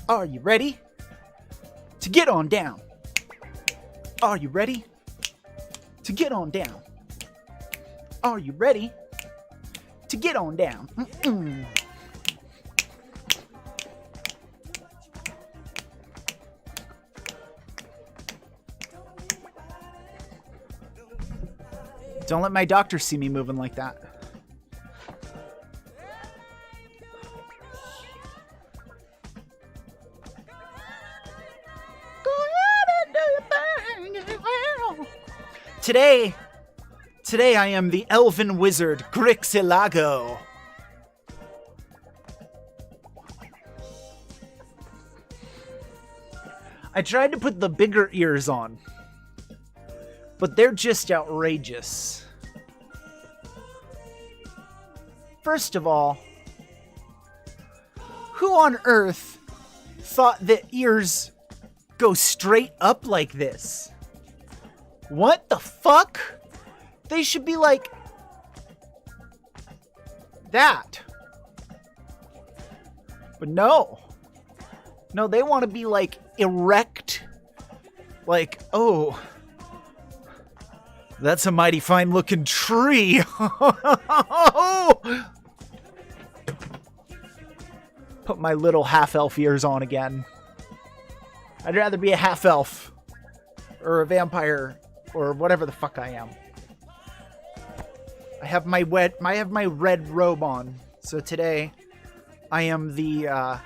Are you ready to get on down? Are you ready to get on down? Are you ready to get on down? Don't let my doctor see me moving like that. Today I am the elven wizard Grixilago. I tried to put the bigger ears on, but they're just outrageous. First of all, who on earth thought that ears go straight up like this? What the fuck? They should be like that. But no. No, they want to be like erect. Like, oh, that's a mighty fine looking tree. Put my little half-elf ears on again. I'd rather be a half-elf or a vampire or whatever the fuck I am. I have my red robe on. So today I am the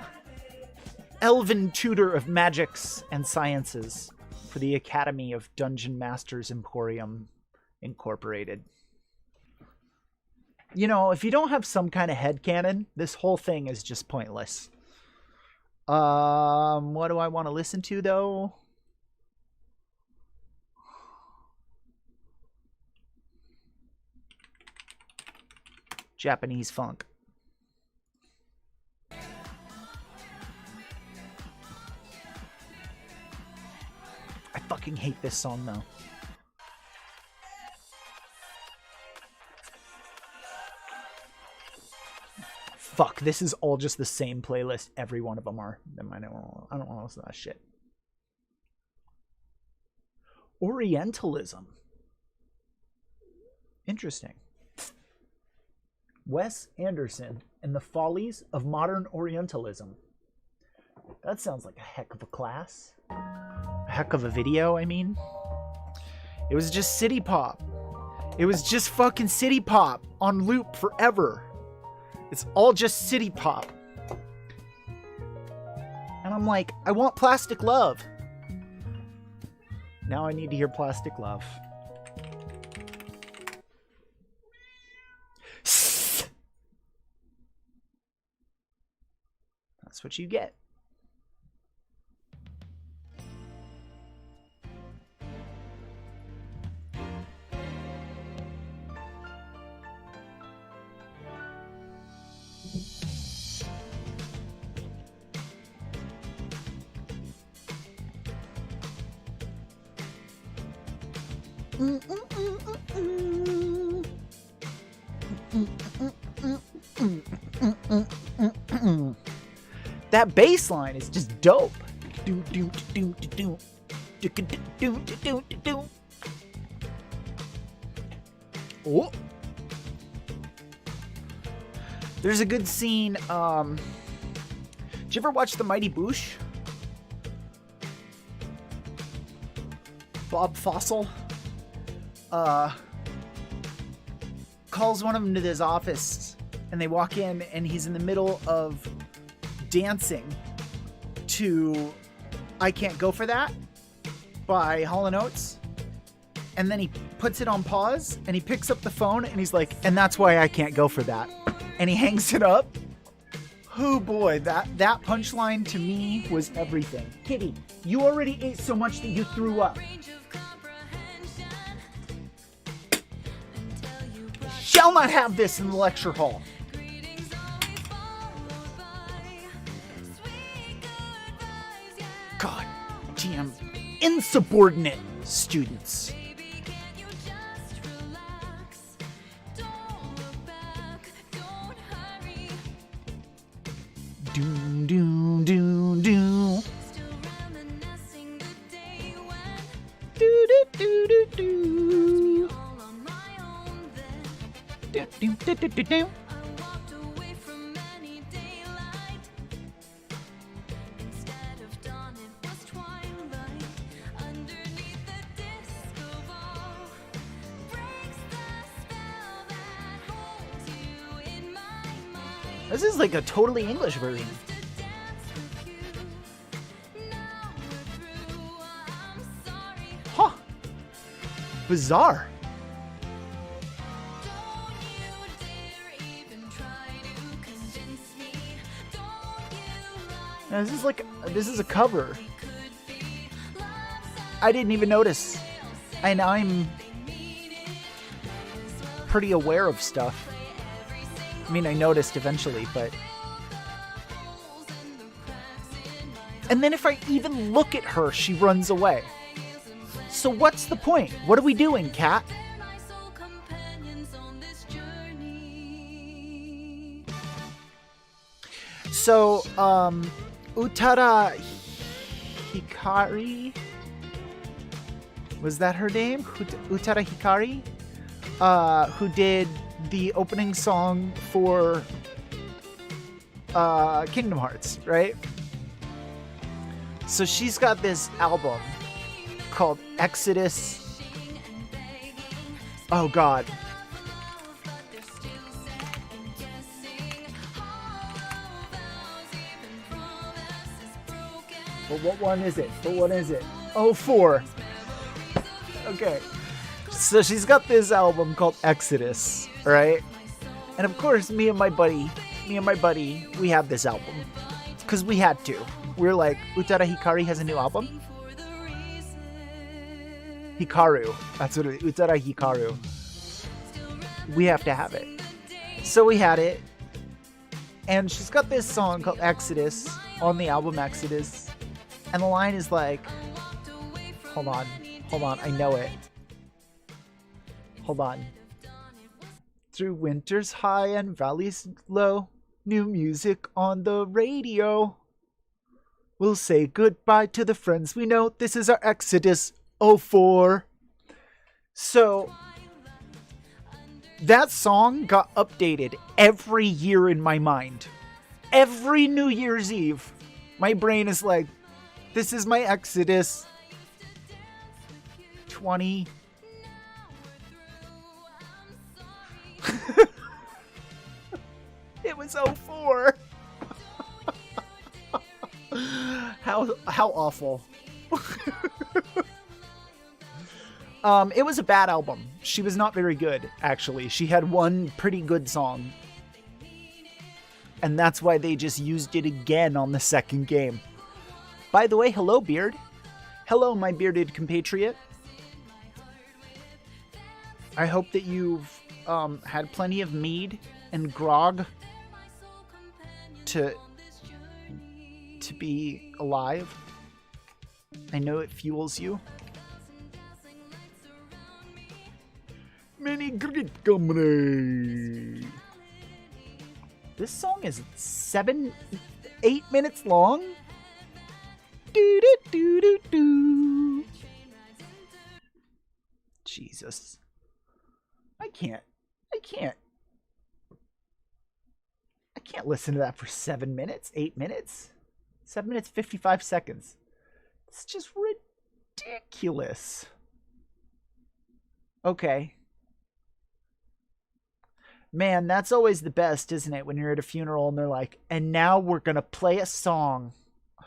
elven tutor of magics and sciences for the Academy of Dungeonmasters Emporium Incorporated. You know, if you don't have some kind of headcanon, this whole thing is just pointless. What do I want to listen to, though? Japanese funk. I fucking hate this song, though. Fuck, this is all just the same playlist. Every one of them are. I don't want to listen to that shit. Orientalism. Interesting. Wes Anderson and the Follies of Modern Orientalism. That sounds like a heck of a class. A heck of a video, I mean. It was just city pop. It was just fucking city pop on loop forever. It's all just city pop. And I'm like, I want Plastic Love. Now I need to hear Plastic Love. That's what you get. That bass line is just dope. Oh. There's a good scene. Did you ever watch The Mighty Boosh? Bob Fossil calls one of them to his office, and they walk in, and he's in the middle of dancing to I Can't Go For That by Hall & Oates. And then he puts it on pause, and he picks up the phone, and he's like, and that's why I can't go for that. And he hangs it up. Oh boy, that punchline to me was everything. Kitty, you already ate so much that you threw up. Shall not have this in the lecture hall. God damn insubordinate students. Doom, doom, doom, doom. This is like a totally English version. Huh. Bizarre. Now, this is a cover. I didn't even notice. And I'm pretty aware of stuff. I mean, I noticed eventually, but... And then if I even look at her, she runs away. So what's the point? What are we doing, cat? So, Utada Hikari? Was that her name? Utada Hikari? Who did the opening song for Kingdom Hearts, right? So she's got this album called Exodus. Oh god. But what one is it? Oh, 4. Okay. So she's got this album called Exodus, right? And of course, me and my buddy, we have this album. Because we had to. We were like, Utada Hikari has a new album? Hikaru. That's what it is. Utada Hikaru. We have to have it. So we had it. And she's got this song called Exodus on the album Exodus. And the line is like, hold on, I know it. Hold on. Through winters high and valleys low, new music on the radio. We'll say goodbye to the friends we know. This is our Exodus 04. So, that song got updated every year in my mind. Every New Year's Eve, my brain is like, this is my Exodus 20. It was 04. How awful. It was a bad album. She was not very good, actually. She had one pretty good song. And that's why they just used it again on the second game. By the way, hello, Beard. Hello, my bearded compatriot. I hope that you've had plenty of mead and grog to be alive. I know it fuels you. Many great company. This song is 8 minutes long. Do do do do do. Jesus. I can't listen to that for 7 minutes, 8 minutes. 7 minutes, 55 seconds. It's just ridiculous. Okay. Man, that's always the best, isn't it? When you're at a funeral and they're like, and now we're going to play a song. Oh,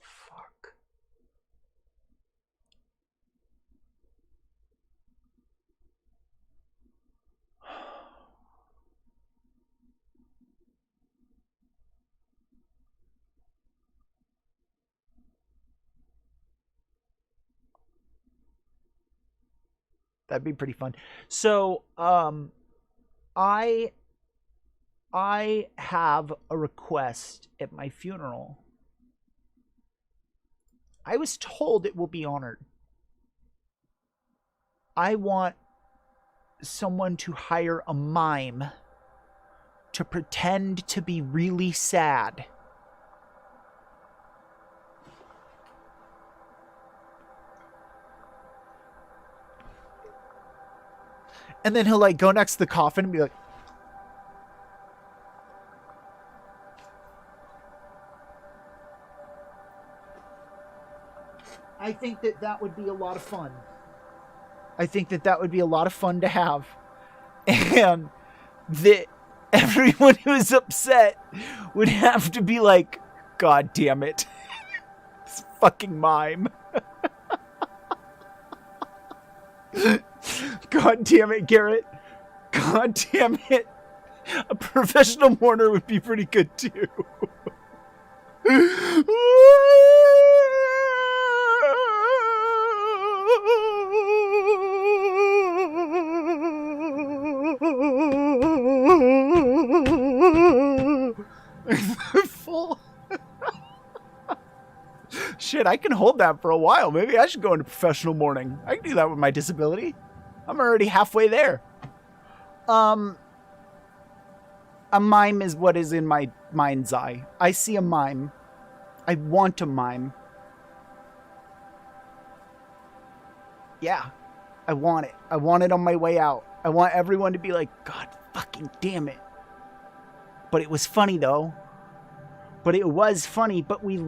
fuck. That'd be pretty fun. So, I have a request at my funeral. I was told it will be honored. I want someone to hire a mime to pretend to be really sad. And then he'll like go next to the coffin and be like, I think that that would be a lot of fun. I think that that would be a lot of fun to have. And that everyone who is upset would have to be like, God damn it. This fucking mime. God damn it, Garrett. God damn it. A professional mourner would be pretty good too. Full. Shit, I can hold that for a while. Maybe I should go into professional mourning. I can do that with my disability. I'm already halfway there. A mime is what is in my mind's eye. I see a mime. I want a mime. Yeah, I want it. I want it on my way out. I want everyone to be like, God fucking damn it. But it was funny though. But it was funny, but we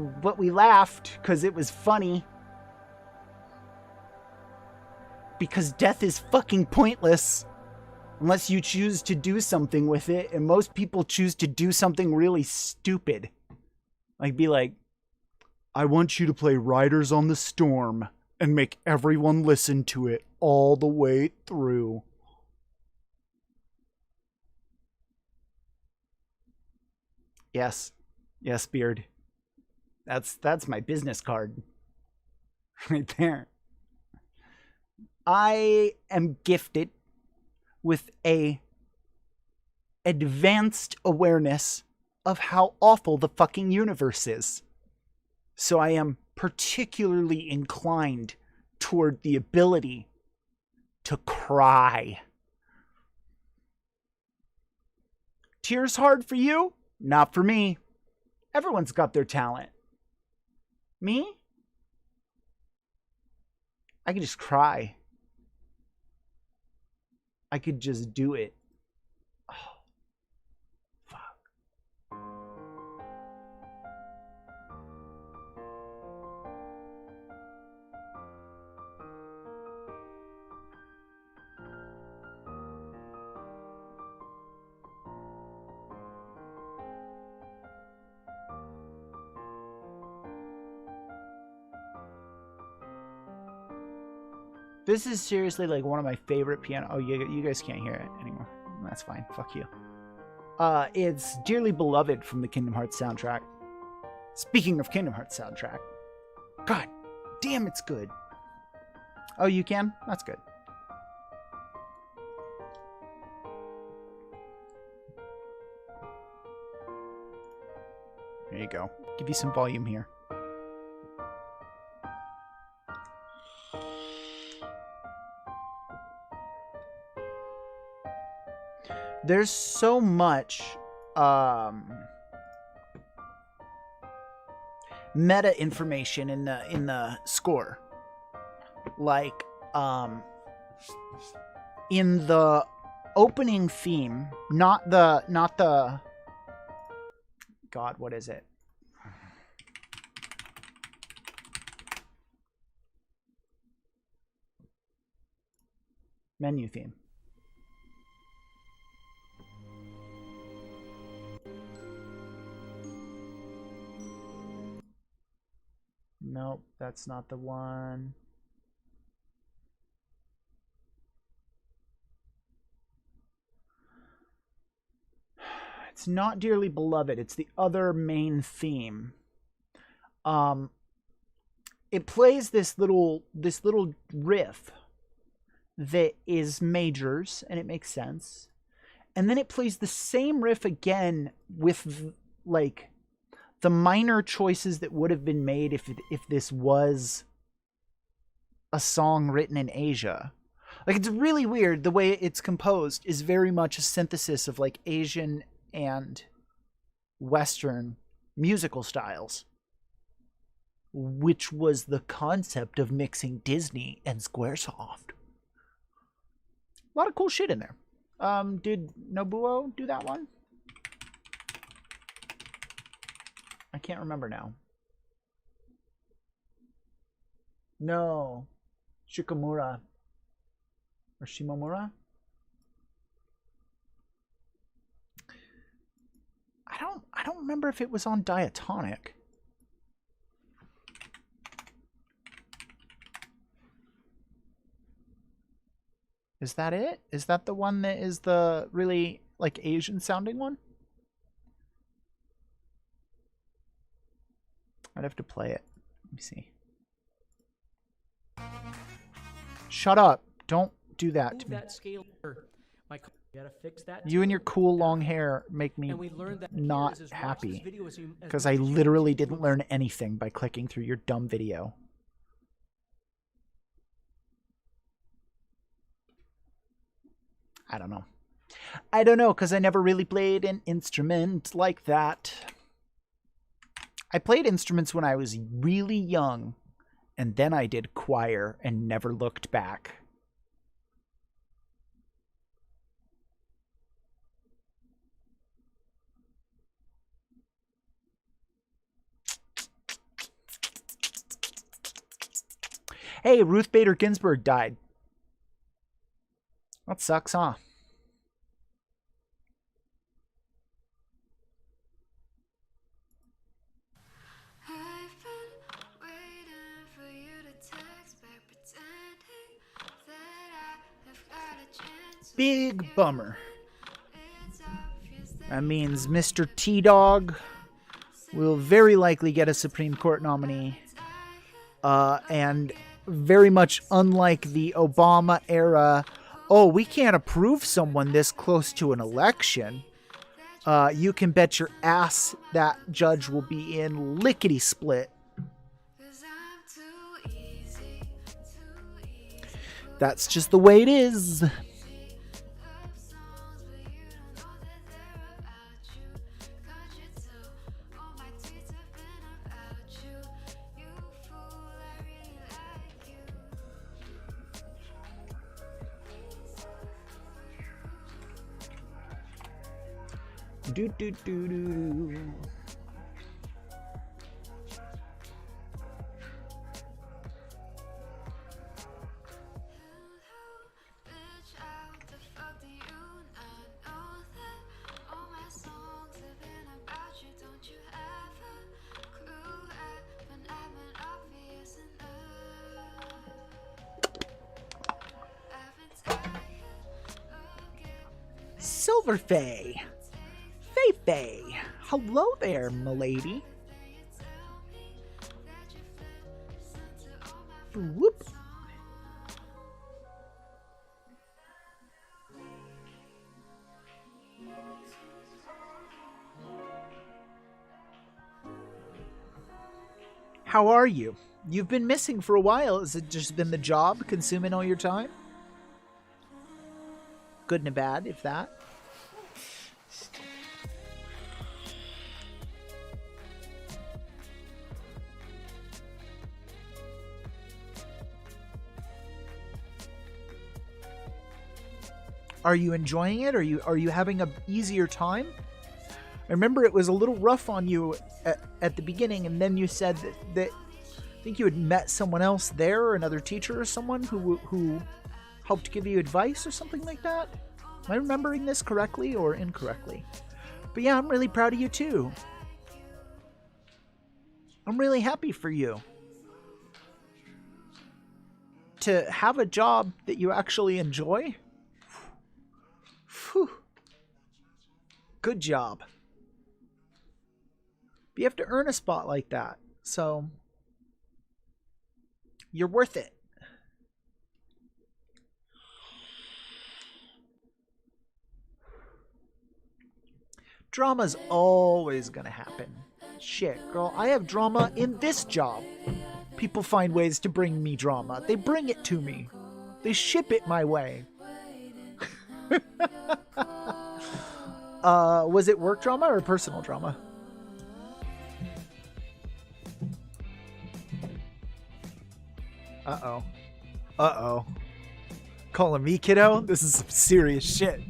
laughed because it was funny. Because death is fucking pointless unless you choose to do something with it, and most people choose to do something really stupid. Like be like, I want you to play Riders on the Storm and make everyone listen to it all the way through. Yes. Yes, Beard. That's my business card. Right there. I am gifted with a advanced awareness of how awful the fucking universe is. So I am particularly inclined toward the ability to cry. Tears hard for you? Not for me. Everyone's got their talent. Me? I could just cry. I could just do it. Oh, fuck. This is seriously like one of my favorite piano. Oh, you guys can't hear it anymore. That's fine. Fuck you. It's Dearly Beloved from the Kingdom Hearts soundtrack. Speaking of Kingdom Hearts soundtrack, God damn, it's good. Oh, you can? That's good. There you go. Give you some volume here. There's so much meta information in the score. Like in the opening theme, not the God, what is it? Menu theme. Nope, that's not the one. It's not Dearly Beloved. It's the other main theme. It plays this little riff that is majors, and it makes sense. And then it plays the same riff again with like the minor choices that would have been made if this was a song written in Asia. Like, it's really weird. The way it's composed is very much a synthesis of like Asian and Western musical styles, which was the concept of mixing Disney and Squaresoft. A lot of cool shit in there. Did Nobuo do that one? I can't remember now. No. Shikamura. Or Shimomura? I don't remember if it was on Diatonic. Is that it? Is that the one that is the really like Asian sounding one? I'd have to play it. Let me see. Shut up. Don't do that to me. You gotta fix that. You and your cool long hair make me not happy. Because I literally didn't learn anything by clicking through your dumb video. I don't know. I don't know, because I never really played an instrument like that. I played instruments when I was really young, and then I did choir and never looked back. Hey, Ruth Bader Ginsburg died. That sucks, huh? Big bummer. That means Mr. T-Dog will very likely get a Supreme Court nominee. And very much unlike the Obama era, oh, we can't approve someone this close to an election. You can bet your ass that judge will be in lickety-split. That's just the way it is. Do do do do. Silver Faye. Faye. Hello there, milady. Whoop. How are you? You've been missing for a while. Has it just been the job consuming all your time? Good and bad, if that. Are you enjoying it? Are you having an easier time? I remember it was a little rough on you at the beginning, and then you said that I think you had met someone else there, another teacher or someone who helped give you advice or something like that. Am I remembering this correctly or incorrectly? But yeah, I'm really proud of you too. I'm really happy for you. To have a job that you actually enjoy. Whew. Good job. But you have to earn a spot like that. So you're worth it. Drama's always gonna happen. Shit, girl, I have drama in this job. People find ways to bring me drama. They bring it to me. They ship it my way. Was it work drama or personal drama? Uh-oh. Uh-oh. Calling me kiddo? This is some serious shit.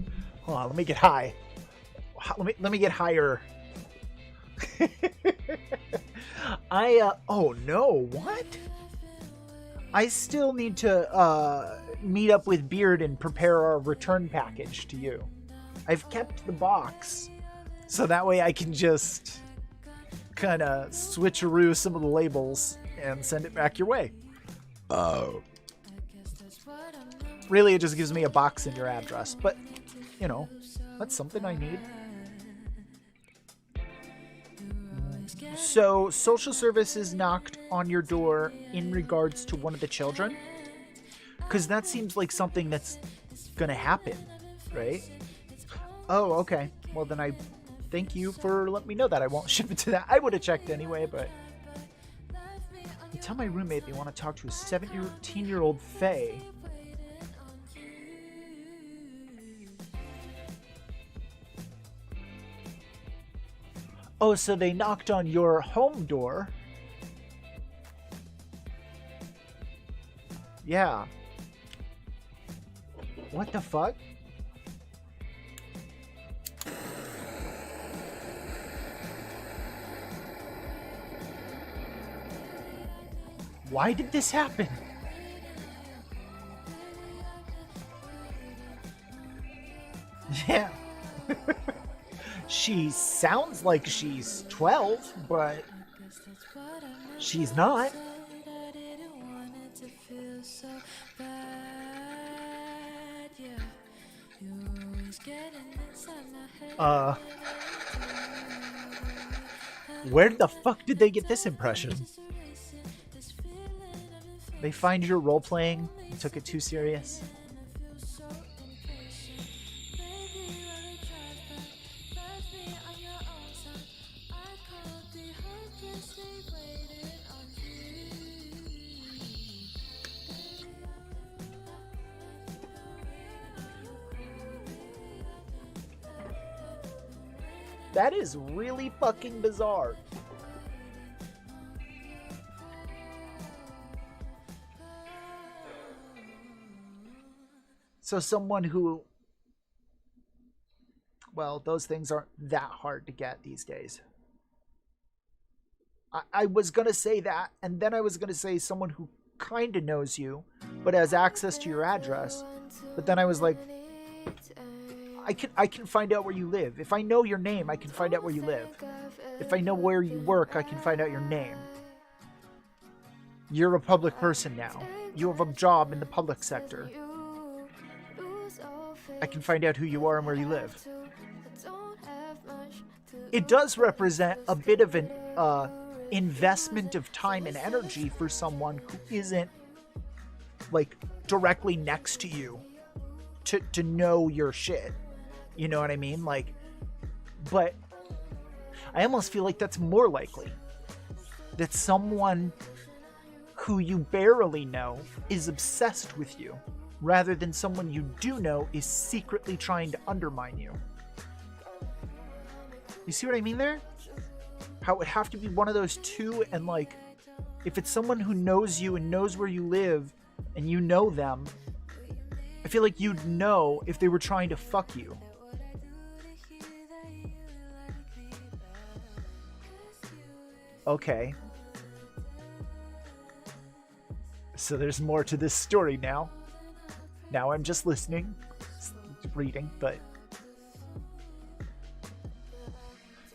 Hold on, let me get high. Let me get higher. Oh no, what? I still need to meet up with Beard and prepare our return package to you. I've kept the box, so that way I can just kind of switcheroo some of the labels and send it back your way. Oh. Really, it just gives me a box and your address, but, you know, that's something I need. So, social services knocked on your door in regards to one of the children? Because that seems like something that's gonna happen, right? Oh, okay. Well, then I thank you for letting me know that. I won't ship it to that. I would have checked anyway, but... I tell my roommate they want to talk to a 17-year-old Faye. Oh, so they knocked on your home door. Yeah. What the fuck? Why did this happen? Yeah. She sounds like she's 12, but she's not. Where the fuck did they get this impression? They find your role-playing and took it too serious. That is really fucking bizarre. So someone who, well, those things aren't that hard to get these days. I was going to say that, and then I was going to say someone who kind of knows you, but has access to your address. But then I was like, I can find out where you live. If I know your name, I can find out where you live. If I know where you work, I can find out your name. You're a public person now. You have a job in the public sector. I can find out who you are and where you live. It does represent a bit of an investment of time and energy for someone who isn't like directly next to you to know your shit. You know what I mean? Like, but I almost feel like that's more likely that someone who you barely know is obsessed with you, rather than someone you do know is secretly trying to undermine you. You see what I mean there? How it would have to be one of those two, and like, if it's someone who knows you and knows where you live, and you know them, I feel like you'd know if they were trying to fuck you. Okay. So there's more to this story now. Now I'm just listening, reading, but...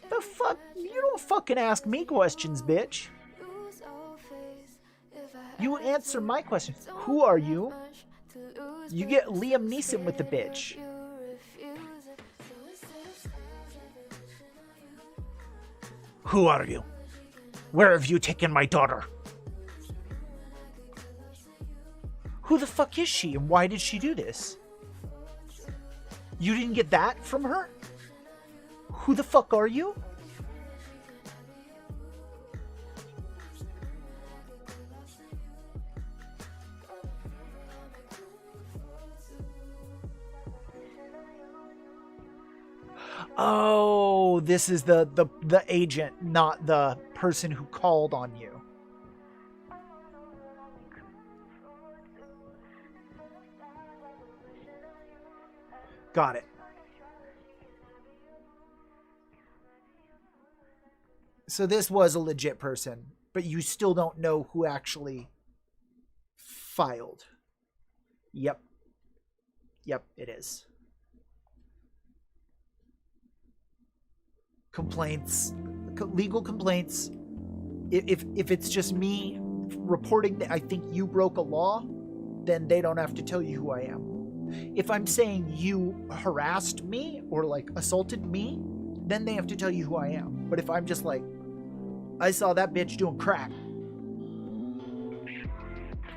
The fuck? You don't fucking ask me questions, bitch. You answer my question. Who are you? You get Liam Neeson with the bitch. Who are you? Where have you taken my daughter? Who the fuck is she, and why did she do this? You didn't get that from her? Who the fuck are you? Oh, this is the agent, not the person who called on you. Got it. So this was a legit person, but you still don't know who actually filed. Yep. Yep, it is. Complaints, legal complaints. If it's just me reporting that I think you broke a law, then they don't have to tell you who I am. If I'm saying you harassed me or like assaulted me, then they have to tell you who I am. But if I'm just like, I saw that bitch doing crack,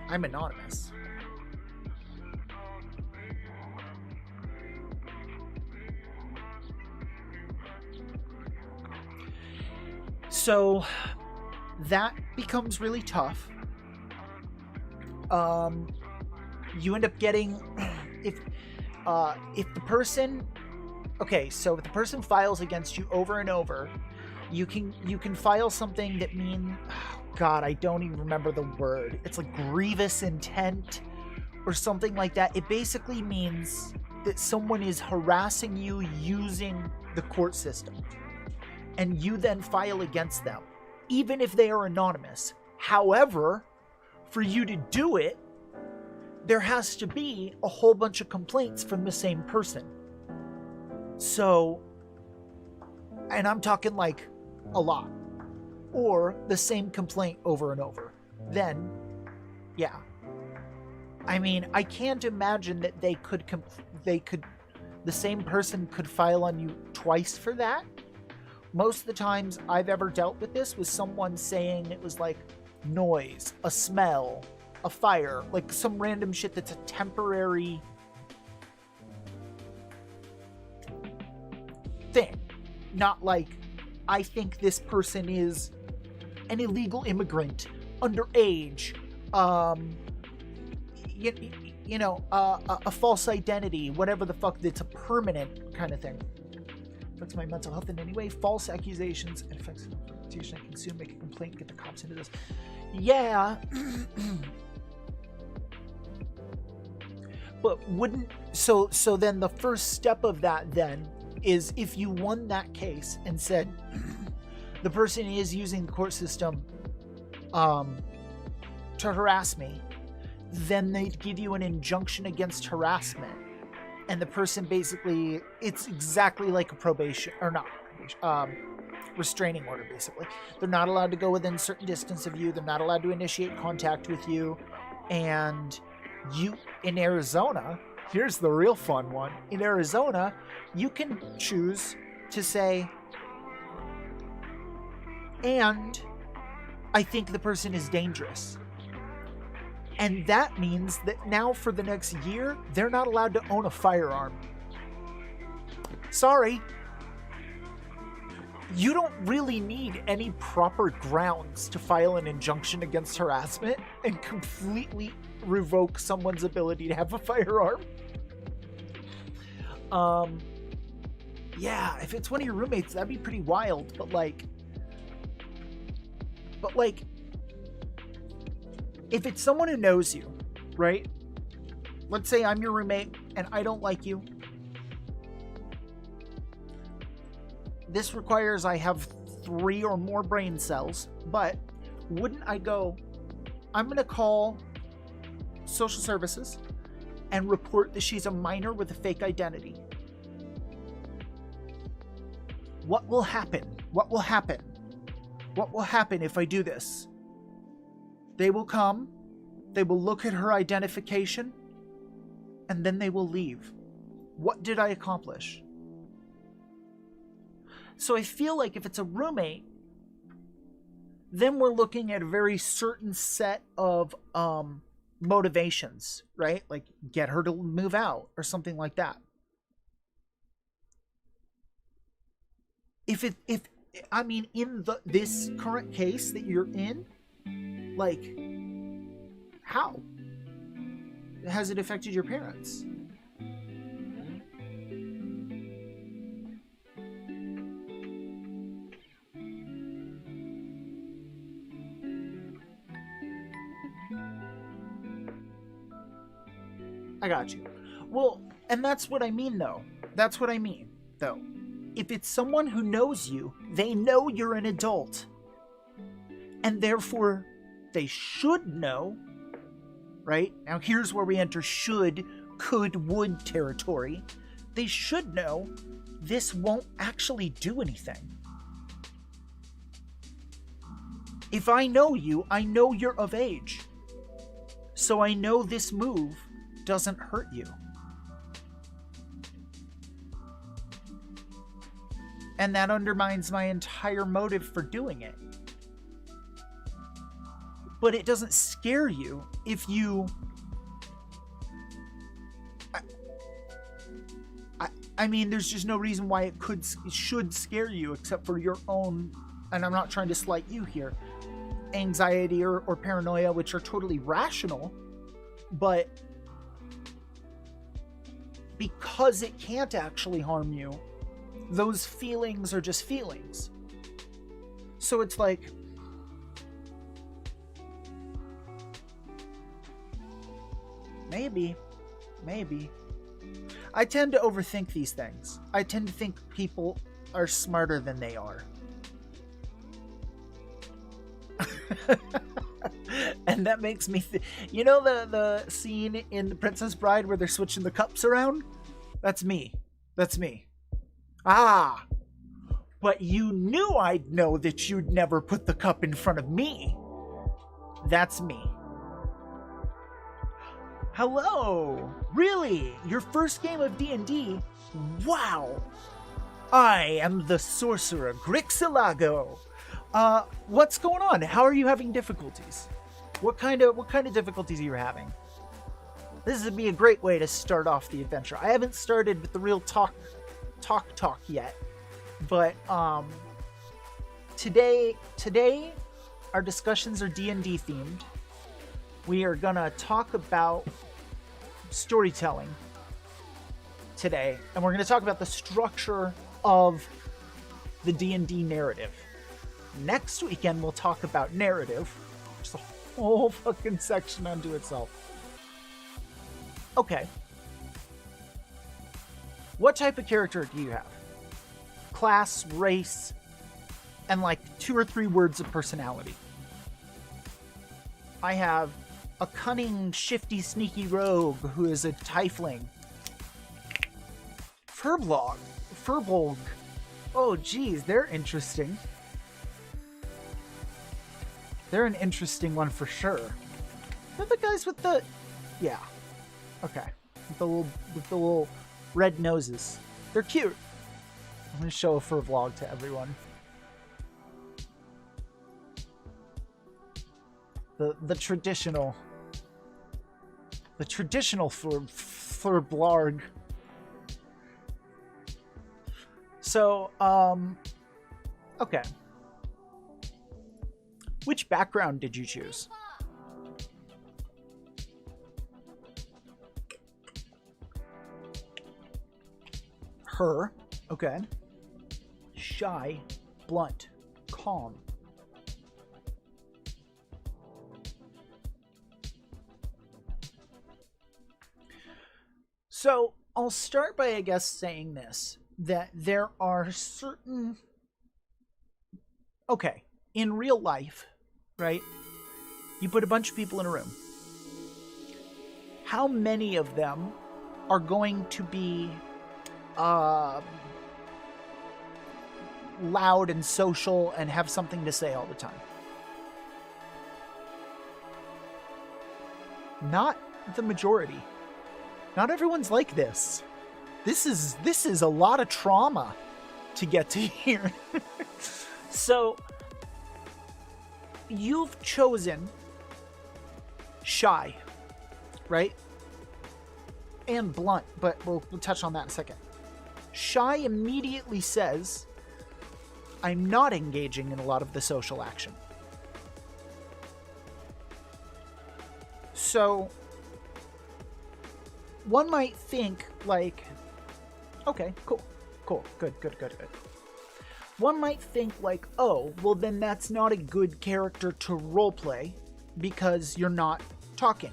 I'm anonymous. So that becomes really tough. You end up getting, if the person, okay, so if the person files against you over and over, you can file something that means, oh God, I don't even remember the word. It's like grievous intent or something like that. It basically means that someone is harassing you using the court system, and you then file against them, even if they are anonymous. However, for you to do it, there has to be a whole bunch of complaints from the same person. So, and I'm talking like a lot, or the same complaint over and over. Then, yeah. I mean, I can't imagine that the same person could file on you twice for that. Most of the times I've ever dealt with this was someone saying it was like noise, a smell, a fire, like some random shit that's a temporary thing. Not like, I think this person is an illegal immigrant, underage, a false identity, whatever the fuck, that's a permanent kind of thing. Affects my mental health in any way. False accusations and affects the reputation I consume. Make a complaint. Get the cops into this. Yeah. But wouldn't, so then the first step of that then is, if you won that case and said the person is using the court system to harass me, then they'd give you an injunction against harassment. And the person basically, it's exactly like a probation, or not probation, restraining order, basically. They're not allowed to go within a certain distance of you. They're not allowed to initiate contact with you. And you, in Arizona, here's the real fun one. In Arizona, you can choose to say, and I think the person is dangerous. And that means that now for the next year, they're not allowed to own a firearm. Sorry. You don't really need any proper grounds to file an injunction against harassment and completely revoke someone's ability to have a firearm. Yeah, if it's one of your roommates, that'd be pretty wild, but like, if it's someone who knows you, right? Let's say I'm your roommate and I don't like you. This requires I have 3 or more brain cells, but wouldn't I go, I'm going to call social services and report that she's a minor with a fake identity. What will happen? What will happen? What will happen if I do this? They will come, they will look at her identification, and then they will leave. What did I accomplish? So I feel like if it's a roommate, then we're looking at a very certain set of motivations, right? Like get her to move out or something like that. In this current case that you're in, like, how has it affected your parents? I got you. Well, and that's what I mean, though. That's what I mean, though. If it's someone who knows you, they know you're an adult. And therefore, they should know right? Now here's where we enter should, could, would territory. They should know this won't actually do anything. If I know you, I know you're of age. So I know this move doesn't hurt you. And that undermines my entire motive for doing it. But it doesn't scare you if you... I mean, there's just no reason why it should scare you except for your own, and I'm not trying to slight you here, anxiety or paranoia, which are totally rational, but because it can't actually harm you, those feelings are just feelings. So it's like, maybe. I tend to overthink these things. I tend to think people are smarter than they are. And that makes me you know the scene in The Princess Bride where they're switching the cups around? That's me. Ah, but you knew I'd know that you'd never put the cup in front of me. That's me. Hello! Really? Your first game of D&D? Wow! I am the sorcerer Grixilago. What's going on? How are you having difficulties? What kind of difficulties are you having? This would be a great way to start off the adventure. I haven't started with the real talk yet, but today our discussions are D&D themed. We are gonna talk about storytelling today, and we're gonna talk about the structure of the D&D narrative. Next weekend we'll talk about narrative, which is a whole fucking section unto itself. Okay. What type of character do you have? Class, race, and like 2 or 3 words of personality. I have a cunning, shifty, sneaky rogue who is a tiefling. Furbolg. Oh, geez, they're interesting. They're an interesting one for sure. They're the guys with the... Yeah. Okay. With the little red noses. They're cute. I'm going to show a Furbolg to everyone. The traditional Furbolg. So, okay. Which background did you choose? Her. Okay. Shy, blunt, calm. So, I'll start by, I guess, saying this, that there are certain... Okay, in real life, right, you put a bunch of people in a room. How many of them are going to be loud and social and have something to say all the time? Not the majority. Not everyone's like this. This is a lot of trauma to get to here. So you've chosen shy, right? And blunt, but we'll touch on that in a second. Shy immediately says, I'm not engaging in a lot of the social action. So one might think like, okay, cool, good. One might think like, oh, well then that's not a good character to roleplay because you're not talking.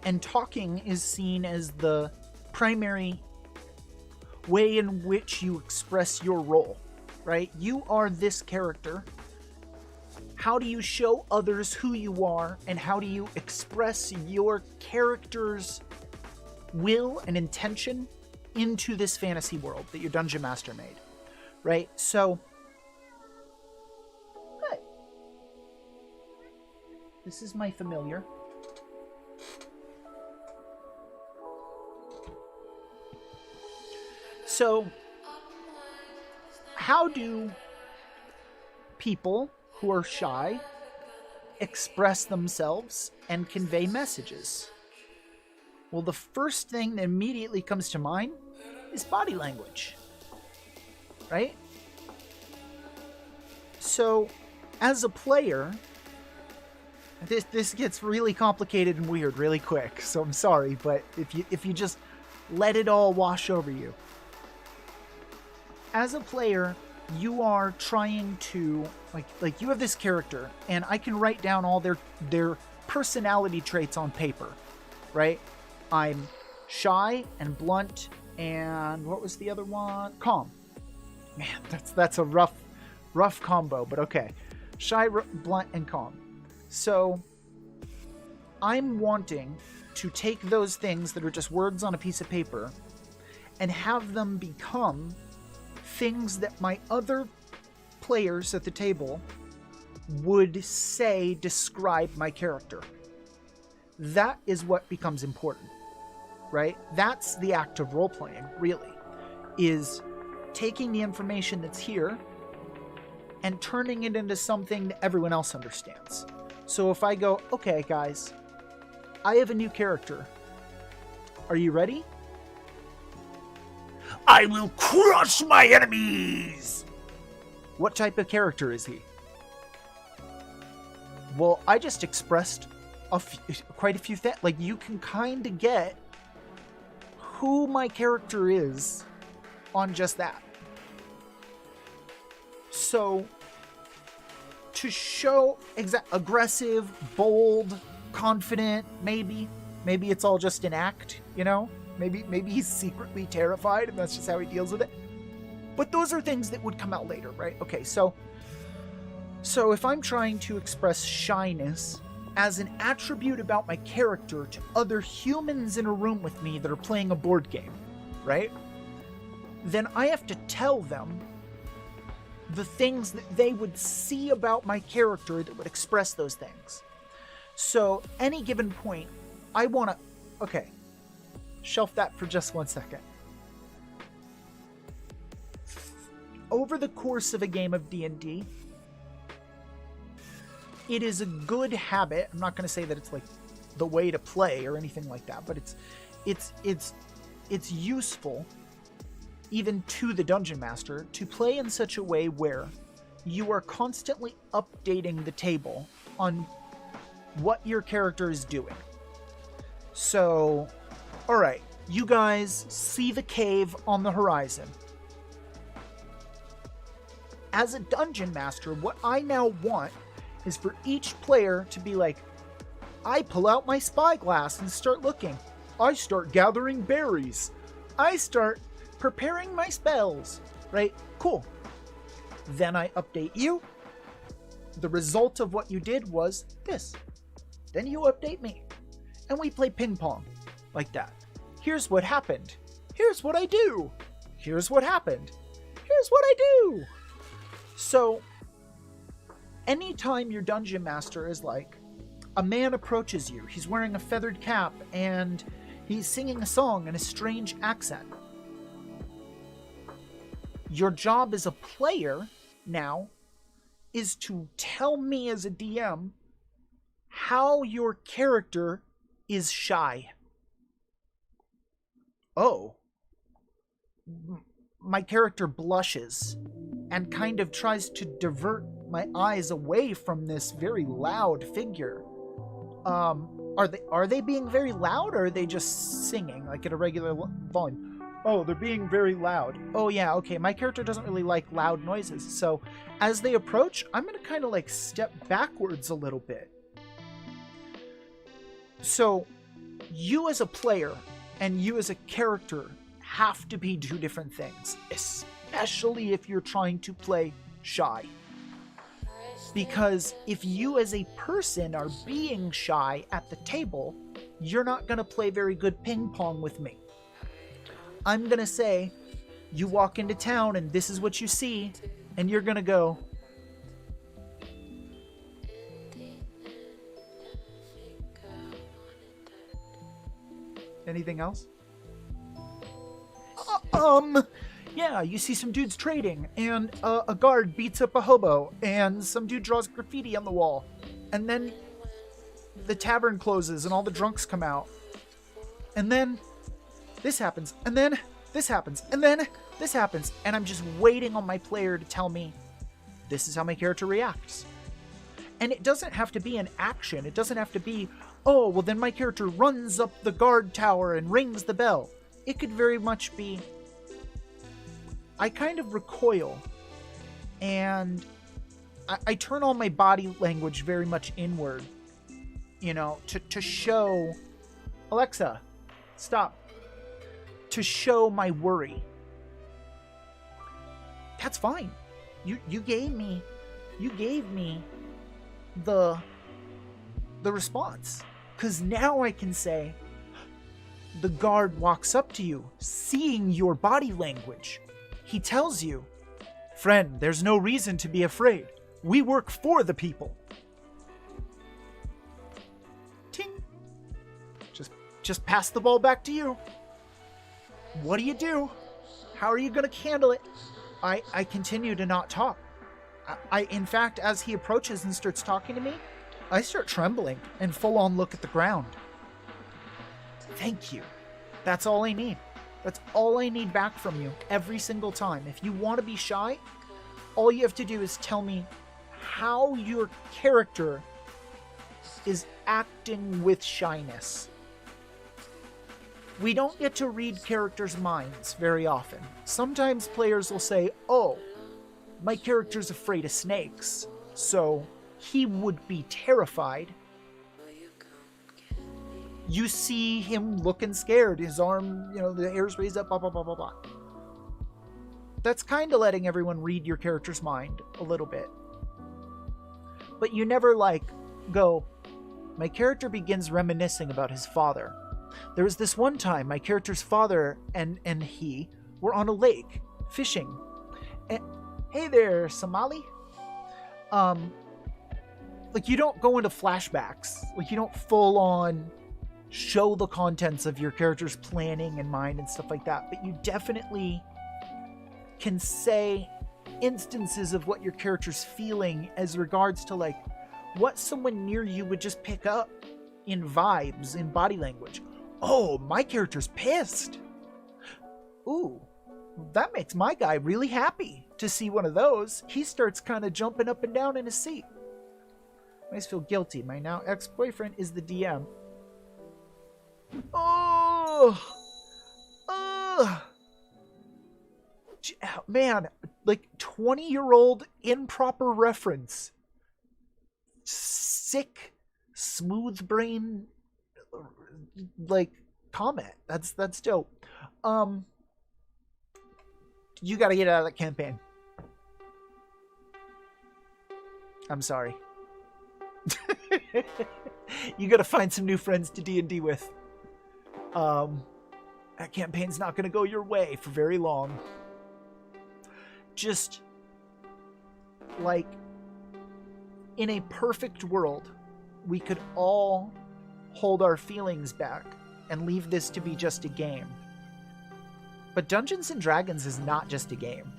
And talking is seen as the primary way in which you express your role, right? You are this character. How do you show others who you are, and how do you express your character's will and intention into this fantasy world that your Dungeon Master made, right? So, hey, this is my familiar. So, how do people who are shy express themselves and convey messages? Well, the first thing that immediately comes to mind is body language, right? So, as a player, this gets really complicated and weird really quick, so I'm sorry, but if you just let it all wash over you. As a player, you are trying to, like you have this character, and I can write down all their personality traits on paper, right? I'm shy and blunt, and what was the other one? Calm. Man, that's a rough combo, but okay. Shy, blunt, and calm. So, I'm wanting to take those things that are just words on a piece of paper and have them become things that my other players at the table would say describe my character. That is what becomes important, right? That's the act of role-playing, really, is taking the information that's here and turning it into something that everyone else understands. So if I go, okay, guys, I have a new character. Are you ready? I will crush my enemies! What type of character is he? Well, I just expressed quite a few things. Like, you can kind of get who my character is on just that. So, to show aggressive, bold, confident, maybe it's all just an act, you know? Maybe he's secretly terrified and that's just how he deals with it. But those are things that would come out later, right? Okay, so if I'm trying to express shyness as an attribute about my character to other humans in a room with me that are playing a board game, right? Then I have to tell them the things that they would see about my character that would express those things. So, any given point, I want to... Okay, shelf that for just 1 second. Over the course of a game of D&D, it is a good habit. I'm not going to say that it's like the way to play or anything like that, but it's useful, even to the Dungeon Master, to play in such a way where you are constantly updating the table on what your character is doing. So, alright, you guys see the cave on the horizon. As a Dungeon Master, what I now want is for each player to be like, I pull out my spyglass and start looking. I start gathering berries. I start preparing my spells, right? Cool. Then I update you. The result of what you did was this. Then you update me. And we play ping pong like that. Here's what happened. Here's what I do. Here's what happened. Here's what I do. So, anytime your Dungeon Master is like, a man approaches you, he's wearing a feathered cap, and he's singing a song in a strange accent. Your job as a player now is to tell me as a DM how your character is shy. Oh. My character blushes and kind of tries to divert my eyes away from this very loud figure. Are they being very loud, or are they just singing like at a regular volume? Oh, they're being very loud. Oh yeah, okay, my character doesn't really like loud noises, so as they approach, I'm gonna kind of like step backwards a little bit. So, you as a player and you as a character have to be two different things, especially if you're trying to play shy. Because if you as a person are being shy at the table, you're not going to play very good ping pong with me. I'm going to say, you walk into town and this is what you see, and you're going to go, anything else? Yeah, you see some dudes trading, and a guard beats up a hobo, and some dude draws graffiti on the wall, and then the tavern closes and all the drunks come out, and then this happens, and then this happens, and then this happens, and I'm just waiting on my player to tell me this is how my character reacts. And it doesn't have to be an action. It doesn't have to be, oh, well then my character runs up the guard tower and rings the bell. It could very much be, I kind of recoil, and I turn all my body language very much inward, you know, to show, Alexa, stop, to show my worry. That's fine. You gave me the response, because now I can say, the guard walks up to you, seeing your body language. He tells you, friend, there's no reason to be afraid. We work for the people. Ting. Just pass the ball back to you. What do? How are you going to handle it? I continue to not talk. In fact, as he approaches and starts talking to me, I start trembling and full on look at the ground. Thank you. That's all I need. That's all I need back from you every single time. If you want to be shy, all you have to do is tell me how your character is acting with shyness. We don't get to read characters' minds very often. Sometimes players will say, oh, my character's afraid of snakes, so he would be terrified. You see him looking scared, his arm, the hair's raised up, blah, blah, blah, blah, blah. That's kind of letting everyone read your character's mind a little bit. But you never, go, my character begins reminiscing about his father. There was this one time my character's father and he were on a lake, fishing. And, hey there, Somali. You don't go into flashbacks. You don't full on show the contents of your character's planning and mind and stuff like that, but you definitely can say instances of what your character's feeling as regards to what someone near you would just pick up in vibes, in body language. Oh, my character's pissed. Ooh, that makes my guy really happy to see one of those. He starts kind of jumping up and down in his seat. I just feel guilty. My now ex-boyfriend is the DM. Oh, man, 20-year-old improper reference. Sick, smooth brain, comment. That's dope. You gotta get out of that campaign. I'm sorry. You gotta find some new friends to D&D with. That campaign's not going to go your way for very long. Just, in a perfect world, we could all hold our feelings back and leave this to be just a game. But Dungeons & Dragons is not just a game.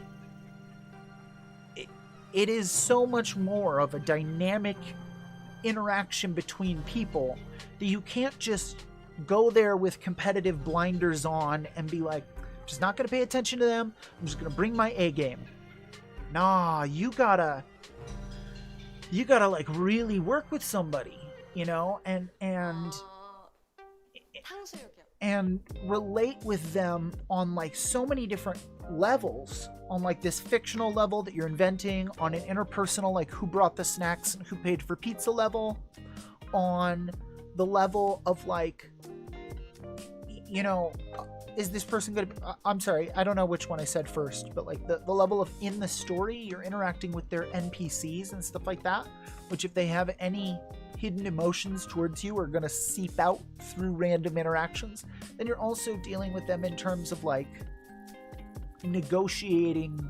It is so much more of a dynamic interaction between people that you can't just go there with competitive blinders on and be like, just not going to pay attention to them. I'm just going to bring my A game. Nah, you gotta really work with somebody, and relate with them on so many different levels, on this fictional level that you're inventing, on an interpersonal, who brought the snacks and who paid for pizza level, on the level of is this person going to... I'm sorry, I don't know which one I said first, but like the level of in the story, you're interacting with their NPCs and stuff like that, which if they have any hidden emotions towards you are going to seep out through random interactions. Then you're also dealing with them in terms of like negotiating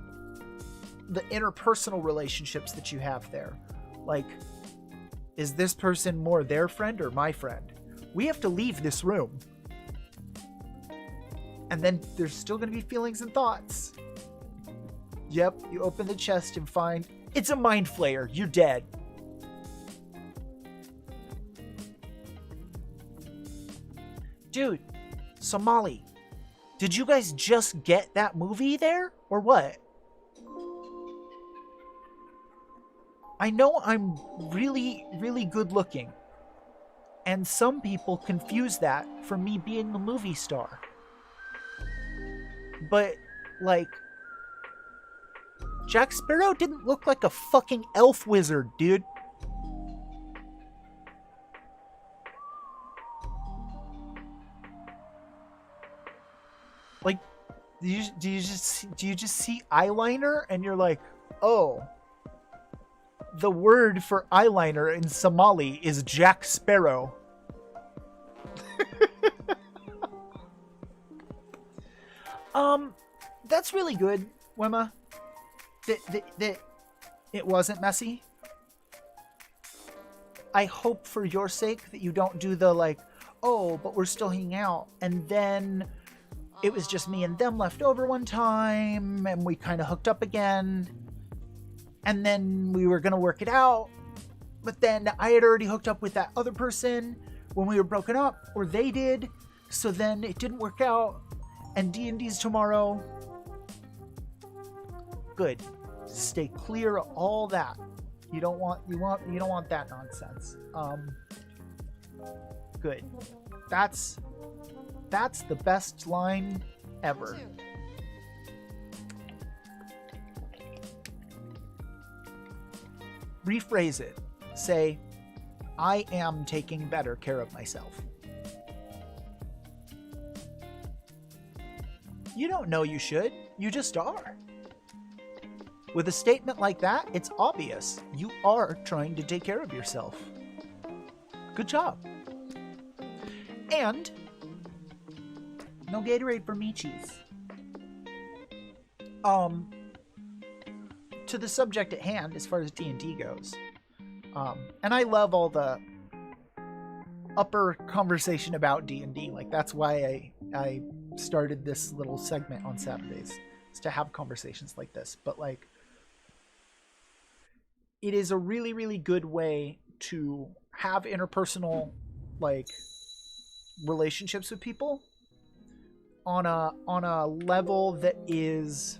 the interpersonal relationships that you have there. Like, is this person more their friend or my friend? We have to leave this room. And then there's still going to be feelings and thoughts. Yep, you open the chest and find it's a mind flayer. You're dead. Dude, Somali, did you guys just get that movie there or what? I know I'm really, really good looking. And some people confuse that for me being a movie star. But, like, Jack Sparrow didn't look like a fucking elf wizard, dude. Like, do you just see eyeliner and you're like, oh, the word for eyeliner in Somali is Jack Sparrow. That's really good, Wemma. That it wasn't messy. I hope for your sake that you don't do the like, oh, but we're still hanging out. And then it was just me and them left over one time and we kind of hooked up again. And then we were going to work it out. But then I had already hooked up with that other person when we were broken up, or they did. So then it didn't work out. And D&D's tomorrow. Good. Stay clear of all that. You don't want that nonsense. Good. That's the best line ever. Rephrase it. Say, I am taking better care of myself. You don't know you should. You just are. With a statement like that, it's obvious. You are trying to take care of yourself. Good job. And no Gatorade for me, cheese. To the subject at hand, as far as D&D goes, and I love all the upper conversation about D&D. Like, that's why I started this little segment on Saturdays, is to have conversations like this. But like, it is a really, really good way to have interpersonal like relationships with people on a level that is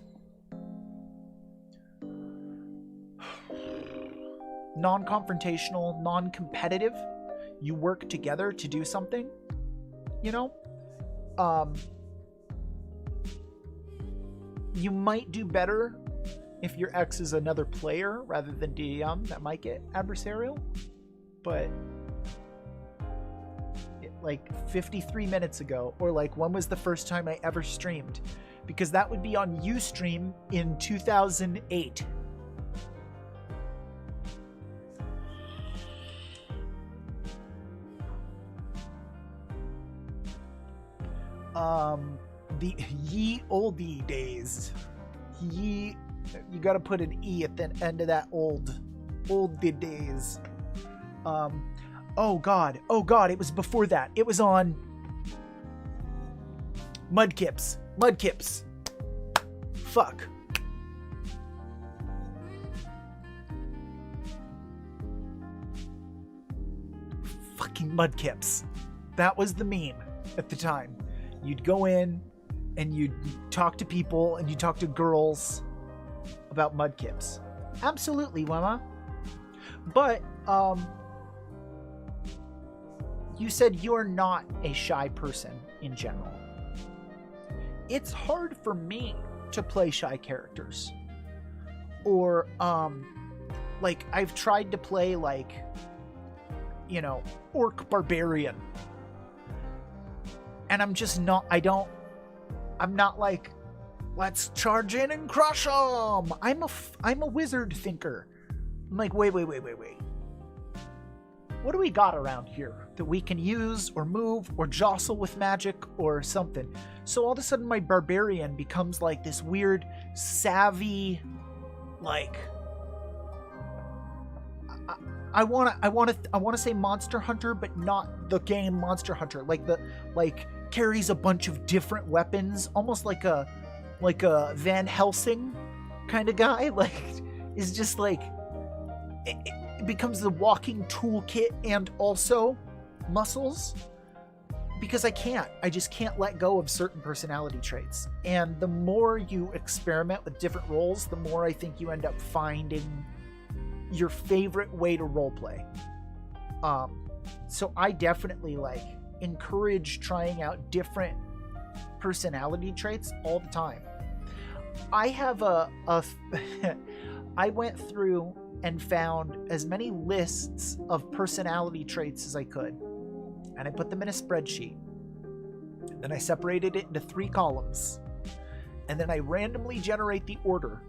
non-confrontational, non-competitive. You work together to do something, you know? You might do better if your ex is another player rather than DM. That might get adversarial, but like 53 minutes ago, or like when was the first time I ever streamed? Because that would be on Ustream in 2008. The ye olde days. You gotta put an E at the end of that olde days. Oh god, it was before that. It was on Mudkips. Fuck. Fucking Mudkips. That was the meme at the time. You'd go in and you'd talk to people and you talk to girls about Mudkips. Absolutely, Wemma. But, you said you're not a shy person in general. It's hard for me to play shy characters. Or, like, I've tried to play, like, you know, orc barbarian. And I'm just not, I'm not like, let's charge in and crush them. I'm a wizard thinker. I'm like, wait. What do we got around here that we can use or move or jostle with magic or something? So all of a sudden my barbarian becomes like this weird, savvy, like, I want to say Monster Hunter, but not the game Monster Hunter. Like carries a bunch of different weapons, almost like a Van Helsing kind of guy. Like, is just like it becomes the walking toolkit and also muscles, because I just can't let go of certain personality traits. And the more you experiment with different roles, the more I think you end up finding your favorite way to roleplay. So I definitely like encourage trying out different personality traits all the time. I have I went through and found as many lists of personality traits as I could, and I put them in a spreadsheet. Then I separated it into 3 columns, and then I randomly generate the order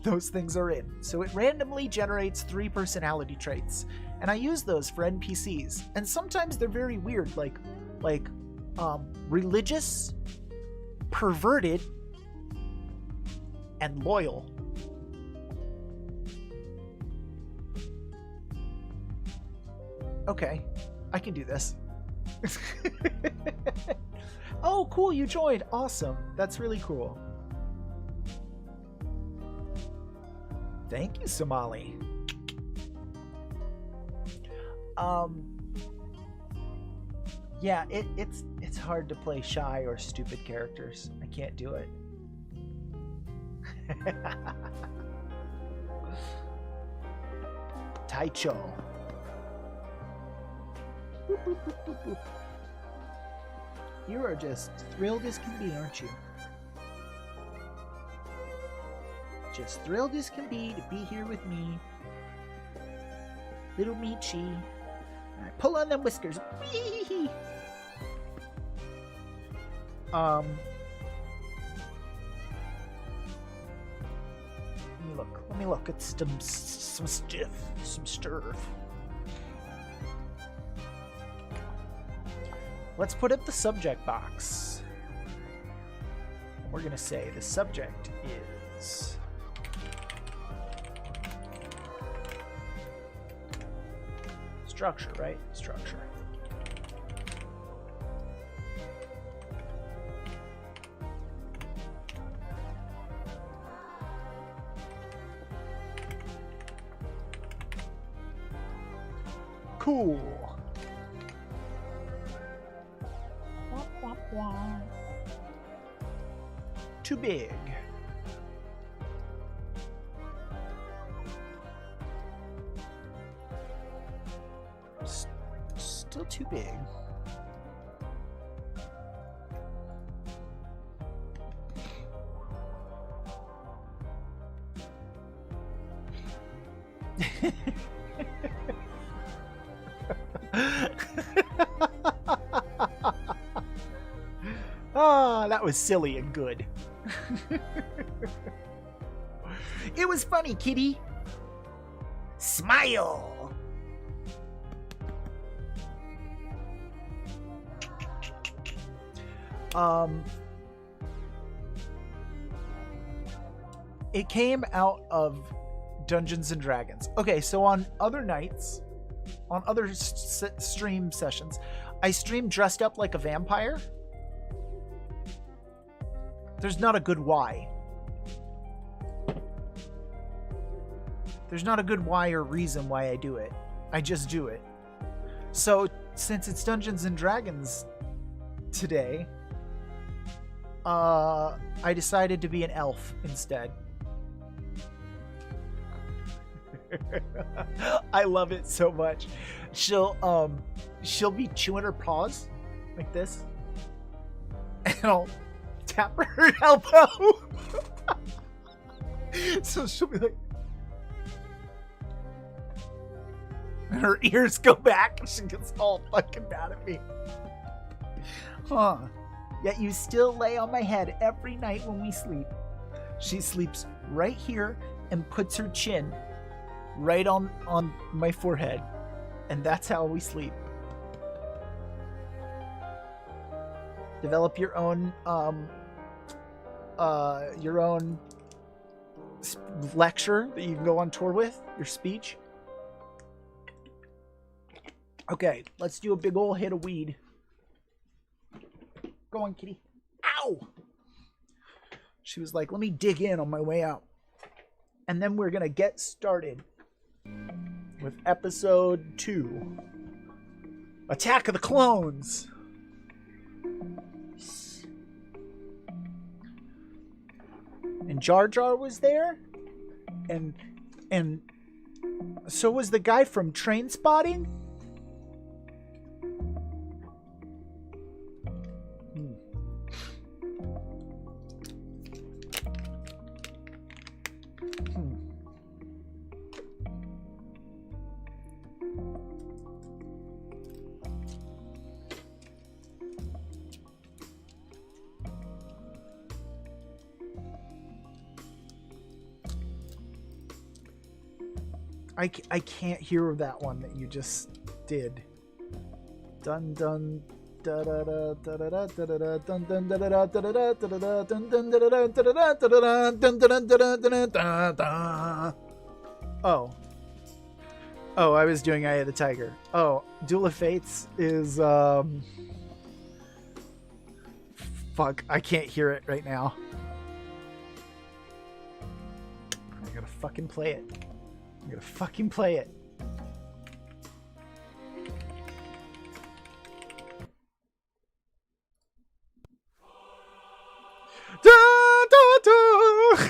those things are in. So it randomly generates 3 personality traits, and I use those for NPCs. And sometimes they're very weird, like religious, perverted, and loyal. Okay, I can do this. Oh, cool, you joined. Awesome. That's really cool. Thank you, Somali. Yeah, it's hard to play shy or stupid characters. I can't do it. Taicho. Boop, boop, boop, boop, boop. You are just thrilled as can be, aren't you? Just thrilled as can be to be here with me. Little Michi. Alright, pull on them whiskers. Whee! Let me look at some stuff. Let's put up the subject box. We're gonna say the subject is structure, right? Structure. Cool. Womp, womp, womp. Too big. Still too big. Ah, that was silly and good. It was funny, kitty. Smile. It came out of Dungeons and Dragons. Okay, so on other nights, on other stream sessions, I stream dressed up like a vampire. There's not a good why. There's not a good why or reason why I do it. I just do it. So, since it's Dungeons and Dragons today, I decided to be an elf instead. I love it so much. She'll be chewing her paws like this, and I'll tap her elbow. So she'll be like, and her ears go back, and she gets all fucking mad at me. Huh. yet you still lay on my head every night when we sleep. She sleeps right here and puts her chin right on my forehead, and that's how we sleep. Develop your own lecture that you can go on tour with, your speech. Okay, let's do a big ol' hit of weed. Go on, kitty. Ow! She was like, let me dig in on my way out. And then we're gonna get started with episode 2. Attack of the Clones. And Jar Jar was there, and so was the guy from Train Spotting. I can't hear that one that you just did. Dun dun da da da da da da da dun dun da da da da da dun dun da da da da da dun dun da da da. Oh, I was doing Eye of the Tiger. Oh, Duel of Fates is fuck, I can't hear it right now. I gotta fucking play it. I'm gonna fucking play it. Da, da, da.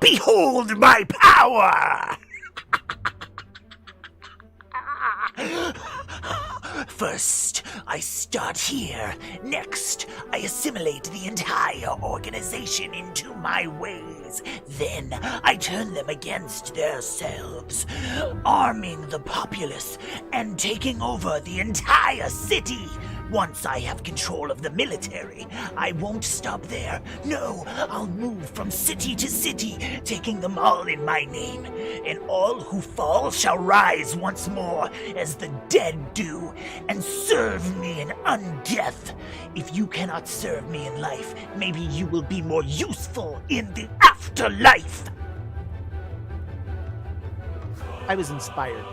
Behold my power! First, I start here. Next, I assimilate the entire organization into my ways. Then, I turn them against themselves, arming the populace and taking over the entire city. Once I have control of the military, I won't stop there. No, I'll move from city to city, taking them all in my name. And all who fall shall rise once more, as the dead do, and serve me in undeath. If you cannot serve me in life, maybe you will be more useful in the afterlife. I was inspired.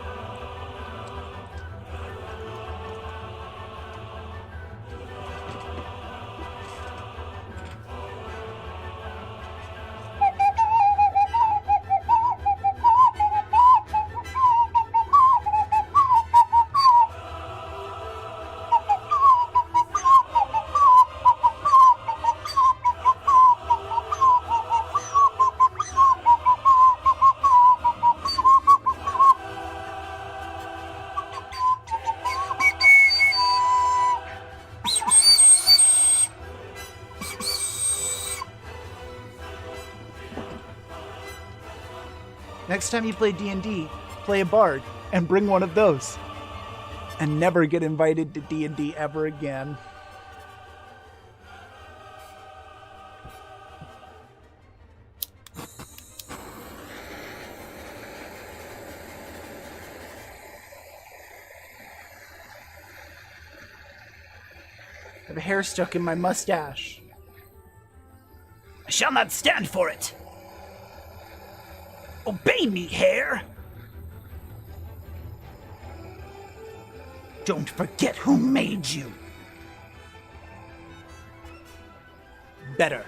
Next time you play D&D, play a bard and bring one of those. And never get invited to D&D ever again. I have a hair stuck in my mustache. I shall not stand for it. Obey me, hair! Don't forget who made you. Better.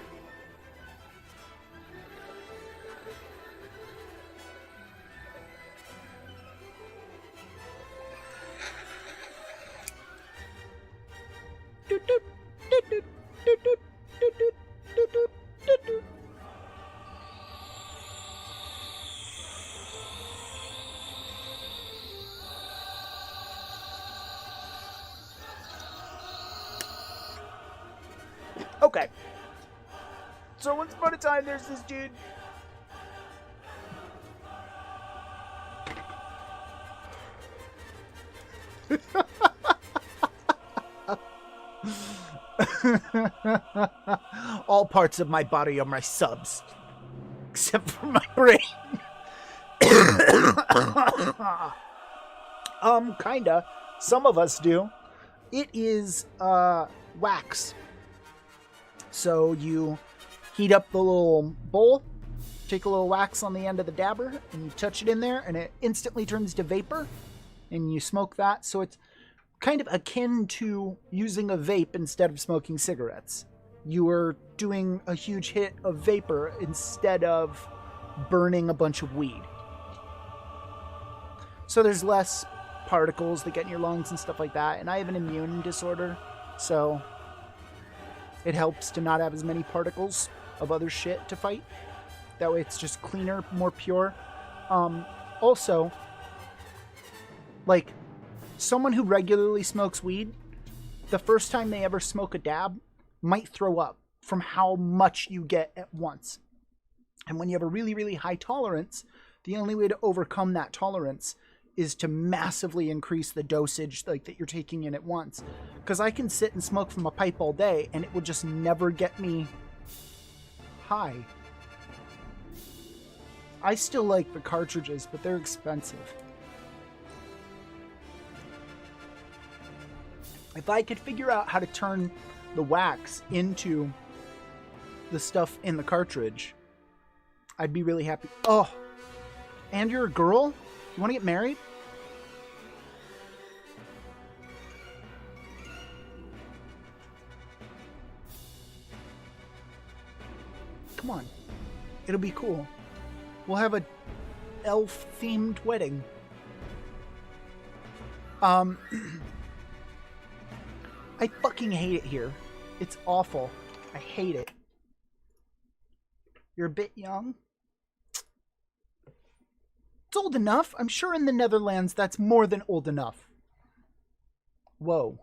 Okay. So once upon a time, there's this dude All parts of my body are my subs, except for my brain. Kinda. Some of us do. It is wax. So you heat up the little bowl, take a little wax on the end of the dabber, and you touch it in there, and it instantly turns to vapor, and you smoke that. So it's kind of akin to using a vape instead of smoking cigarettes. You are doing a huge hit of vapor instead of burning a bunch of weed. So there's less particles that get in your lungs and stuff like that. And I have an immune disorder, so it helps to not have as many particles of other shit to fight. That way it's just cleaner, more pure. Also, like, someone who regularly smokes weed, the first time they ever smoke a dab might throw up from how much you get at once. And when you have a really, really high tolerance, the only way to overcome that tolerance is to massively increase the dosage like that you're taking in at once. Because I can sit and smoke from a pipe all day and it will just never get me high. I still like the cartridges, but they're expensive. If I could figure out how to turn the wax into the stuff in the cartridge, I'd be really happy. Oh, and you're a girl? You want to get married? Come on. It'll be cool. We'll have a elf-themed wedding. I fucking hate it here. It's awful. I hate it. You're a bit young. It's old enough. I'm sure in the Netherlands that's more than old enough. Whoa.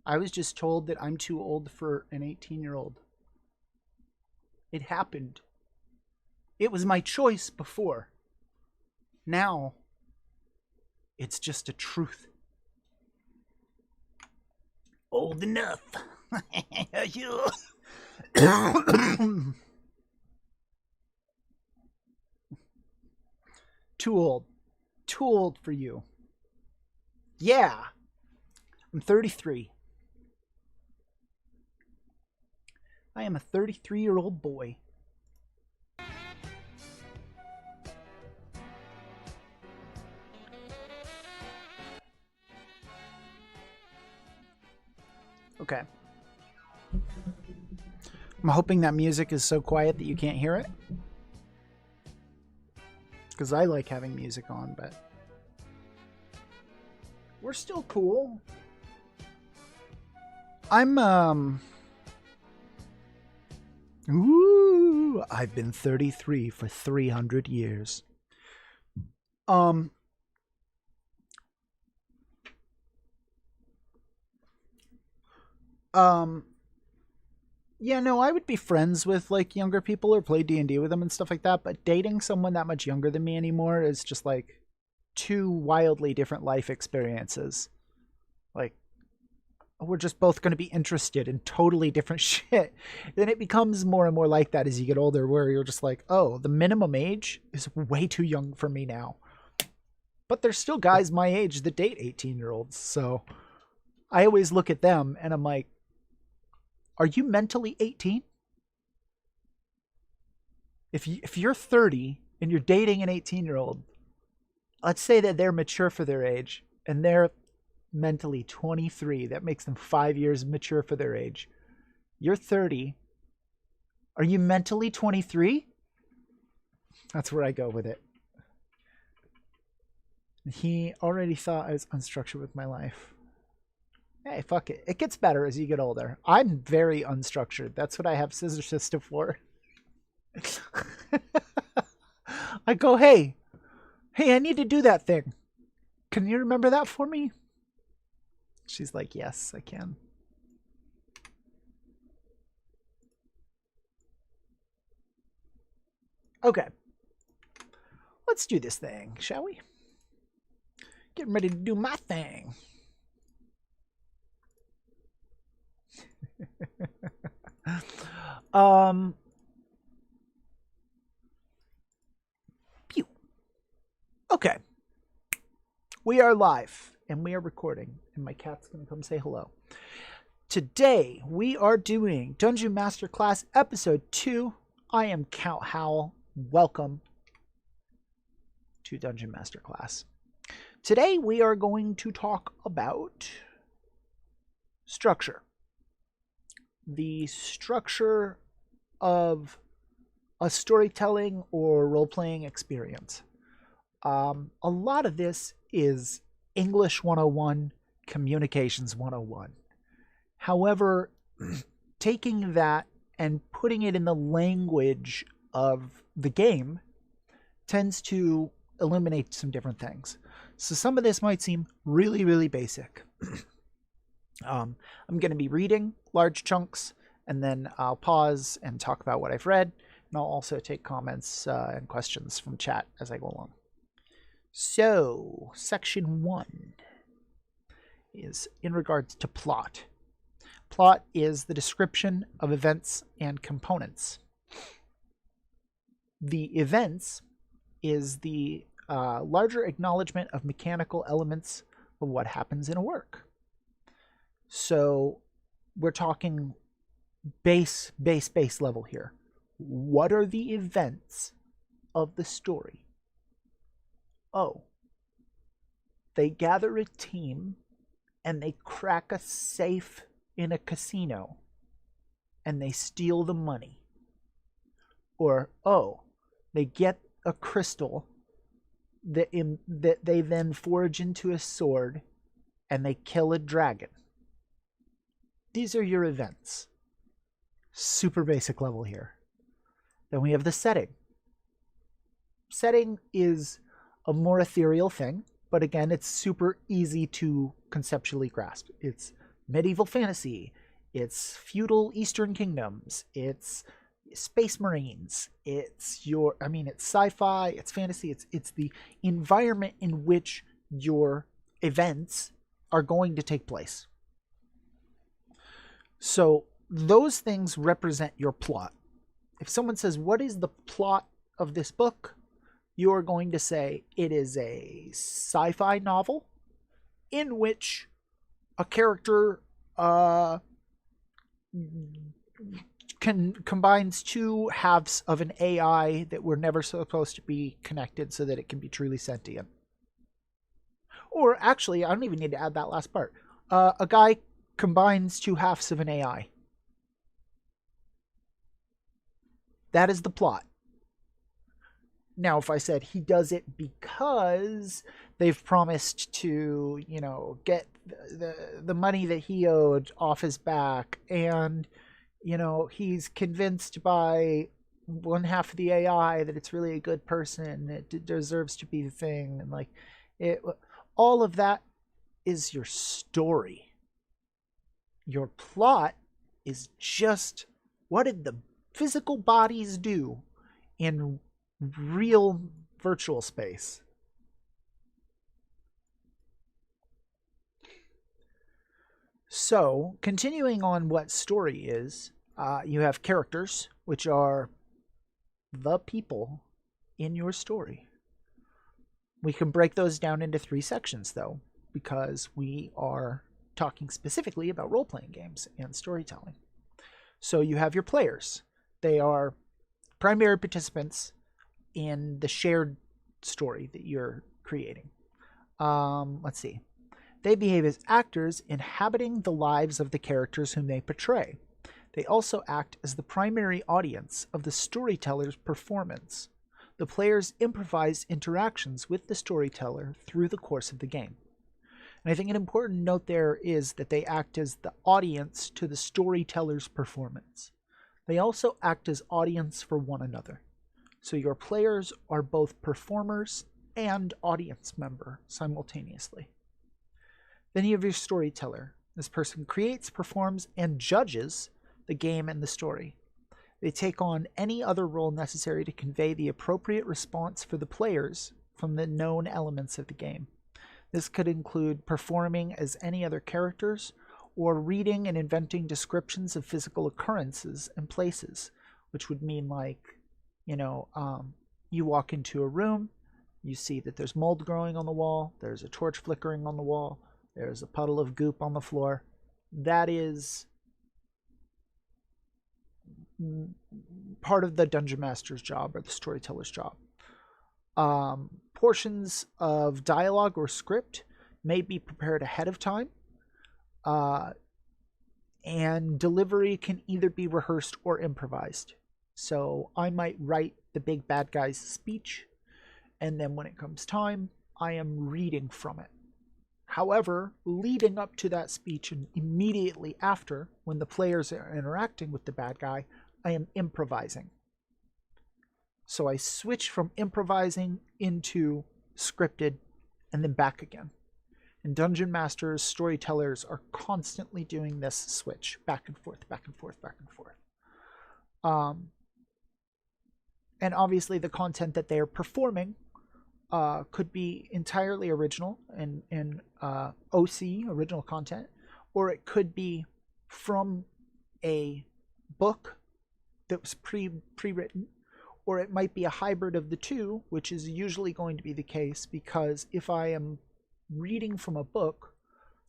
I was just told that I'm too old for an 18-year-old. It happened. It was my choice before. Now, it's just a truth. Old enough. Too old. Too old for you. Yeah. I'm 33. I am a 33-year-old boy. Okay. I'm hoping that music is so quiet that you can't hear it. Because I like having music on, but we're still cool. Ooh, I've been 33 for 300 years. Yeah, no, I would be friends with like younger people or play D&D with them and stuff like that, but dating someone that much younger than me anymore is just like two wildly different life experiences. Like, we're just both going to be interested in totally different shit. Then it becomes more and more like that as you get older, where you're just like, oh, the minimum age is way too young for me now. But there's still guys my age that date 18-year-olds, so I always look at them and I'm like, are you mentally 18? If you're 30 and you're dating an 18-year-old, let's say that they're mature for their age and they're mentally 23. That makes them 5 years mature for their age. You're 30. Are you mentally 23? That's where I go with it. He already thought I was unstructured with my life. Hey, fuck it. It gets better as you get older. I'm very unstructured. That's what I have Scissor System for. I go, hey, I need to do that thing. Can you remember that for me? She's like, yes, I can. Okay. Let's do this thing, shall we? Getting ready to do my thing. Pew. Okay. We are live and we are recording, and my cat's going to come say hello. Today, we are doing Dungeon Master Class Episode 2. I am Count Howell. Welcome to Dungeon Master Class. Today, we are going to talk about structure. The structure of a storytelling or role-playing experience. A lot of this is English 101, Communications 101. However, taking that and putting it in the language of the game tends to eliminate some different things. So some of this might seem really, really basic. I'm going to be reading large chunks, and then I'll pause and talk about what I've read, and I'll also take comments and questions from chat as I go along. So, Section 1 is in regards to plot. Plot is the description of events and components. The events is the larger acknowledgement of mechanical elements of what happens in a work. So we're talking base level here. What are the events of the story? Oh, they gather a team and they crack a safe in a casino and they steal the money. Or, oh, they get a crystal that they then forge into a sword and they kill a dragon. These are your events. Super basic level here. Then we have the setting. Setting is a more ethereal thing, but again, it's super easy to conceptually grasp. It's medieval fantasy, it's feudal Eastern kingdoms, it's space marines, it's sci-fi, it's fantasy, it's the environment in which your events are going to take place. So those things represent your plot. If someone says, what is the plot of this book? You're going to say it is a sci-fi novel in which a character combines two halves of an AI that were never supposed to be connected so that it can be truly sentient. Or actually, I don't even need to add that last part. A guy combines two halves of an AI. That is the plot. Now, if I said he does it because they've promised to, get the money that he owed off his back, and, he's convinced by one half of the AI that it's really a good person, it deserves to be the thing, and all of that is your story. Your plot is just what did the physical bodies do in real virtual space. So, continuing on what story is, you have characters, which are the people in your story. We can break those down into 3 sections, though, because we are talking specifically about role-playing games and storytelling. So you have your players. They are primary participants in the shared story that you're creating. Let's see. They behave as actors inhabiting the lives of the characters whom they portray. They also act as the primary audience of the storyteller's performance. The players improvise interactions with the storyteller through the course of the game. And I think an important note there is that they act as the audience to the storyteller's performance. They also act as audience for one another. So your players are both performers and audience member simultaneously. Then you have your storyteller. This person creates, performs, and judges the game and the story. They take on any other role necessary to convey the appropriate response for the players from the known elements of the game. This could include performing as any other characters or reading and inventing descriptions of physical occurrences and places, which would mean like, you walk into a room, you see that there's mold growing on the wall, there's a torch flickering on the wall, there's a puddle of goop on the floor. That is part of the Dungeon Master's job or the storyteller's job. Portions of dialogue or script may be prepared ahead of time, and delivery can either be rehearsed or improvised. So I might write the big bad guy's speech, and then when it comes time, I am reading from it. However, leading up to that speech and immediately after, when the players are interacting with the bad guy, I am improvising. So I switch from improvising into scripted and then back again. And Dungeon Masters, storytellers are constantly doing this switch back and forth, back and forth, back and forth. And obviously the content that they are performing could be entirely original and OC, original content, or it could be from a book that was pre-written, or it might be a hybrid of the two, which is usually going to be the case, because if I am reading from a book,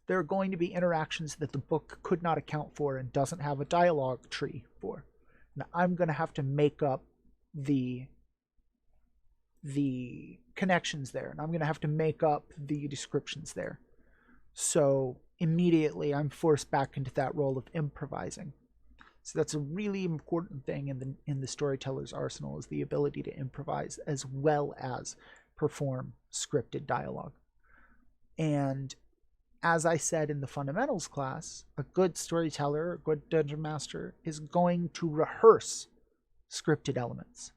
there are going to be interactions that the book could not account for and doesn't have a dialogue tree for. Now, I'm going to have to make up the connections there, and I'm going to have to make up the descriptions there. So immediately I'm forced back into that role of improvising. So that's a really important thing in the storyteller's arsenal, is the ability to improvise as well as perform scripted dialogue. And as I said in the fundamentals class, a good storyteller, a good dungeon master is going to rehearse scripted elements.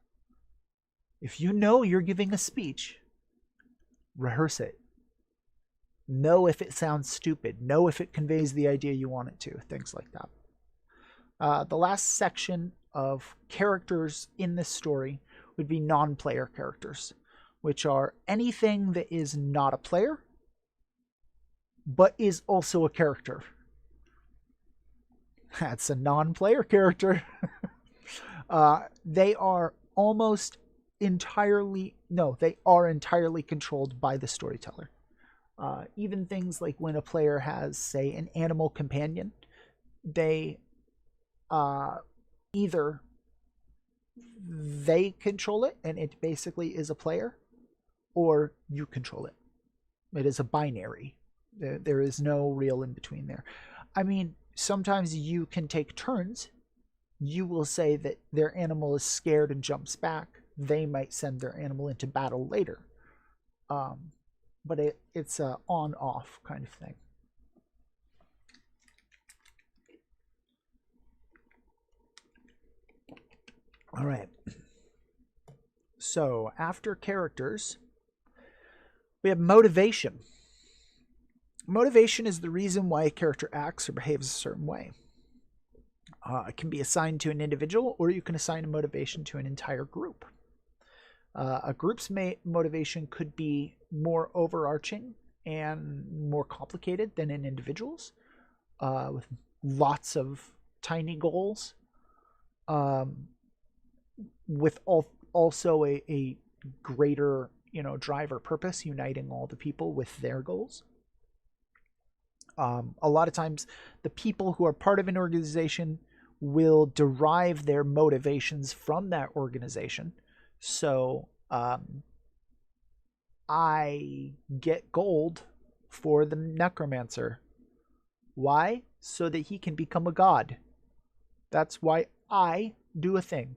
If you know you're giving a speech, rehearse it. Know if it sounds stupid. Know if it conveys the idea you want it to. Things like that. The last section of characters in this story would be non-player characters, which are anything that is not a player, but is also a character. That's a non-player character. They are entirely controlled by the storyteller. Even things like when a player has, say, an animal companion, they either they control it and it basically is a player, or you control it. It is a binary. There is no real in between there. I mean, sometimes you can take turns. You will say that their animal is scared and jumps back. They might send their animal into battle later. But it's a on-off kind of thing. All right. So after characters, we have motivation. Motivation is the reason why a character acts or behaves a certain way. It can be assigned to an individual, or you can assign a motivation to an entire group. A group's motivation could be more overarching and more complicated than an individual's, with lots of tiny goals, with also a greater drive or purpose, uniting all the people with their goals. A lot of times the people who are part of an organization will derive their motivations from that organization. So I get gold for the necromancer. Why? So that he can become a god. That's why I do a thing.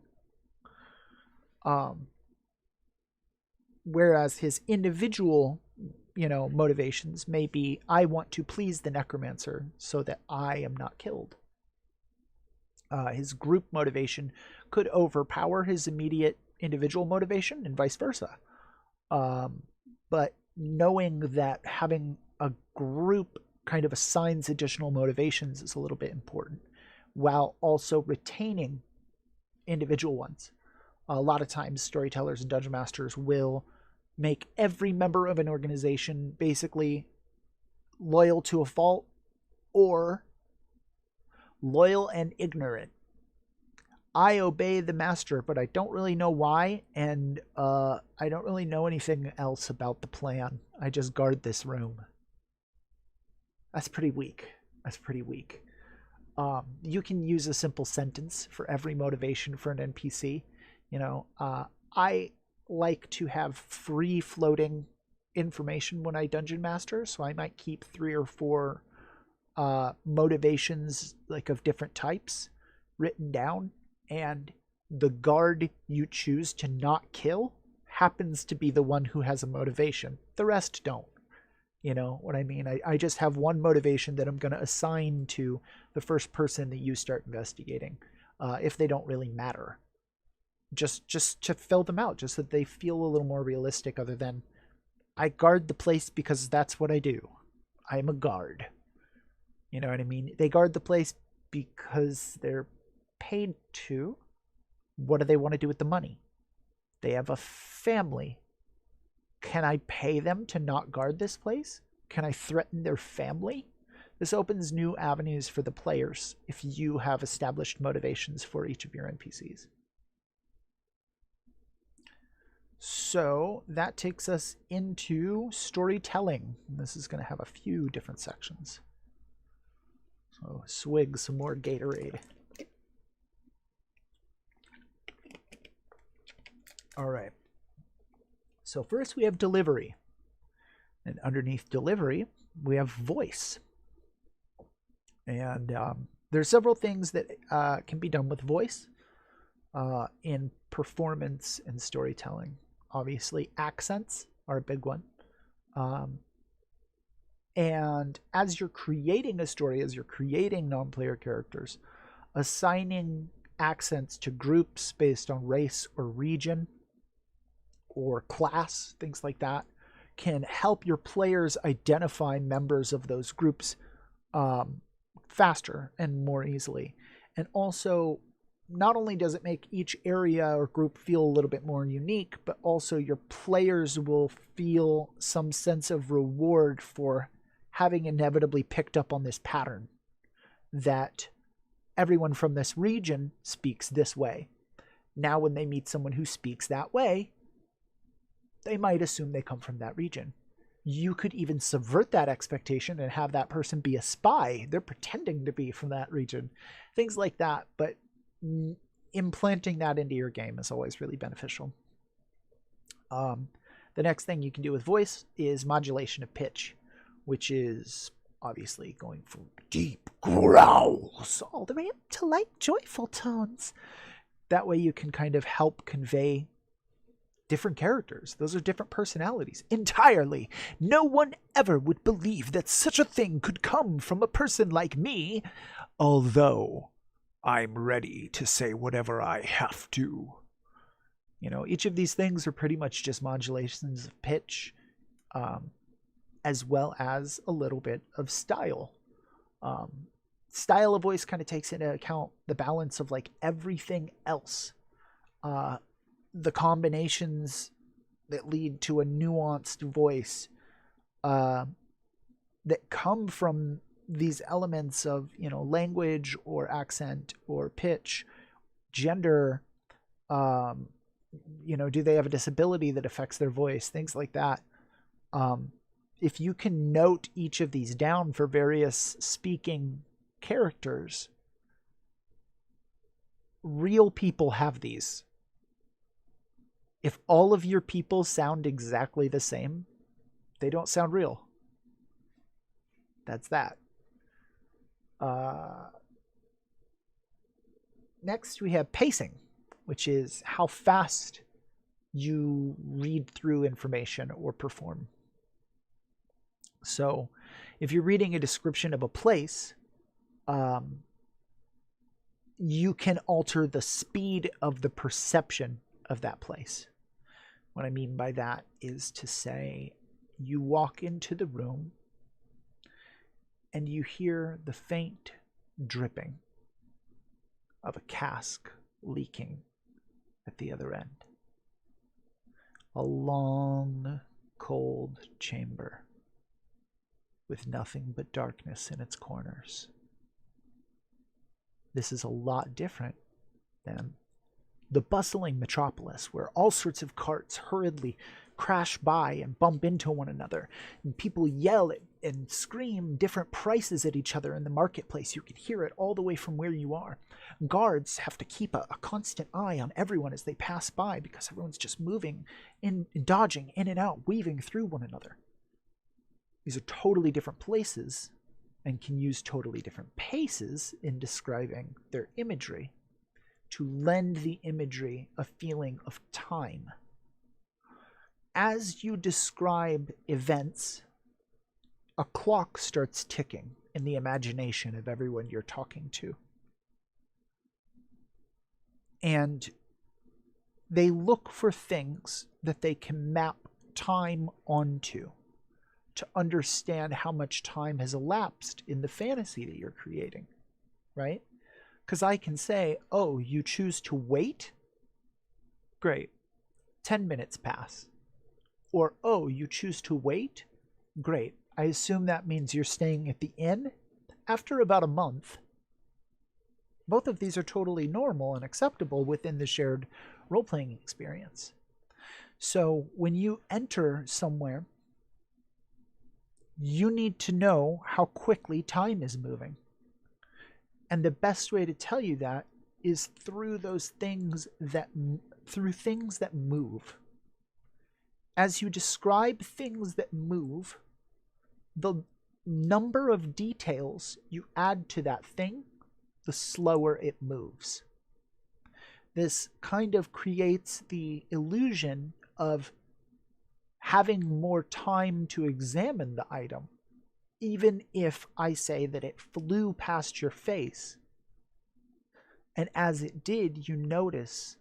Whereas his individual motivations may be, I want to please the necromancer so that I am not killed. His group motivation could overpower his immediate individual motivation and vice versa. But knowing that having a group kind of assigns additional motivations is a little bit important, while also retaining individual ones. A lot of times storytellers and dungeon masters will make every member of an organization basically loyal to a fault, or loyal and ignorant. I obey the master, but I don't really know why, and I don't really know anything else about the plan. I just guard this room. That's pretty weak. That's pretty weak. You can use a simple sentence for every motivation for an NPC. You know, I like to have free floating information when I dungeon master, so I might keep 3 or 4 motivations like of different types written down, and the guard you choose to not kill happens to be the one who has a motivation. The rest don't. You know what I mean? I just have one motivation that I'm going to assign to the first person that you start investigating, if they don't really matter. Just to fill them out, just so that they feel a little more realistic, other than I guard the place because that's what I do. I'm a guard. You know what I mean? They guard the place because they're paid to. What do they want to do with the money? They have a family. Can I pay them to not guard this place? Can I threaten their family? This opens new avenues for the players if you have established motivations for each of your NPCs. So that takes us into storytelling. This is going to have a few different sections. So swig some more Gatorade. All right. So first we have delivery. And underneath delivery, we have voice. And there's several things that can be done with voice in performance and storytelling. Obviously, accents are a big one. And as you're creating a story, as you're creating non-player characters, assigning accents to groups based on race or region or class, things like that, can help your players identify members of those groups faster and more easily. And also, not only does it make each area or group feel a little bit more unique, but also your players will feel some sense of reward for having inevitably picked up on this pattern that everyone from this region speaks this way. Now, when they meet someone who speaks that way, they might assume they come from that region. You could even subvert that expectation and have that person be a spy. They're pretending to be from that region. Things like that, but implanting that into your game is always really beneficial. The next thing you can do with voice is modulation of pitch, which is obviously going from deep growls all the way up to light, joyful tones. That way you can kind of help convey different characters. Those are different personalities entirely. No one ever would believe that such a thing could come from a person like me, although I'm ready to say whatever I have to. You know, each of these things are pretty much just modulations of pitch, as well as a little bit of style. Style of voice kind of takes into account the balance of like everything else. The combinations that lead to a nuanced voice that come from these elements of, you know, language or accent or pitch, gender, you know, do they have a disability that affects their voice, things like that. If you can note each of these down for various speaking characters, real people have these. If all of your people sound exactly the same, they don't sound real. That's that. Next, we have pacing, which is how fast you read through information or perform. So, if you're reading a description of a place, you can alter the speed of the perception of that place. What I mean by that is to say, you walk into the room and you hear the faint dripping of a cask leaking at the other end. A long, cold chamber with nothing but darkness in its corners. This is a lot different than the bustling metropolis where all sorts of carts hurriedly crash by and bump into one another, and people yell and scream different prices at each other in the marketplace. You can hear it all the way from where you are. Guards have to keep a constant eye on everyone as they pass by because everyone's just moving and dodging in and out, weaving through one another. These are totally different places and can use totally different paces in describing their imagery to lend the imagery a feeling of time. As you describe events, a clock starts ticking in the imagination of everyone you're talking to. And they look for things that they can map time onto to understand how much time has elapsed in the fantasy that you're creating, right? Because I can say, oh, you choose to wait? Great. 10 minutes pass. Or, oh, you choose to wait? Great. I assume that means you're staying at the inn after about a month. Both of these are totally normal and acceptable within the shared role-playing experience. So when you enter somewhere, you need to know how quickly time is moving. And the best way to tell you that is through things that move. As you describe things that move, the number of details you add to that thing, the slower it moves. This kind of creates the illusion of having more time to examine the item, even if I say that it flew past your face. And as it did, you notice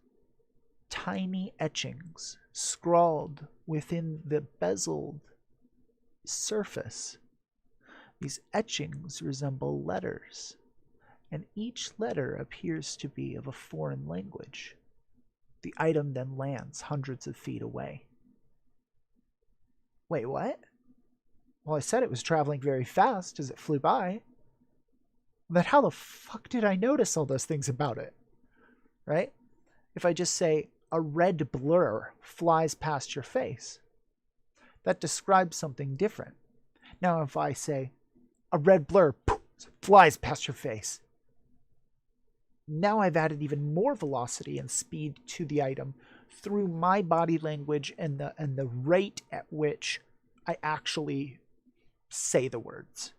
tiny etchings scrawled within the bezeled surface. These etchings resemble letters, and each letter appears to be of a foreign language. The item then lands hundreds of feet away. Wait, what? Well, I said it was traveling very fast as it flew by. Then how the fuck did I notice all those things about it? Right? If I just say, a red blur flies past your face, that describes something different. Now, if I say, a red blur flies past your face, now I've added even more velocity and speed to the item through my body language and the rate at which I actually say the words.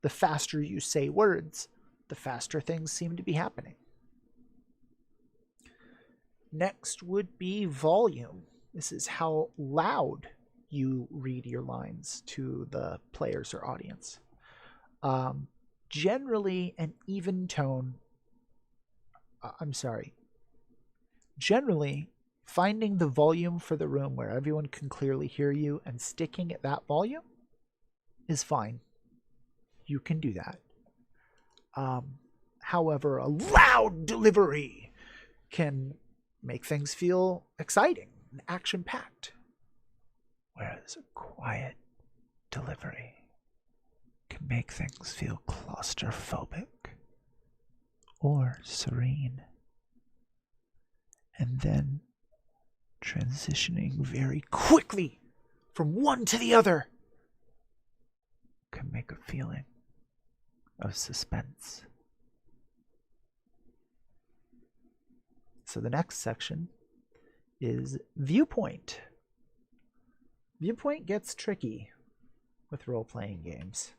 The faster you say words, the faster things seem to be happening. Next would be volume. This is how loud you read your lines to the players or audience. Generally, an even tone. Generally, finding the volume for the room where everyone can clearly hear you and sticking at that volume is fine. You can do that. However, a loud delivery can make things feel exciting and action-packed, whereas a quiet delivery can make things feel claustrophobic or serene. And then transitioning very quickly from one to the other can make a feeling of suspense. So the next section is viewpoint. Viewpoint gets tricky with role-playing games.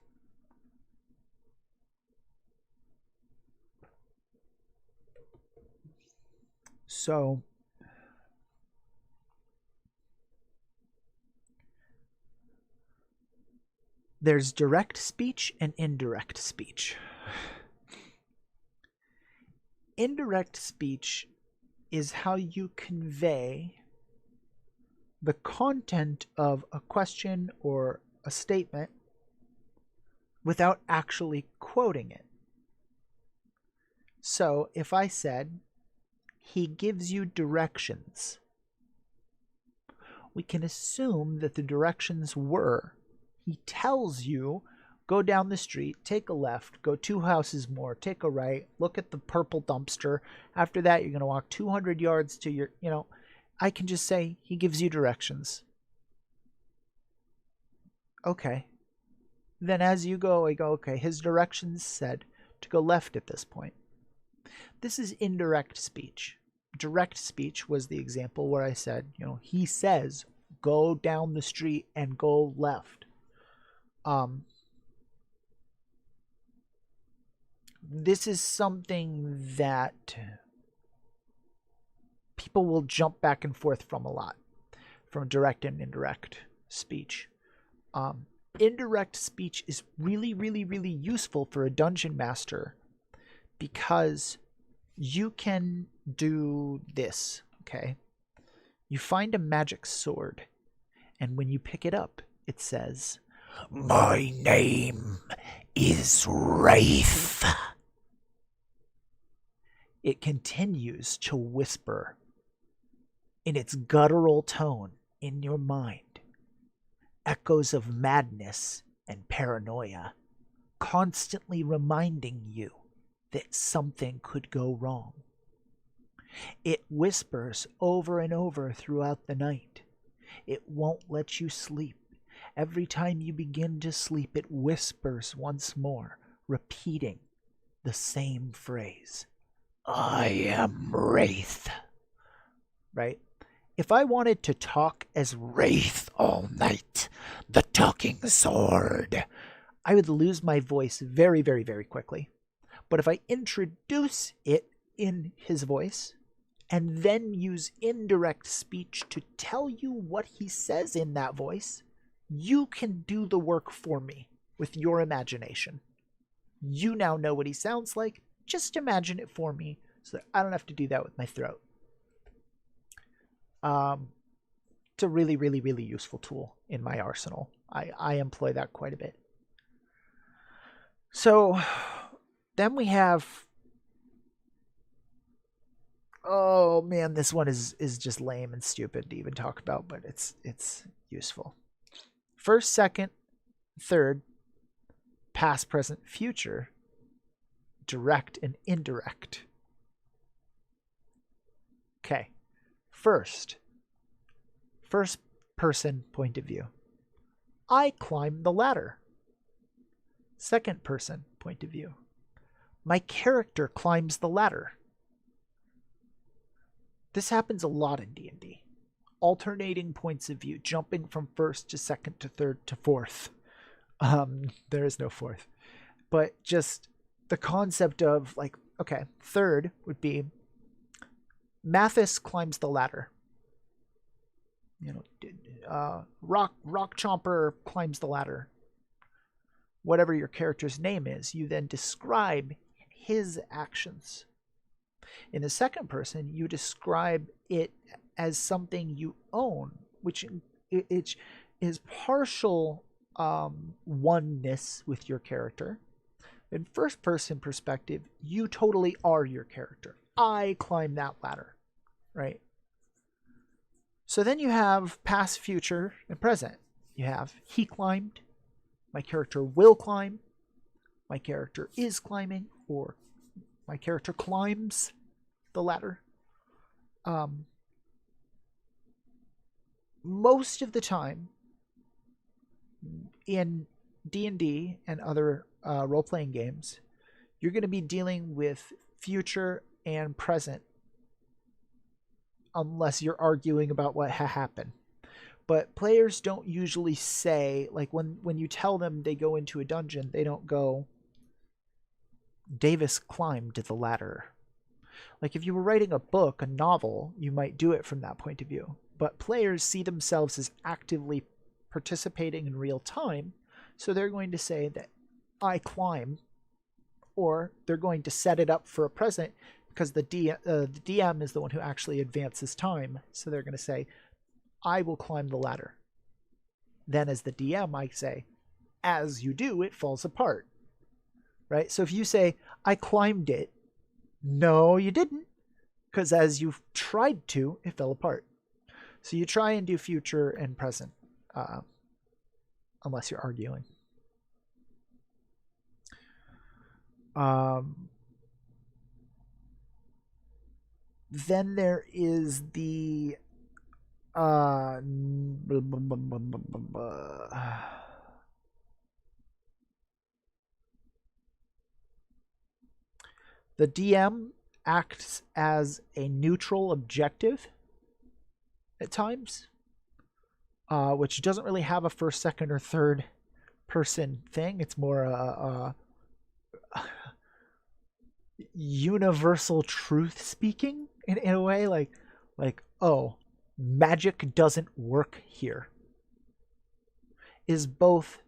So there's direct speech and indirect speech. Indirect speech is how you convey the content of a question or a statement without actually quoting it. So if I said, he gives you directions, we can assume that the directions were, he tells you Go down the street, take a left, go 2 houses more, take a right, look at the purple dumpster. After that, you're going to walk 200 yards to your, I can just say, he gives you directions. Okay. Then as you go, I go, okay, his directions said to go left at this point. This is indirect speech. Direct speech was the example where I said, he says, go down the street and go left. This is something that people will jump back and forth from a lot, from direct and indirect speech. Indirect speech is really, really, really useful for a dungeon master because you can do this, okay? You find a magic sword, and when you pick it up, it says, "My name is Wraith." It continues to whisper in its guttural tone in your mind, echoes of madness and paranoia, constantly reminding you that something could go wrong. It whispers over and over throughout the night. It won't let you sleep. Every time you begin to sleep, it whispers once more, repeating the same phrase. I am Wraith. Right? If I wanted to talk as Wraith all night, the talking sword, I would lose my voice very, very, very quickly. But if I introduce it in his voice and then use indirect speech to tell you what he says in that voice, you can do the work for me with your imagination. You now know what he sounds like. Just imagine it for me so that I don't have to do that with my throat. It's a really, really, really useful tool in my arsenal. I employ that quite a bit. So then we have, oh man, this one is just lame and stupid to even talk about, but it's useful. First, second, third, past, present, future, direct and indirect. Okay. First person point of view. I climbed the ladder. Second person point of view. My character climbs the ladder. This happens a lot in D&D. Alternating points of view, jumping from first to second to third to fourth. There is no fourth. But just the concept of like, okay, third would be Mathis climbs the ladder. Rock Chomper climbs the ladder. Whatever your character's name is, you then describe his actions. In the second person, you describe it as something you own, which it is partial oneness with your character. In first person perspective, you totally are your character. I climb that ladder, right? So then you have past, future, and present. You have he climbed, my character will climb, my character is climbing, or my character climbs the ladder. Most of the time in D&D and other role-playing games, you're going to be dealing with future and present unless you're arguing about what happened. But players don't usually say, like when you tell them they go into a dungeon, they don't go, Davis climbed the ladder. Like if you were writing a book, a novel, you might do it from that point of view. But players see themselves as actively participating in real time, so they're going to say that I climb, or they're going to set it up for a present because the DM is the one who actually advances time. So they're going to say, I will climb the ladder. Then as the DM, I say, as you do, it falls apart. Right? So if you say, I climbed it, no, you didn't. Because as you tried to, it fell apart. So you try and do future and present, unless you're arguing. Then there is the the DM acts as a neutral objective at times, which doesn't really have a first, second, or third person thing. It's more a universal truth speaking in a way, like oh, magic doesn't work here, is both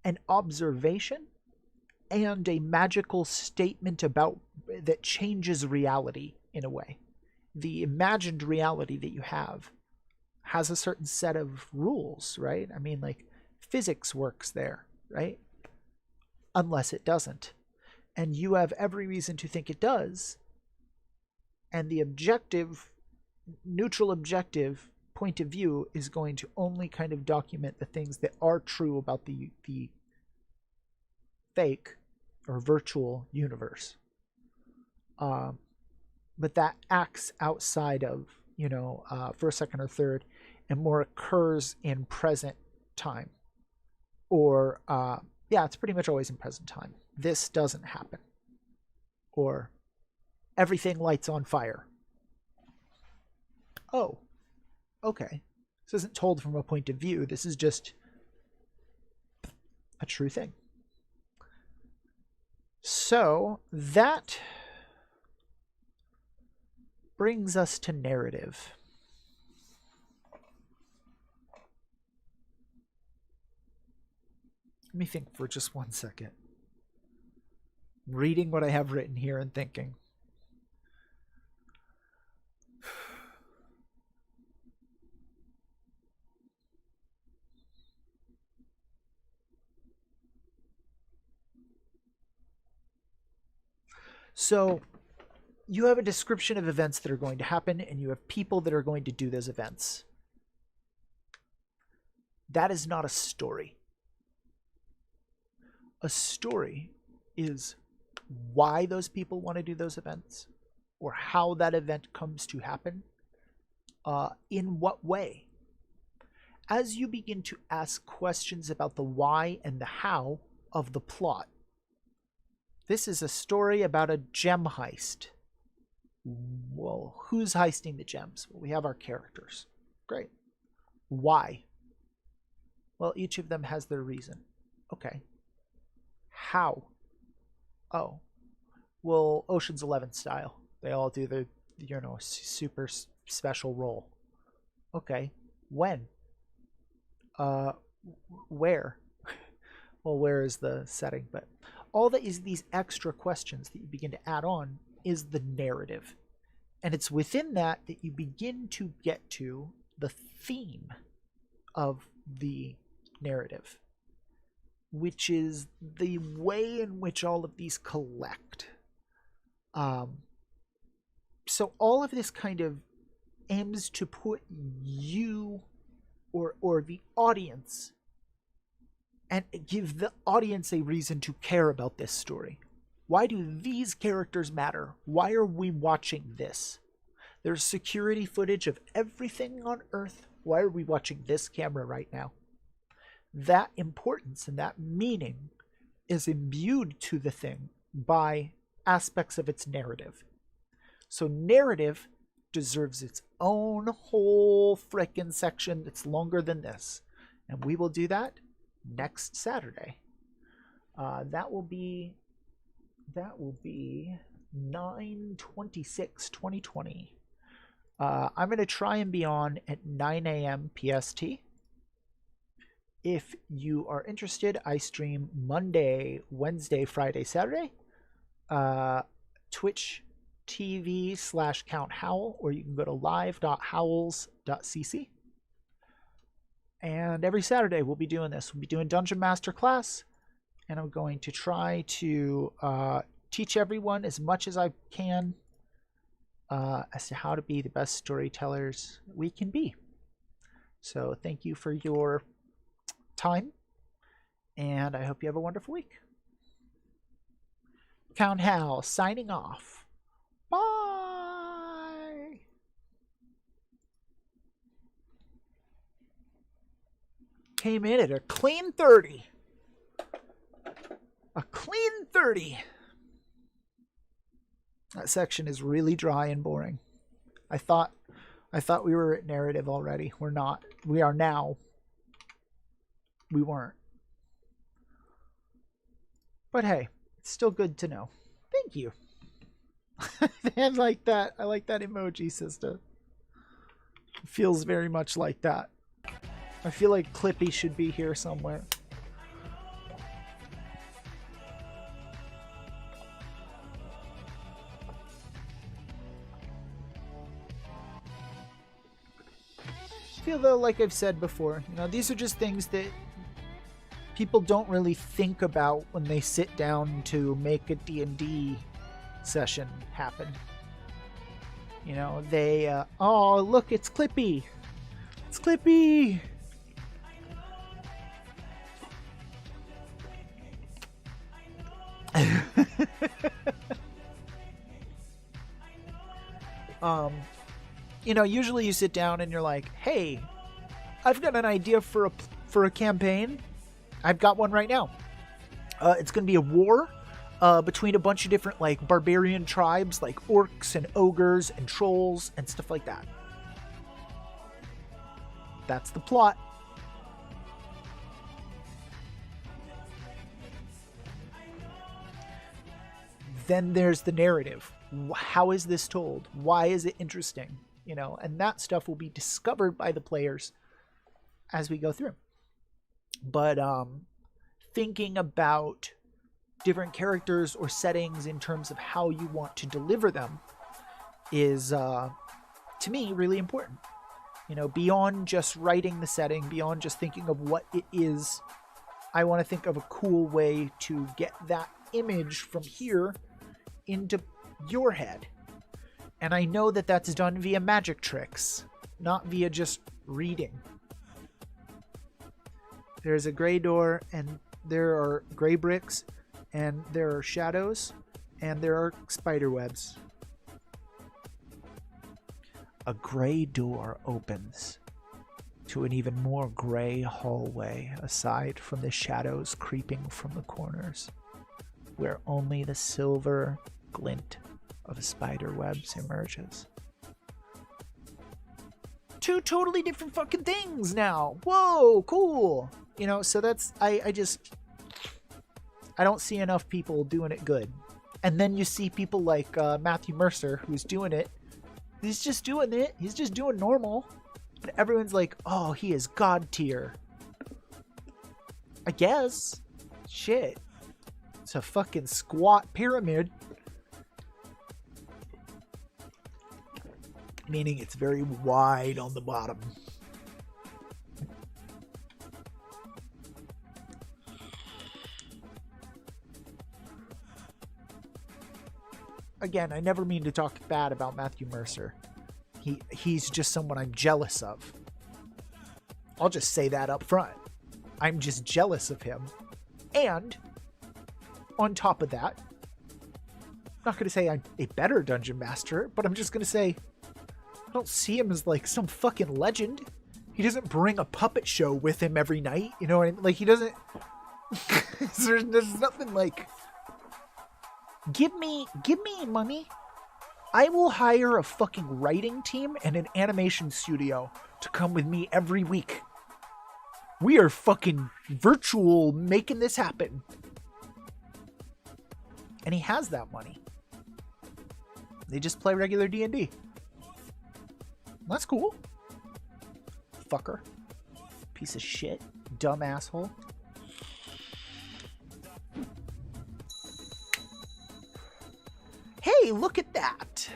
an observation and a magical statement about that changes reality in a way. The imagined reality that you have has a certain set of rules, right? I mean, like, physics works there, right? Unless it doesn't. And you have every reason to think it does. And the objective, neutral objective point of view is going to only kind of document the things that are true about the fake or virtual universe. But that acts outside of, first, second, or third, and more occurs in present time. Or, it's pretty much always in present time. This doesn't happen. Or, everything lights on fire. Oh, okay. This isn't told from a point of view. This is just a true thing. So, that brings us to narrative. Let me think for just 1 second. Reading what I have written here and thinking. So, you have a description of events that are going to happen, and you have people that are going to do those events. That is not a story. A story is why those people want to do those events, or how that event comes to happen, in what way. As you begin to ask questions about the why and the how of the plot, this is a story about a gem heist. Well, who's heisting the gems? Well, we have our characters. Great. Why? Well, each of them has their reason. Okay. How? Oh. Well, Ocean's 11 style. They all do the, super special role. Okay. When? Where? Well, where is the setting? But all that is these extra questions that you begin to add on is the narrative. And it's within that that you begin to get to the theme of the narrative, which is the way in which all of these collect. So all of this kind of aims to put you or the audience, and give the audience a reason to care about this story. Why do these characters matter? Why are we watching this? There's security footage of everything on Earth. Why are we watching this camera right now? That importance and that meaning is imbued to the thing by aspects of its narrative. So narrative deserves its own whole frickin' section that's longer than this. And we will do that next Saturday. That will be 9/26/2020. I'm going to try and be on at 9 a.m. PST. If you are interested, I stream Monday, Wednesday, Friday, Saturday. Twitch TV/Count Howl, or you can go to live.howls.cc. And every Saturday we'll be doing this. We'll be doing Dungeonmaster class, and I'm going to try to teach everyone as much as I can as to how to be the best storytellers we can be. So thank you for your time, and I hope you have a wonderful week. Count Hal signing off. Bye. Came in at a clean 30. A clean 30. That section is really dry and boring. I thought we were at narrative already. We're not. We are now. We weren't. But hey, it's still good to know. Thank you. I like that. I like that emoji, sister. It feels very much like that. I feel like Clippy should be here somewhere. I feel though, like I've said before, you know, these are just things that people don't really think about when they sit down to make a D&D session happen. You know, they, oh, look, it's Clippy. It's Clippy. You know, usually you sit down and you're like, hey, I've got an idea for a campaign. I've got one right now. It's going to be a war between a bunch of different, like, barbarian tribes, like orcs and ogres and trolls and stuff like that. That's the plot. Then there's the narrative. How is this told? Why is it interesting? You know, and that stuff will be discovered by the players as we go through. But thinking about different characters or settings in terms of how you want to deliver them is, to me, really important. You know, beyond just writing the setting, beyond just thinking of what it is, I want to think of a cool way to get that image from here into your head. And I know that that's done via magic tricks, not via just reading. There's a gray door, and there are gray bricks, and there are shadows, and there are spider webs. A gray door opens to an even more gray hallway aside from the shadows creeping from the corners, where only the silver glint of spider webs emerges. Two totally different fucking things now. Whoa, cool. You know, so that's, I don't see enough people doing it good. And then you see people like Matthew Mercer, who's doing it. He's just doing it. He's just doing normal. And everyone's like, oh, he is God tier. I guess. Shit. It's a fucking squat pyramid. Meaning it's very wide on the bottom. Again, I never mean to talk bad about Matthew Mercer. He's just someone I'm jealous of. I'll just say that up front. I'm just jealous of him. And on top of that, I'm not going to say I'm a better Dungeon Master, but I'm just going to say I don't see him as like some fucking legend. He doesn't bring a puppet show with him every night. You know what I mean? Like, he doesn't... there's nothing like... Give me money. I will hire a fucking writing team and an animation studio to come with me every week. We are fucking virtual making this happen. And he has that money. They just play regular D&D. That's cool. Fucker. Piece of shit. Dumb asshole. Hey, look at that.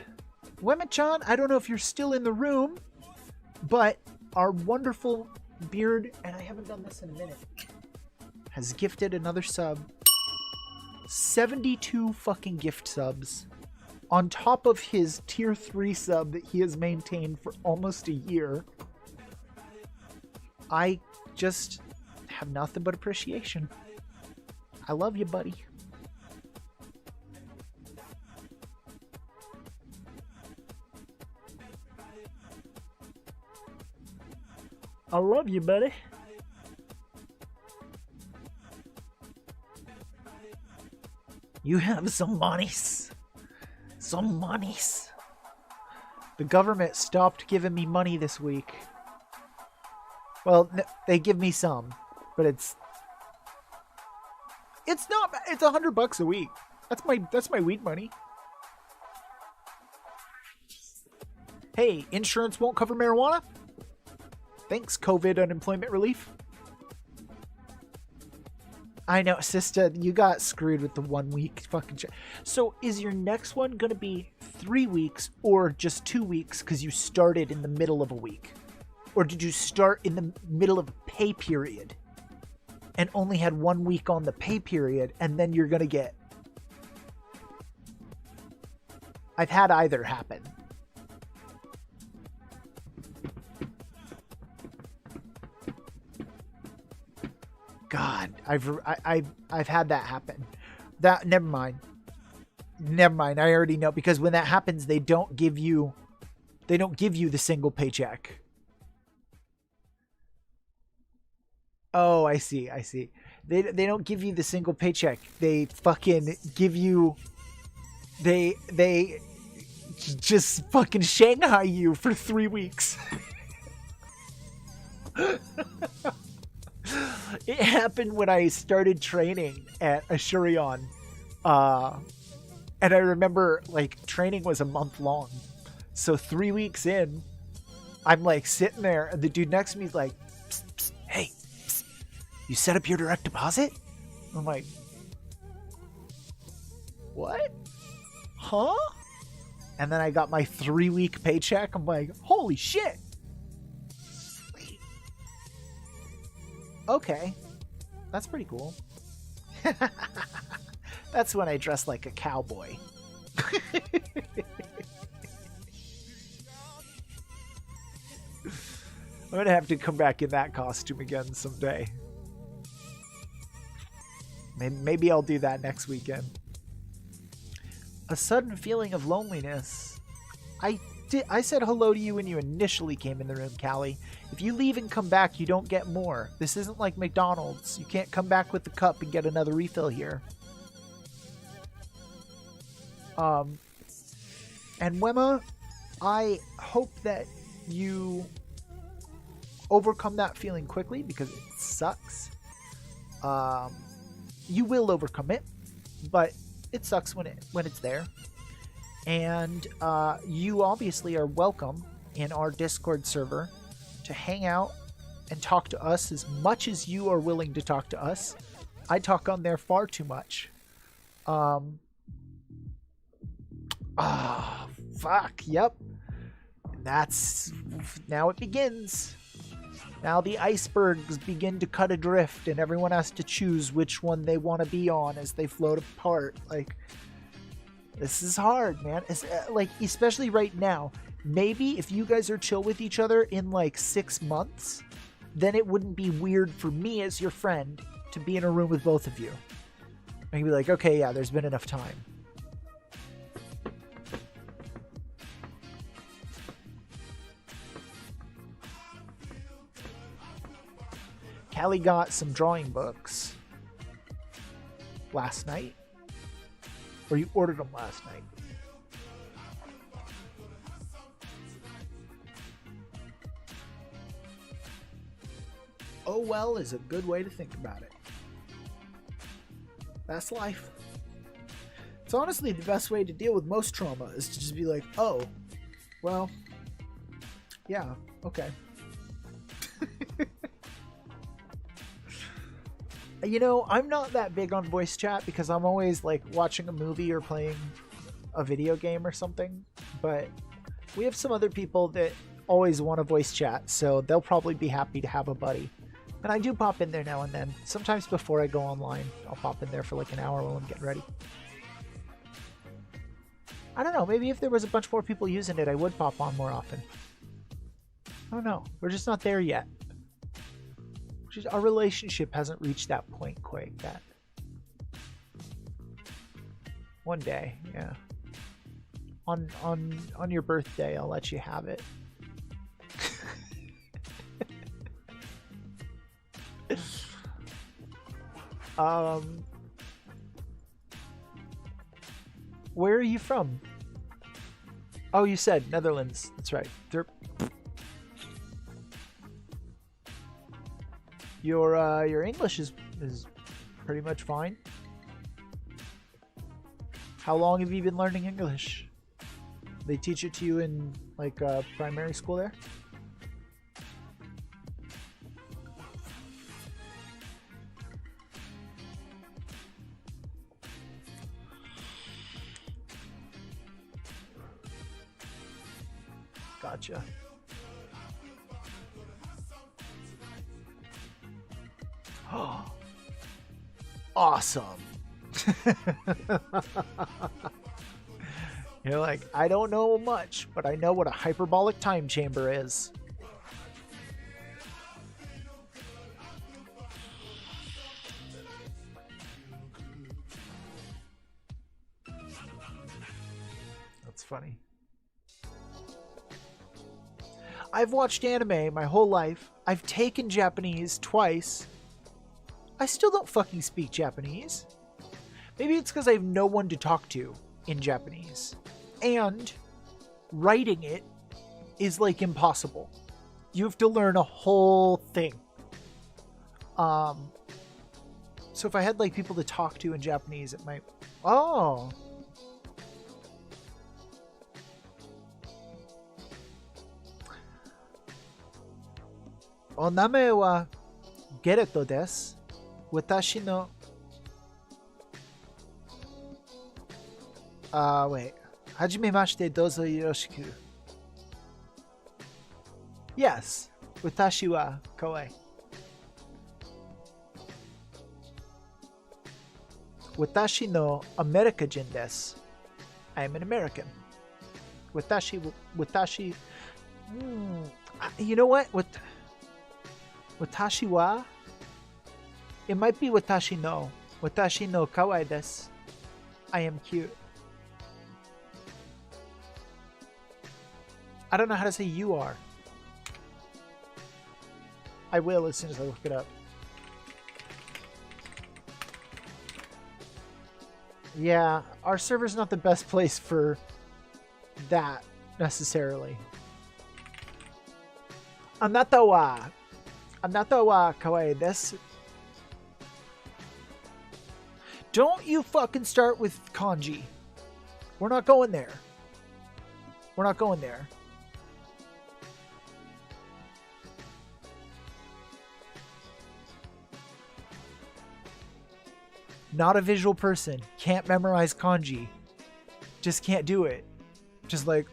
Wemichan, I don't know if you're still in the room, but our wonderful beard, and I haven't done this in a minute, has gifted another sub. 72 fucking gift subs. On top of his tier 3 sub that he has maintained for almost a year. I just have nothing but appreciation. I love you, buddy. I love you, buddy. You have some monies. Some monies. The government stopped giving me money this week. Well, they give me some, but it's not. It's $100 a week. That's my weed money. Hey, insurance won't cover marijuana? Thanks, COVID unemployment relief. I know, sister, you got screwed with the 1 week fucking shit. So is your next one going to be 3 weeks or just 2 weeks because you started in the middle of a week? Or did you start in the middle of a pay period and only had 1 week on the pay period and then you're going to get... I've had either happen. God, I've had that happen. Never mind. I already know, because when that happens, they don't give you the single paycheck. Oh, I see. They don't give you the single paycheck. They fucking give you. They just fucking Shanghai you for 3 weeks. It happened when I started training at Ashurion. And I remember, like, training was a month long. So 3 weeks in, I'm, like, sitting there, and the dude next to me is like, psst, psst, hey, psst, you set up your direct deposit? I'm like, what? Huh? And then I got my 3 week paycheck. I'm like, holy shit. Okay, that's pretty cool. That's when I dress like a cowboy. I'm gonna have to come back in that costume again someday. Maybe I'll do that next weekend. A sudden feeling of loneliness. I said hello to you when you initially came in the room, Callie. If you leave and come back, you don't get more. This isn't like McDonald's. You can't come back with the cup and get another refill here. And Wemma, I hope that you overcome that feeling quickly, because it sucks. You will overcome it, but it sucks when it's there. And you obviously are welcome in our Discord server to hang out and talk to us as much as you are willing to talk to us. I talk on there far too much. Fuck, yep. And now it begins. Now the icebergs begin to cut adrift, and everyone has to choose which one they want to be on as they float apart. Like, this is hard, man. It's, like, especially right now. Maybe if you guys are chill with each other in like 6 months, then it wouldn't be weird for me as your friend to be in a room with both of you. I can be like, okay, yeah, there's been enough time. Callie got some drawing books last night. Or you ordered them last night. Oh well is a good way to think about it. That's life. It's honestly the best way to deal with most trauma, is to just be like, oh, well, yeah, okay. You know, I'm not that big on voice chat because I'm always like watching a movie or playing a video game or something. But we have some other people that always want to voice chat, so they'll probably be happy to have a buddy. And I do pop in there now and then. Sometimes before I go online, I'll pop in there for like an hour while I'm getting ready. I don't know, maybe if there was a bunch more people using it, I would pop on more often. I don't know. We're just not there yet. Our relationship hasn't reached that point quite yet. One day, yeah. On your birthday, I'll let you have it. Where are you from? Oh, you said Netherlands. That's right. Derp. Your English is pretty much fine. How long have you been learning English? They teach it to you in like primary school there? Gotcha. Oh, awesome. You're like, I don't know much, but I know what a hyperbolic time chamber is. That's funny. I've watched anime my whole life. I've taken Japanese twice. I still don't fucking speak Japanese. Maybe it's because I have no one to talk to in Japanese. And writing it is like impossible. You have to learn a whole thing. So if I had like people to talk to in Japanese, it might... Oh. O name wa Gereto desu. Watashi no... wait. Hajimemashite dozo yoroshiku. Yes. Watashi wa kawaii. Watashi no America jin desu. I am an American. Watashi... You know what? Watashi wa? It might be watashi no. Watashi no kawaii desu. I am cute. I don't know how to say you are. I will as soon as I look it up. Yeah, our server's not the best place for that, necessarily. Anata wa kawaii desu. Don't you fucking start with kanji. We're not going there. We're not going there. Not a visual person. Can't memorize kanji. Just can't do it. Just like,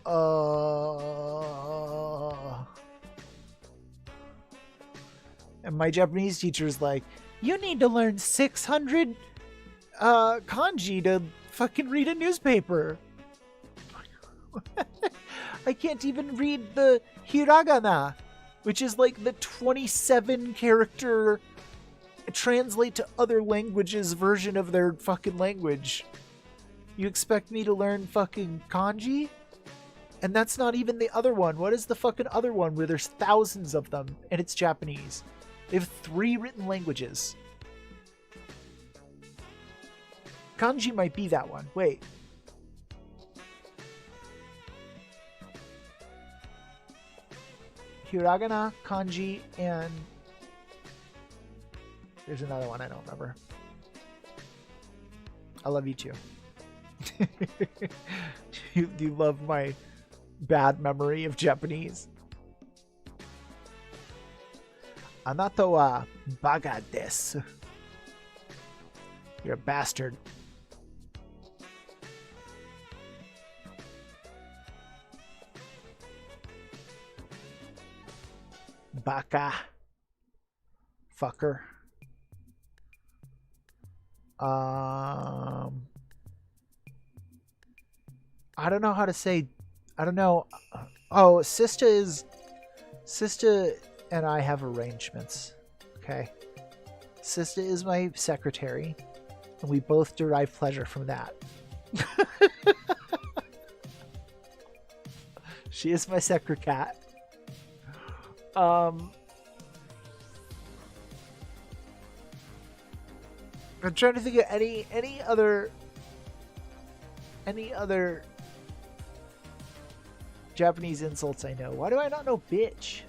And my Japanese teacher's like, you need to learn 600 kanji to fucking read a newspaper. I can't even read the hiragana, which is like the 27 character translate to other languages version of their fucking language. You expect me to learn fucking kanji? And that's not even the other one. What is the fucking other one where there's thousands of them and it's Japanese? They have 3 written languages. Kanji might be that one. Wait. Hiragana, kanji, and... There's another one I don't remember. I love you too. you love my bad memory of Japanese. Anata wa baga desu. You're a bastard. Baka. Fucker. I don't know how to say. I don't know. Oh, Sista and I have arrangements. Okay. Sista is my secretary, and we both derive pleasure from that. She is my secrecat. I'm trying to think of any other Japanese insults I know. Why do I not know bitch?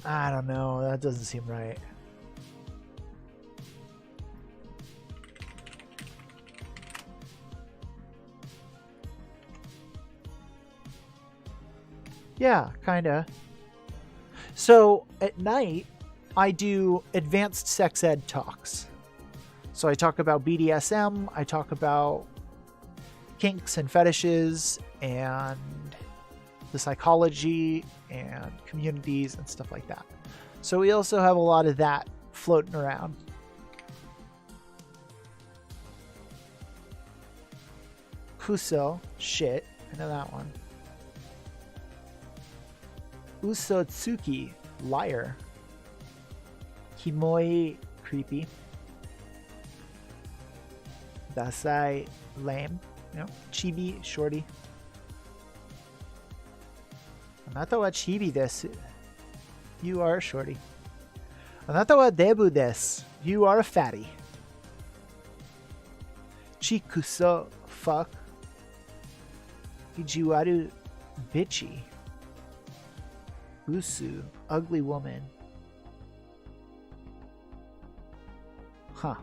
I don't know. That doesn't seem right. Yeah, kinda. So at night, I do advanced sex ed talks. So I talk about BDSM, I talk about kinks and fetishes, and the psychology and communities and stuff like that. So we also have a lot of that floating around. Kuso, shit, I know that one. Usotsuki, liar. Kimoi, creepy. Dasai, lame. Chibi, shorty. Anata wa chibi desu. You are a shorty. Anata wa debu desu. You are a fatty. Chikuso, fuck. Ijiwaru, bitchy. Usu, ugly woman. Huh.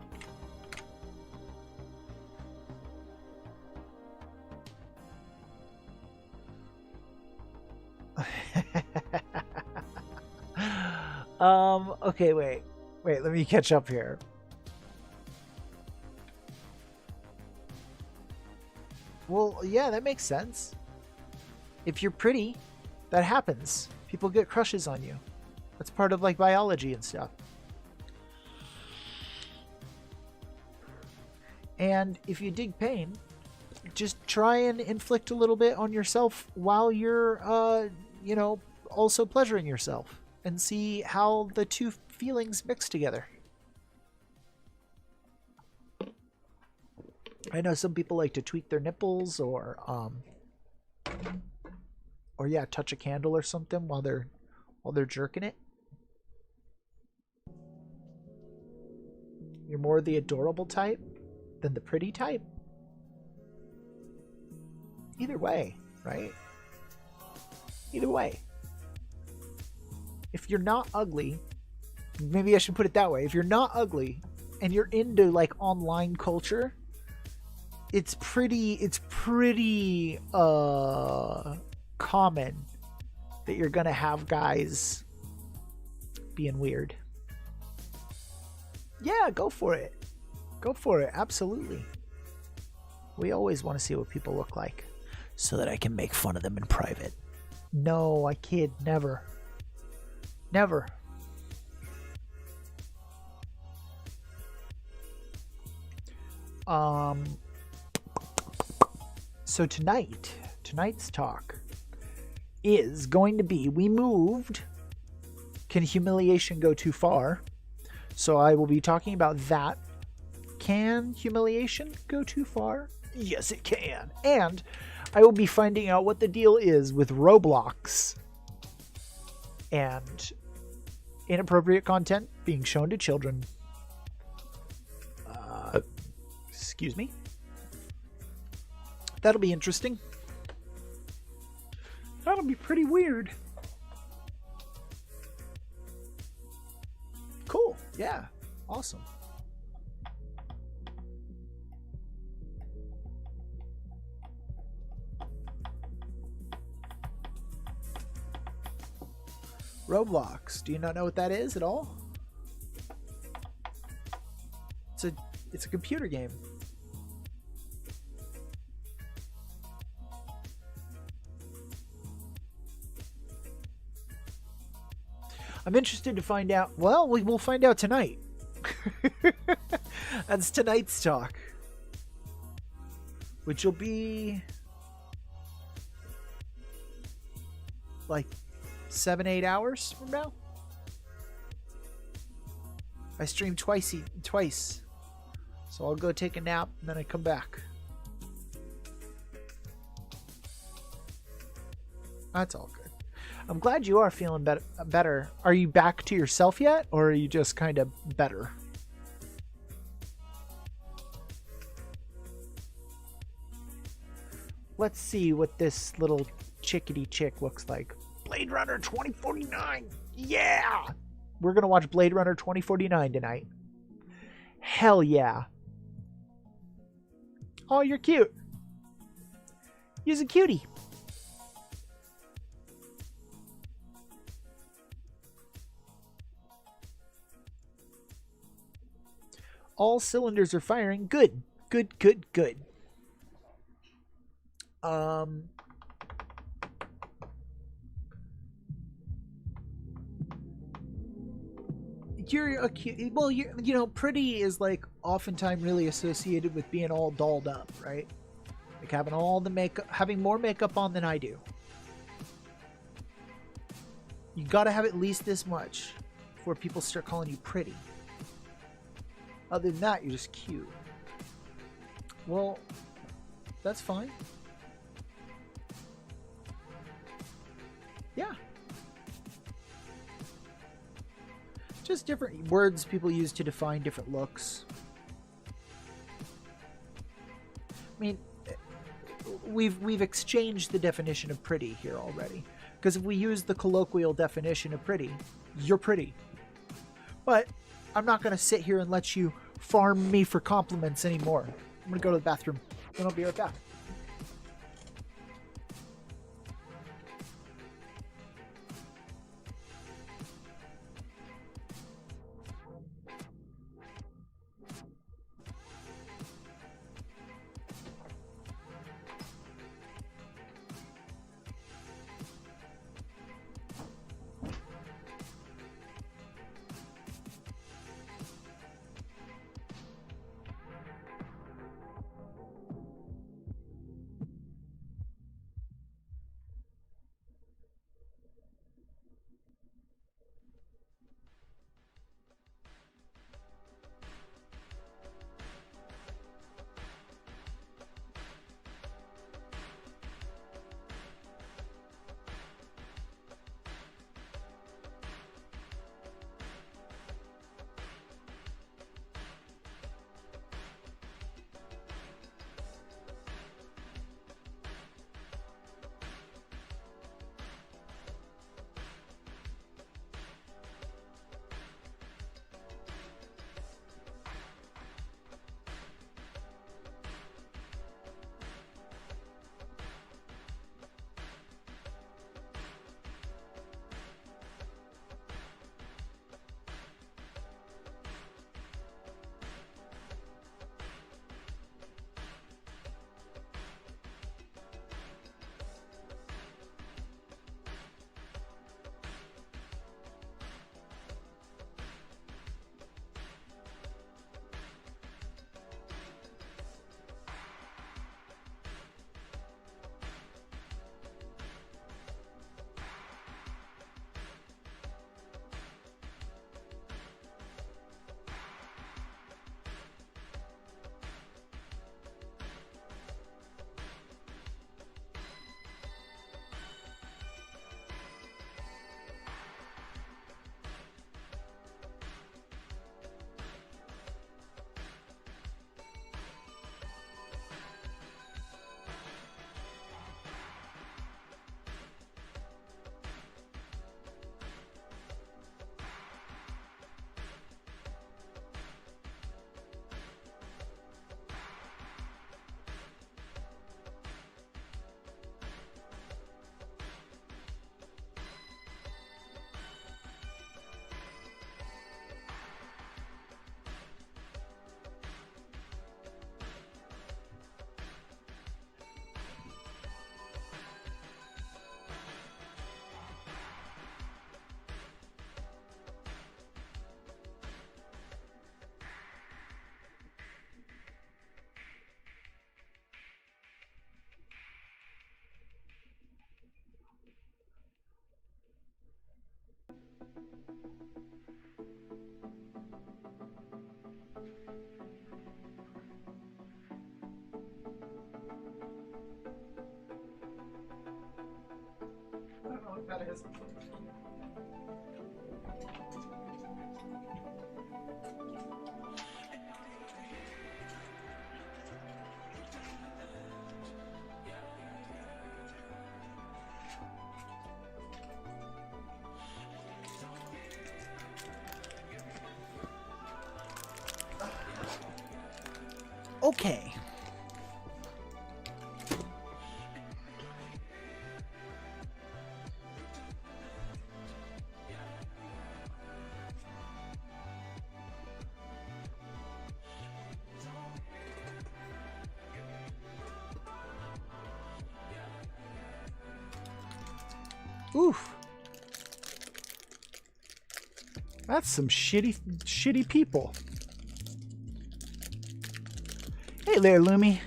Okay, wait, let me catch up here. Well, yeah, that makes sense. If you're pretty, that happens. People get crushes on you. That's part of like biology and stuff. And if you dig pain, just try and inflict a little bit on yourself while you're, also pleasuring yourself, and see how the two feelings mix together. I know some people like to tweak their nipples or touch a candle or something while they're jerking it. You're more the adorable type than the pretty type. Either way, right? Either way. If you're not ugly, maybe I should put it that way. If you're not ugly and you're into like online culture, it's pretty common that you're gonna have guys being weird. Yeah, go for it. Go for it. Absolutely. We always want to see what people look like so that I can make fun of them in private. No, I kid. Never. Never. So tonight's talk is going to be, we moved. Can humiliation go too far? So I will be talking about that. Can humiliation go too far? Yes, it can. And I will be finding out what the deal is with Roblox and inappropriate content being shown to children. Excuse me. That'll be interesting. That'll be pretty weird. Cool. Yeah. Awesome. Roblox. Do you not know what that is at all? It's a computer game. I'm interested to find out. Well, we will find out tonight. That's tonight's talk. which will be like 7-8 hours from now. I stream twice, so I'll go take a nap and then I come back. That's all good. I'm glad you are feeling better. Are you back to yourself yet, or are you just kind of better? Let's see what this little chickadee chick looks like. Blade Runner 2049. Yeah! We're going to watch Blade Runner 2049 tonight. Hell yeah. Oh, you're cute. You're a cutie. All cylinders are firing. Good. Good, good, good. You're a cute. Well, you know, pretty is like oftentimes really associated with being all dolled up, right? Like having all the makeup, having more makeup on than I do. You gotta have at least this much before people start calling you pretty. Other than that, you're just cute. Well, that's fine. Yeah. Just different words people use to define different looks. I mean, we've exchanged the definition of pretty here already. Because if we use the colloquial definition of pretty, you're pretty. But I'm not going to sit here and let you farm me for compliments anymore. I'm going to go to the bathroom, and I'll be right back. I don't know what that is. Okay. Oof. That's some shitty people. Hey there, Lumi.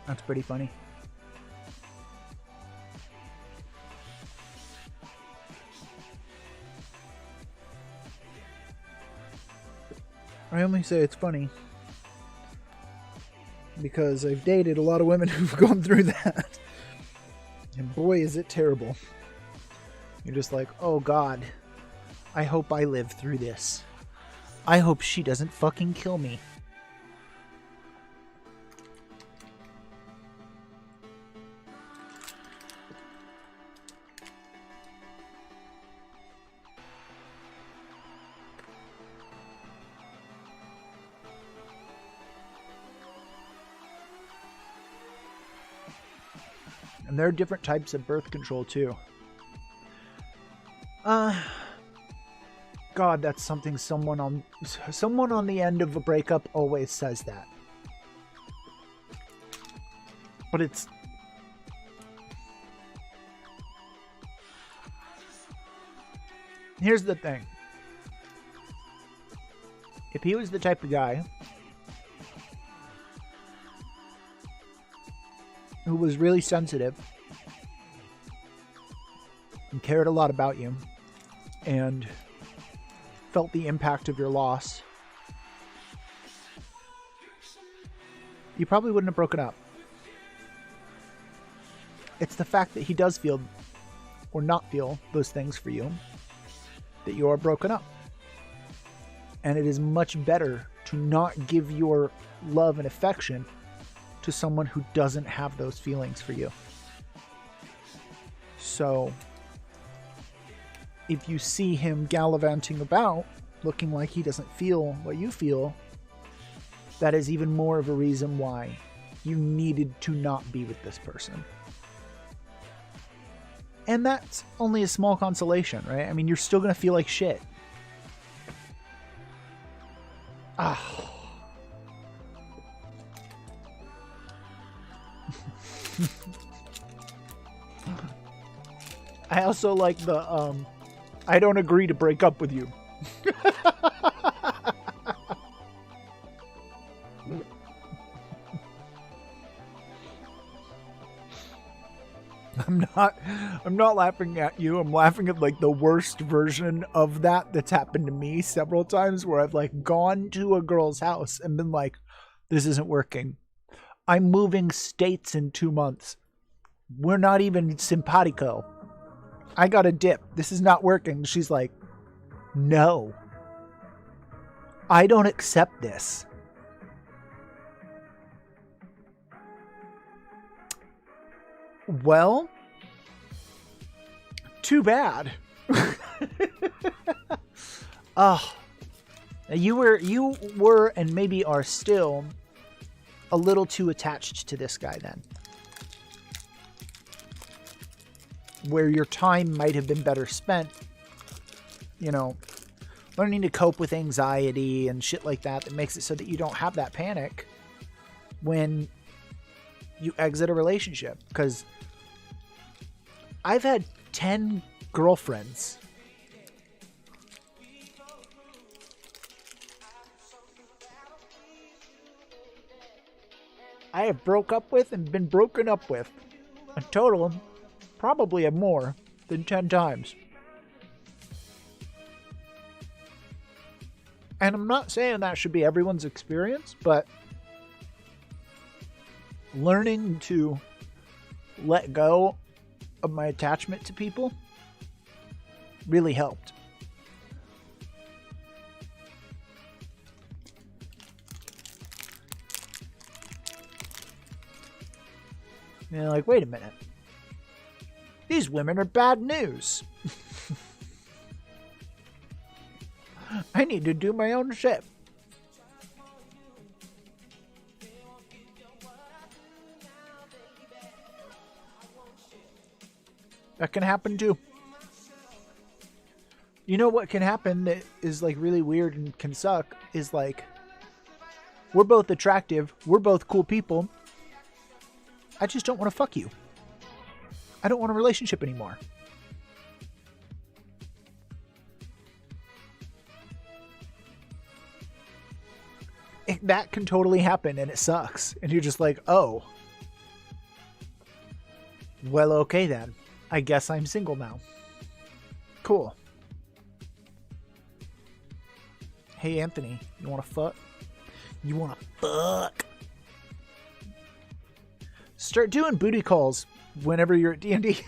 That's pretty funny. I only say it's funny because I've dated a lot of women who've gone through that. And boy, is it terrible. You're just like, oh God, I hope I live through this. I hope she doesn't fucking kill me. And there are different types of birth control too. God, that's something someone on the end of a breakup always says that. But it's here's the thing. If he was the type of guy who was really sensitive and cared a lot about you and felt the impact of your loss, you probably wouldn't have broken up. It's the fact that he does feel or not feel those things for you that you are broken up. And it is much better to not give your love and affection to someone who doesn't have those feelings for you. So if you see him gallivanting about looking like he doesn't feel what you feel, that is even more of a reason why you needed to not be with this person. And that's only a small consolation, right? I mean, you're still going to feel like shit. Ah. I also like the, I don't agree to break up with you. I'm not laughing at you. I'm laughing at like the worst version of that's happened to me several times, where I've like gone to a girl's house and been like, this isn't working. I'm moving states in 2 months. We're not even simpatico. I got a dip. This is not working. She's like, no, I don't accept this. Well, too bad. You were and maybe are still a little too attached to this guy then. Where your time might have been better spent, learning to cope with anxiety and shit like that, that makes it so that you don't have that panic when you exit a relationship. Because I've had 10 girlfriends. I have broke up with and been broken up with a total probably of more than 10 times. And I'm not saying that should be everyone's experience, but learning to let go of my attachment to people really helped. And you're like, wait a minute. These women are bad news. I need to do my own shit. That can happen too. You know what can happen that is like really weird and can suck is like, we're both attractive, we're both cool people. I just don't want to fuck you. I don't want a relationship anymore. That can totally happen and it sucks. And you're just like, oh. Well, okay then. I guess I'm single now. Cool. Hey, Anthony, you want to fuck? You want to fuck? Start doing booty calls whenever you're at D&D.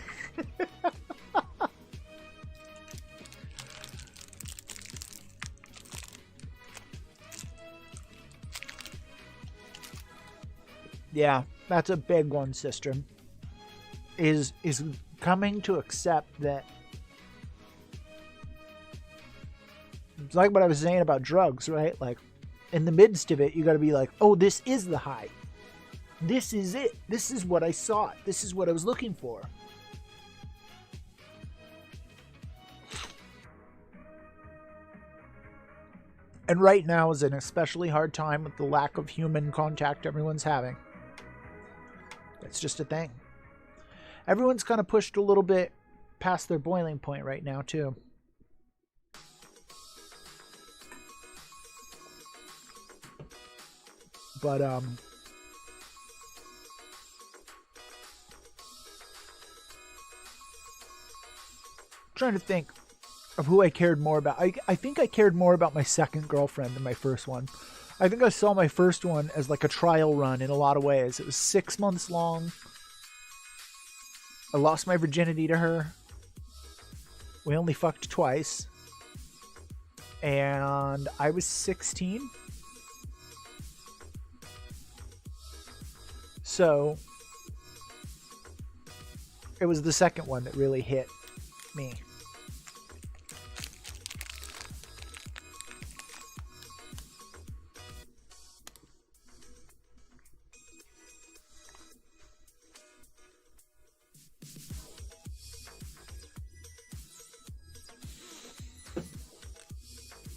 Yeah, that's a big one, sister. Is coming to accept that. It's like what I was saying about drugs, right? Like, in the midst of it, you got to be like, oh, this is the high. This is it. This is what I sought. This is what I was looking for. And right now is an especially hard time with the lack of human contact everyone's having. It's just a thing. Everyone's kind of pushed a little bit past their boiling point right now, too. But, trying to think of who I cared more about. I think I cared more about my second girlfriend than my first one. I think I saw my first one as like a trial run in a lot of ways. It was 6 months long. I lost my virginity to her. We only fucked twice. And I was 16. So it was the second one that really hit me.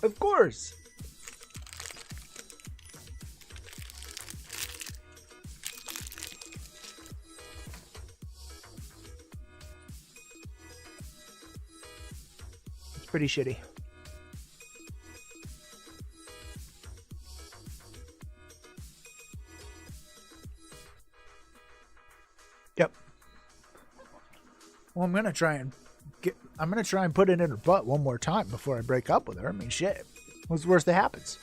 Of course. It's pretty shitty. Yep. Well, I'm gonna try and put it in her butt one more time before I break up with her. I mean, shit. What's the worst that happens?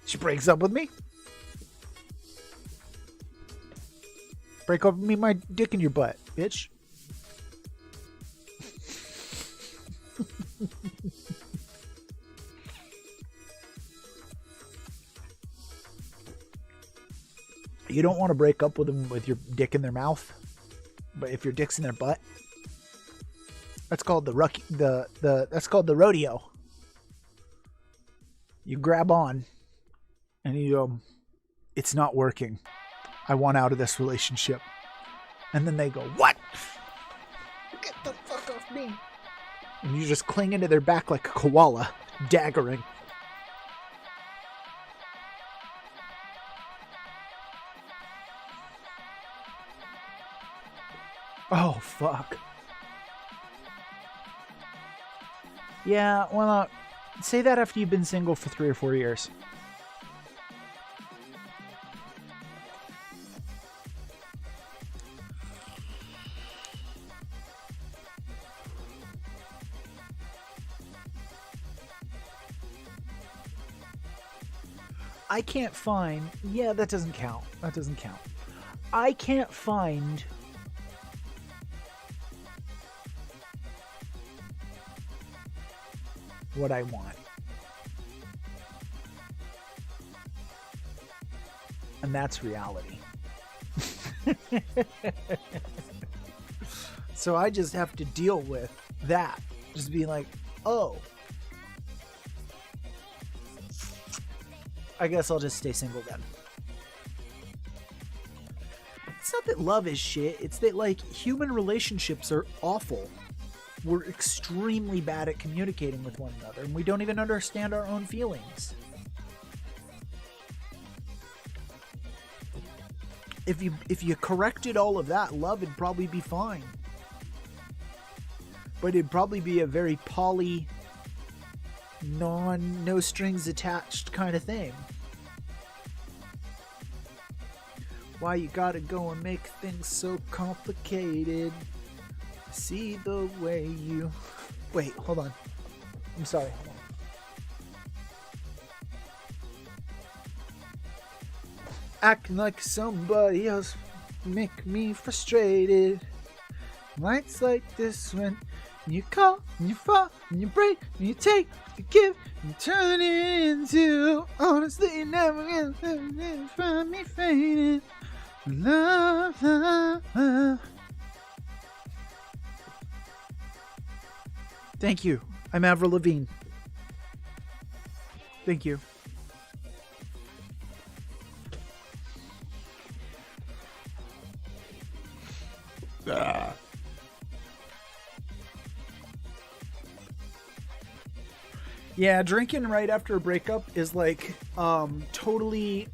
She breaks up with me? Break up with me, my dick in your butt, bitch. You don't want to break up with them with your dick in their mouth. But if your dick's in their butt, that's called that's called the rodeo. You grab on and you go, it's not working. I want out of this relationship. And then they go, what? Get the fuck off me. And you just cling into their back like a koala, daggering. Oh, fuck. Yeah, well, say that after you've been single for 3 or 4 years. I can't find... Yeah, that doesn't count. That doesn't count. I can't find... what I want. And that's reality. So I just have to deal with that. Just be like, oh, I guess I'll just stay single then. It's not that love is shit. It's that, like, human relationships are awful. We're extremely bad at communicating with one another, and we don't even understand our own feelings. If you corrected all of that, love would probably be fine. But it'd probably be a very poly, no strings attached kind of thing. Why you gotta go and make things so complicated? See the way you... Wait, hold on. I'm sorry. Hold on. Acting like somebody else make me frustrated. Nights like this when you call and you fall and you break and you take, you give, you turn it into... Honestly, you never gonna find me fading. Love, love, love. Thank you. I'm Avril Lavigne. Thank you. Yeah, drinking right after a breakup is like totally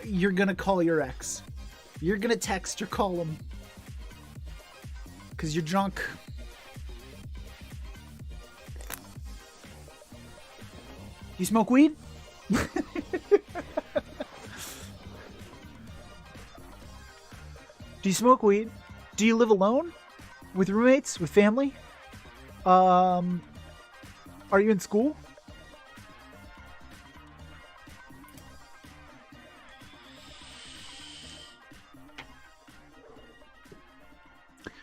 you're gonna call your ex. You're gonna text or call him because you're drunk. You smoke weed? Do you smoke weed? Do you live alone? With roommates? With family? Are you in school?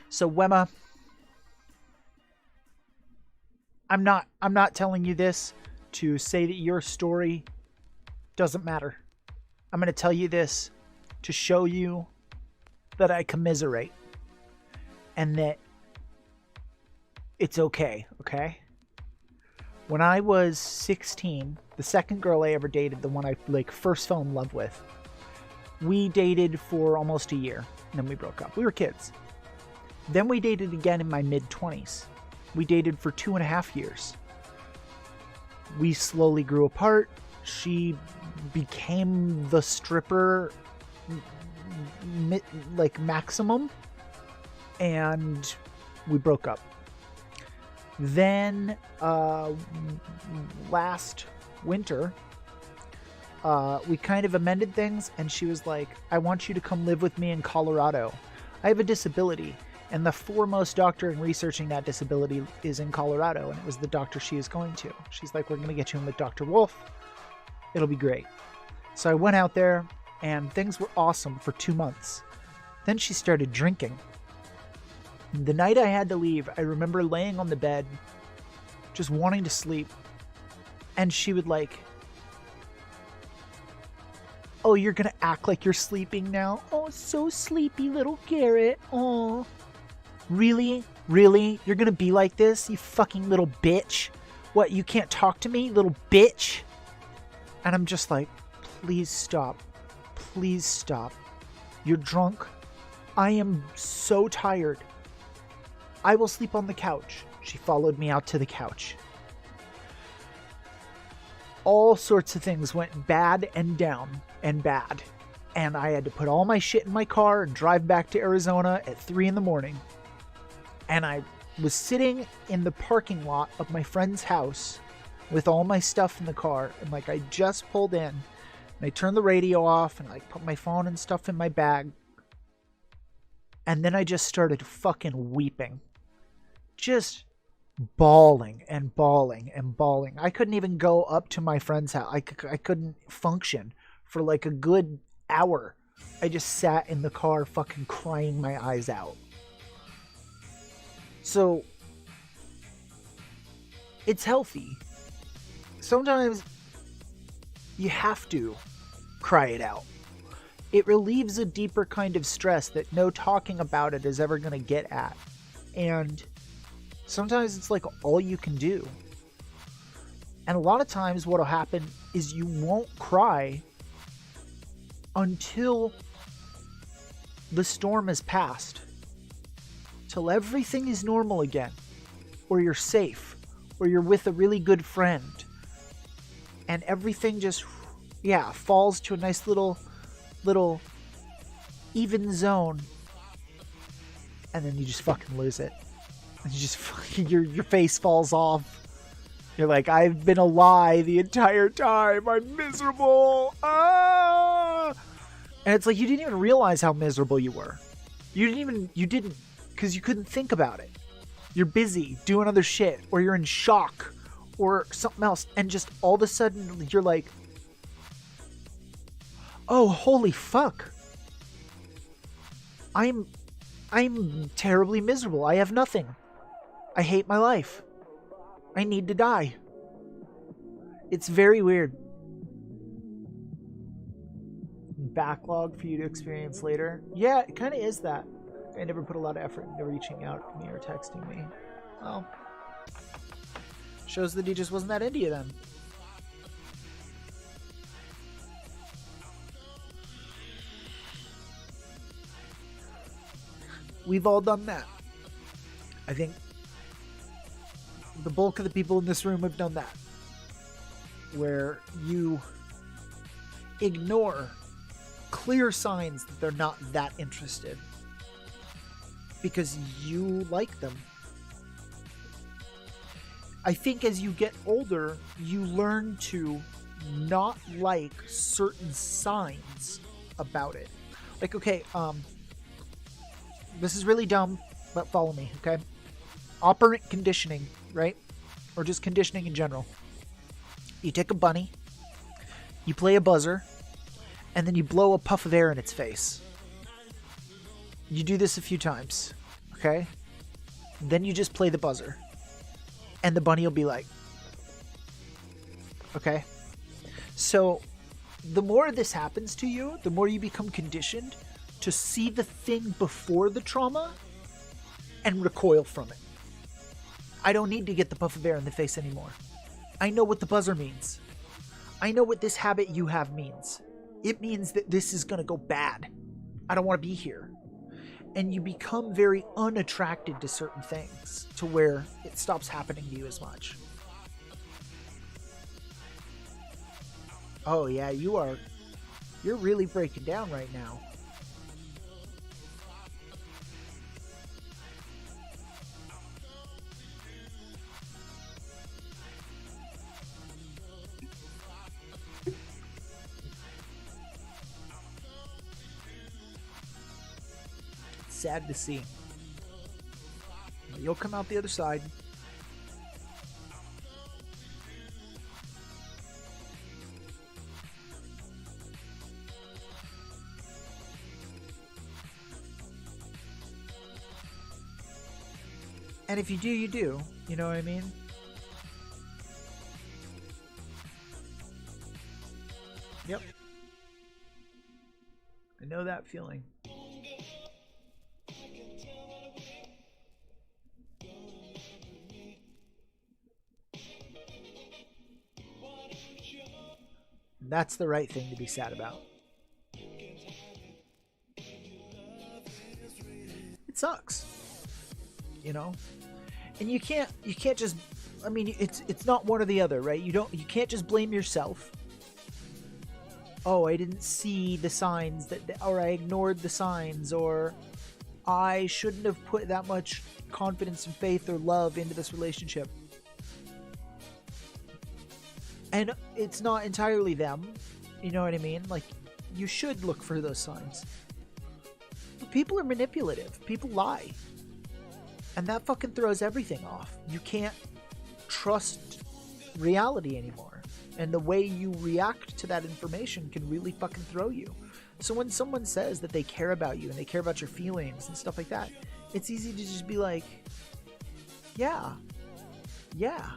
So Wemma, I'm not telling you this to say that your story doesn't matter. I'm going to tell you this to show you that I commiserate and that it's okay, okay? When I was 16, the second girl I ever dated, the one I first fell in love with, we dated for almost a year, and then we broke up. We were kids. Then we dated again in my mid-20s. We dated for 2.5 years. We slowly grew apart. She became the stripper, maximum, and we broke up. Then last winter, we kind of amended things, and she was like, I want you to come live with me in Colorado. I have a disability, and the foremost doctor in researching that disability is in Colorado, and it was the doctor she is going to. She's like, we're going to get you in with Dr. Wolf. It'll be great. So I went out there, and things were awesome for 2 months. Then she started drinking. The night I had to leave, I remember laying on the bed, just wanting to sleep. And she would like, oh, you're going to act like you're sleeping now? Oh, so sleepy, little Garrett. Oh, really? Really? You're going to be like this, you fucking little bitch? What, you can't talk to me, little bitch? And I'm just like, please stop. Please stop. You're drunk. I am so tired. I will sleep on the couch. She followed me out to the couch. All sorts of things went bad and down and bad. And I had to put all my shit in my car and drive back to Arizona at 3 in the morning. And I was sitting in the parking lot of my friend's house with all my stuff in the car. And like, I just pulled in and I turned the radio off and like put my phone and stuff in my bag. And then I just started fucking weeping. Just bawling and bawling and bawling. I couldn't even go up to my friend's house. I couldn't function for like a good hour. I just sat in the car fucking crying my eyes out. So it's healthy. Sometimes you have to cry it out. It relieves a deeper kind of stress that no talking about it is ever going to get at. And sometimes it's like all you can do. And a lot of times what'll happen is you won't cry until the storm has passed. Till everything is normal again. Or you're safe. Or you're with a really good friend. And everything just, falls to a nice little even zone. And then you just fucking lose it. And you just fucking, your face falls off. You're like, I've been a lie the entire time. I'm miserable. Ah! And it's like, you didn't even realize how miserable you were. You didn't, because you couldn't think about it. You're busy doing other shit, or you're in shock, or something else. And just all of a sudden, you're like, oh, holy fuck. I'm terribly miserable. I have nothing. I hate my life. I need to die. It's very weird. Backlog for you to experience later. Yeah, it kind of is that. I never put a lot of effort into reaching out to me or texting me. Well, shows that he just wasn't that into you then. We've all done that. I think the bulk of the people in this room have done that. Where you ignore clear signs that they're not that interested. Because you like them. I think as you get older, you learn to not like certain signs about it. Like, okay, this is really dumb, but follow me, okay? Operant conditioning, right? Or just conditioning in general. You take a bunny, you play a buzzer, and then you blow a puff of air in its face. You do this a few times, okay? Then you just play the buzzer. And the bunny will be like, okay? So, the more this happens to you, the more you become conditioned to see the thing before the trauma and recoil from it. I don't need to get the puff of air in the face anymore. I know what the buzzer means. I know what this habit you have means. It means that this is going to go bad. I don't want to be here. And you become very unattracted to certain things to where it stops happening to you as much. Oh yeah, you're really breaking down right now. Sad to see. You'll come out the other side. And if you do, you do. You know what I mean? Yep. I know that feeling. That's the right thing to be sad about. it sucks, you know. And you can't just, I mean, it's not one or the other, right? You can't just blame yourself. Oh, I didn't see the signs or I ignored the signs, or I shouldn't have put that much confidence and faith or love into this relationship. And it's not entirely them, you know what I mean? Like, you should look for those signs. But people are manipulative. People lie. And that fucking throws everything off. You can't trust reality anymore. And the way you react to that information can really fucking throw you. So when someone says that they care about you and they care about your feelings and stuff like that, it's easy to just be like, yeah. Yeah,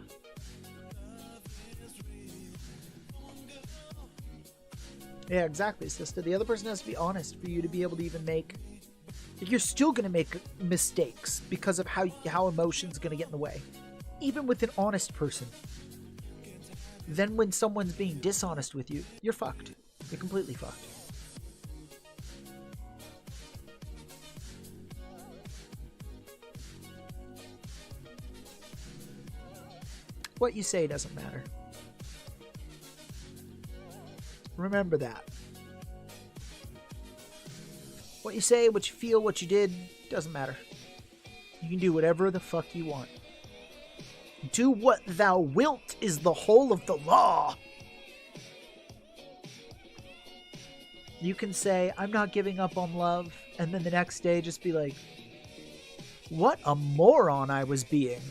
exactly, sister. The other person has to be honest for you to be able to even make... You're still going to make mistakes because of how emotion's going to get in the way. Even with an honest person. Then when someone's being dishonest with you, you're fucked. You're completely fucked. What you say doesn't matter. Remember that. What you say, what you feel, what you did, doesn't matter. You can do whatever the fuck you want. Do what thou wilt is the whole of the law. You can say, I'm not giving up on love, and then the next day just be like, what a moron I was being.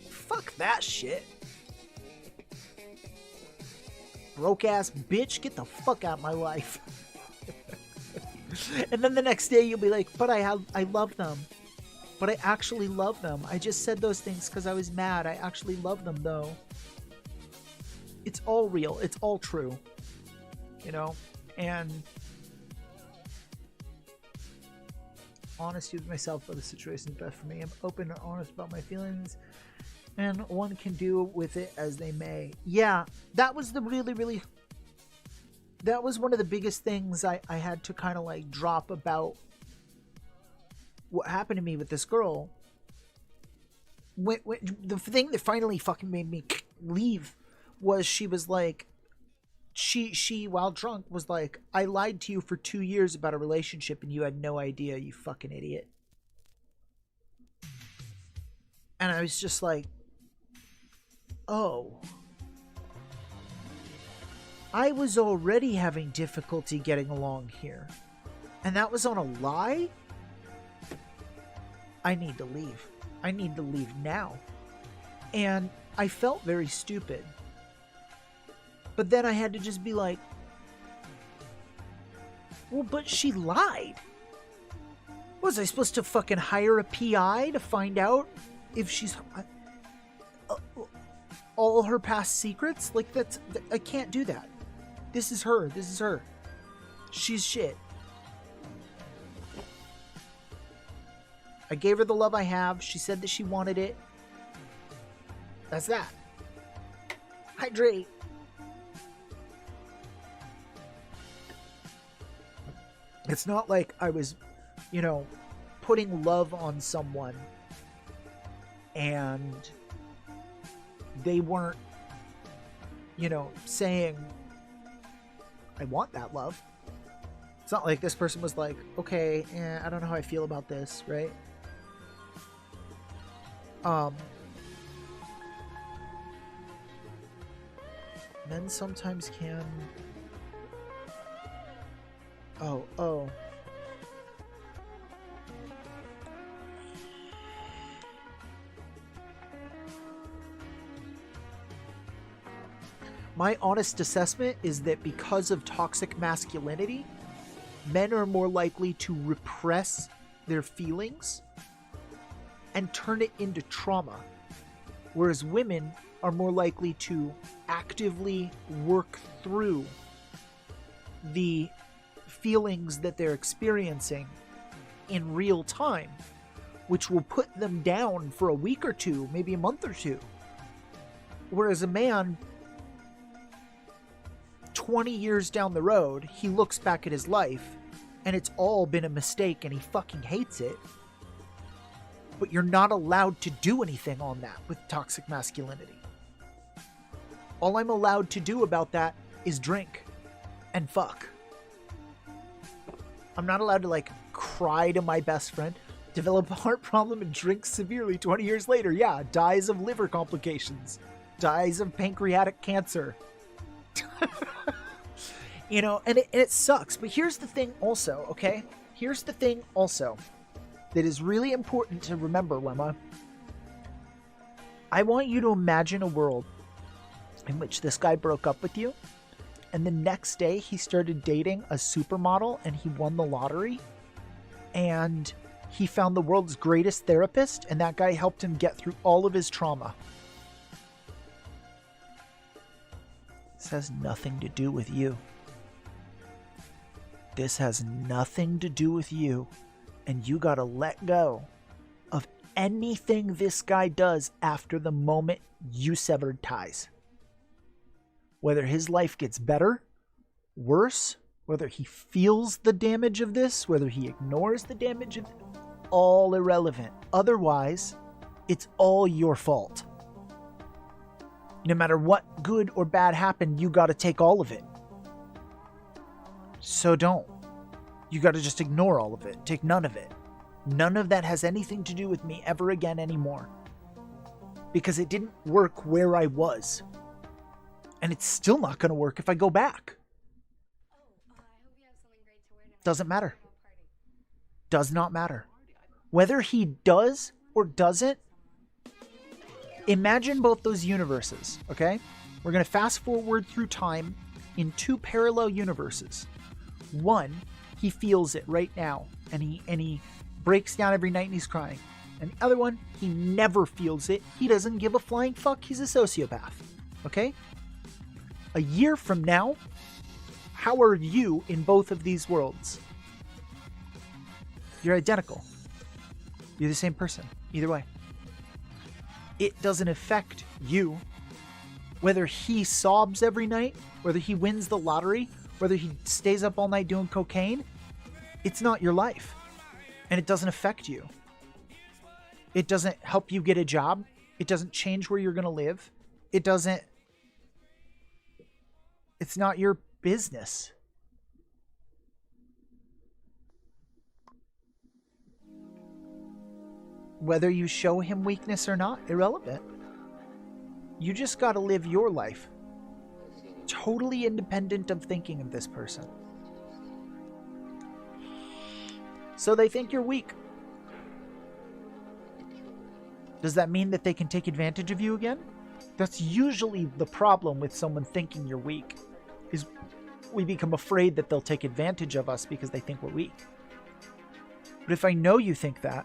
Fuck that shit. Broke ass bitch, get the fuck out of my life. And then the next day you'll be like, but I love them. But I actually love them. I just said those things because I was mad. I actually love them though. It's all real. It's all true. You know? And honesty with myself about the situation is best for me. I'm open and honest about my feelings. And one can do with it as they may. Yeah, that was the really... That was one of the biggest things I had to kind of like drop about what happened to me with this girl. The thing that finally fucking made me leave was she was like... She, while drunk, was like, I lied to you for 2 years about a relationship and you had no idea, you fucking idiot. And I was just like... Oh, I was already having difficulty getting along here, and that was on a lie? I need to leave. I need to leave now. And I felt very stupid. But then I had to just be like, well, but she lied. Was I supposed to fucking hire a PI to find out if she's... all her past secrets? Like, I can't do that. This is her. She's shit. I gave her the love I have. She said that she wanted it. That's that. Hydrate. It's not like I was, you know, putting love on someone and they weren't, you know, saying, I want that love. It's not like this person was like, okay, I don't know how I feel about this, right? Men sometimes can... Oh. My honest assessment is that because of toxic masculinity, men are more likely to repress their feelings and turn it into trauma, whereas women are more likely to actively work through the feelings that they're experiencing in real time, which will put them down for a week or two, maybe a month or two. Whereas a man, 20 years down the road, he looks back at his life and it's all been a mistake and he fucking hates it. but you're not allowed to do anything on that with toxic masculinity. All I'm allowed to do about that is drink and fuck. I'm not allowed to like cry to my best friend, develop a heart problem, and drink severely 20 years later. Yeah, dies of liver complications, dies of pancreatic cancer. You know, and it sucks. But here's the thing also, okay? Here's the thing also that is really important to remember, Lemma. I want you to imagine a world in which this guy broke up with you, and the next day he started dating a supermodel and he won the lottery, and he found the world's greatest therapist, and that guy helped him get through all of his trauma. This has nothing to do with you. This has nothing to do with you, and you gotta let go of anything this guy does after the moment you severed ties. Whether his life gets better, worse, whether he feels the damage of this, whether he ignores the damage of it, all irrelevant. Otherwise, it's all your fault. No matter what good or bad happened, you gotta take all of it. So don't. You gotta just ignore all of it. Take none of it. None of that has anything to do with me ever again anymore. Because it didn't work where I was. And it's still not going to work if I go back. Doesn't matter. Does not matter. Whether he does or doesn't, imagine both those universes, okay? We're going to fast forward through time in two parallel universes. One, he feels it right now, and he breaks down every night and he's crying. And the other one, he never feels it. He doesn't give a flying fuck. He's a sociopath, okay? A year from now, how are you in both of these worlds? You're identical. You're the same person, either way. It doesn't affect you. Whether he sobs every night, whether he wins the lottery, whether he stays up all night doing cocaine, it's not your life. And it doesn't affect you. It doesn't help you get a job. It doesn't change where you're going to live. It doesn't... It's not your business. Whether you show him weakness or not, irrelevant. You just got to live your life. Totally independent of thinking of this person. So they think you're weak. Does that mean that they can take advantage of you again? That's usually the problem with someone thinking you're weak, is we become afraid that they'll take advantage of us because they think we're weak. But if I know you think that,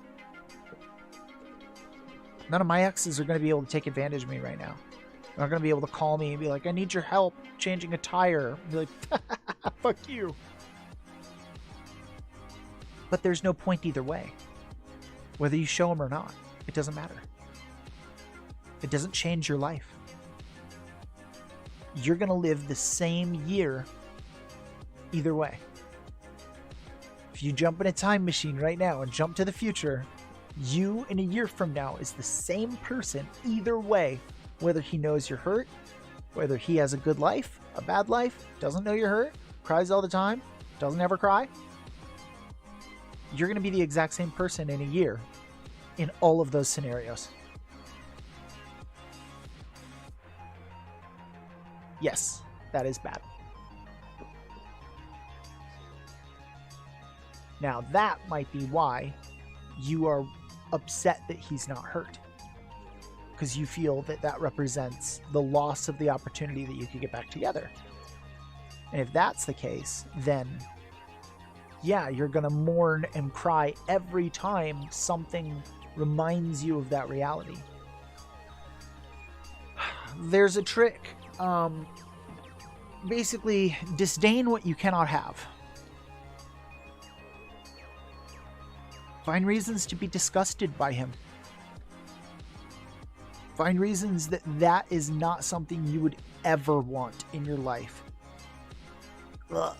none of my exes are going to be able to take advantage of me right now. They're not going to be able to call me and be like, I need your help changing a tire. I'll be like, fuck you. But there's no point either way. Whether you show them or not, it doesn't matter. It doesn't change your life. You're going to live the same year either way. If you jump in a time machine right now and jump to the future, you in a year from now is the same person either way, whether he knows you're hurt, whether he has a good life, a bad life, doesn't know you're hurt, cries all the time, doesn't ever cry. You're going to be the exact same person in a year in all of those scenarios. Yes, that is bad. Now that might be why you are upset that he's not hurt. Because you feel that that represents the loss of the opportunity that you could get back together. And if that's the case, then yeah, you're going to mourn and cry every time something reminds you of that reality. There's a trick. Basically, disdain what you cannot have. Find reasons to be disgusted by him. Find reasons that that is not something you would ever want in your life. Ugh.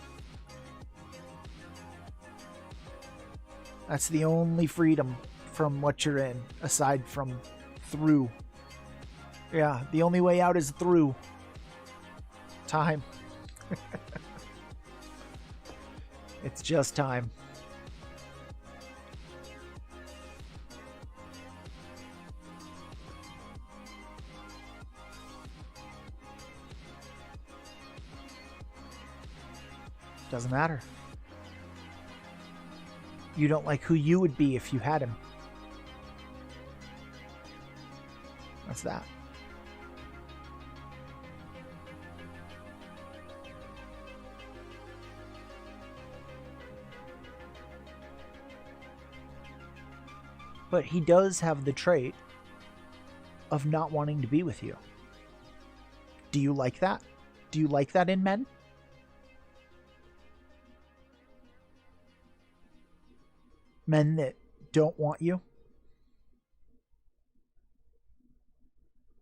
That's the only freedom from what you're in, aside from through. Yeah, the only way out is through. Time. It's just time. Doesn't matter. You don't like who you would be if you had him. That's that. But he does have the trait of not wanting to be with you. Do you like that? Do you like that in men? Men that don't want you?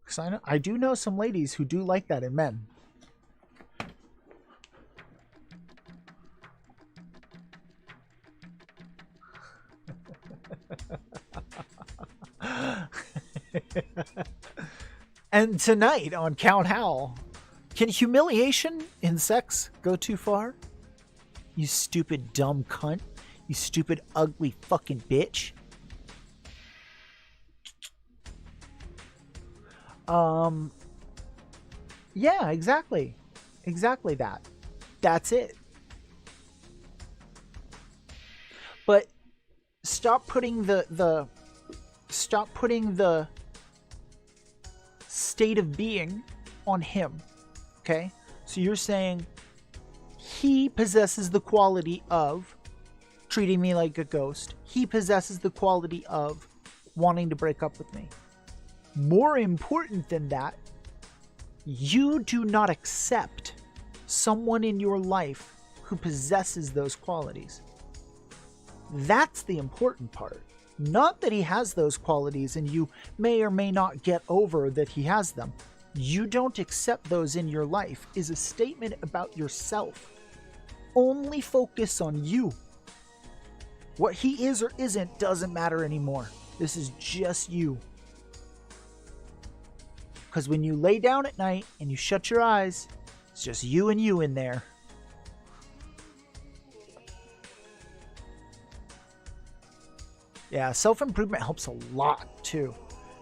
Because I do know some ladies who do like that in men. And tonight on Count Howell, can humiliation in sex go too far? You stupid dumb cunt. You stupid ugly fucking bitch. Yeah, exactly. Exactly that. That's it. But stop putting the state of being on him. Okay? So you're saying he possesses the quality of treating me like a ghost. He possesses the quality of wanting to break up with me. More important than that, you do not accept someone in your life who possesses those qualities. That's the important part. Not that he has those qualities and you may or may not get over that he has them. You don't accept those in your life is a statement about yourself. Only focus on you. What he is or isn't doesn't matter anymore. This is just you. Because when you lay down at night and you shut your eyes, it's just you and you in there. Yeah, self-improvement helps a lot too.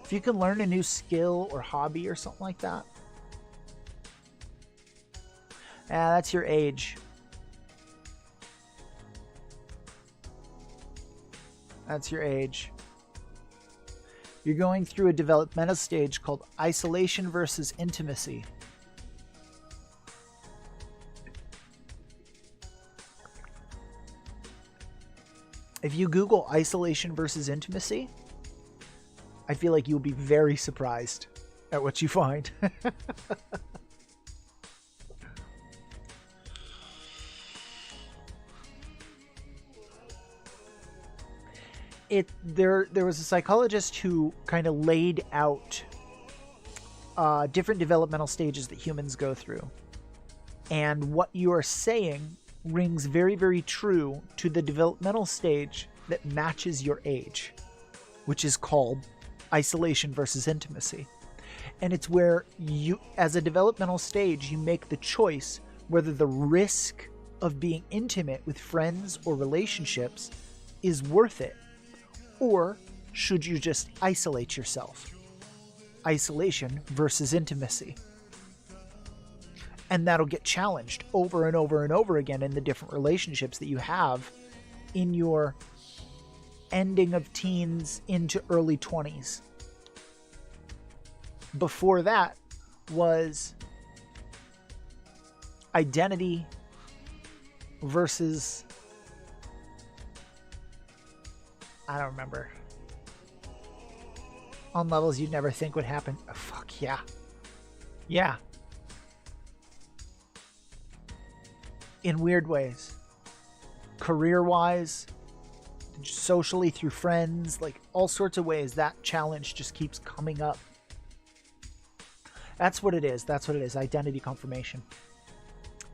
If you can learn a new skill or hobby or something like that. Yeah, that's your age. That's your age. You're going through a developmental stage called isolation versus intimacy. If you Google isolation versus intimacy, I feel like you'll be very surprised at what you find. There was a psychologist who kind of laid out different developmental stages that humans go through. And what you are saying rings very, very true to the developmental stage that matches your age, which is called isolation versus intimacy. And it's where you, as a developmental stage, you make the choice whether the risk of being intimate with friends or relationships is worth it, or should you just isolate yourself? Isolation versus intimacy. And that'll get challenged over and over and over again in the different relationships that you have in your ending of teens into early 20s. Before that was identity versus, I don't remember. On levels you'd never think would happen. Oh, fuck yeah. Yeah. In weird ways. Career-wise, socially through friends, like all sorts of ways, that challenge just keeps coming up. That's what it is. That's what it is. Identity confirmation.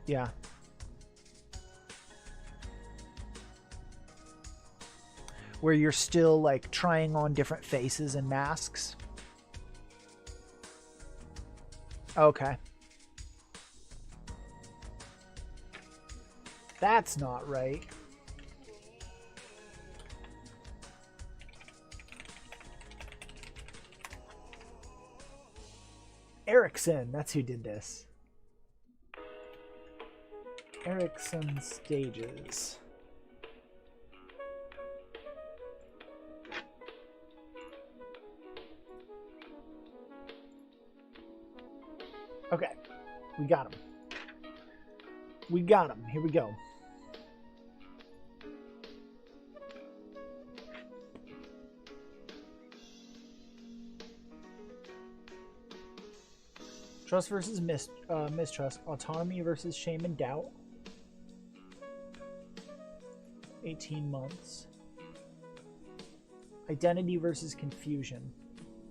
Yeah. where you're still like trying on different faces and masks. Okay. That's not right. Erickson, that's who did this. Erickson Stages. Okay, we got him. We got him. Here we go. Trust versus mistrust. Autonomy versus shame and doubt. 18 months. Identity versus confusion.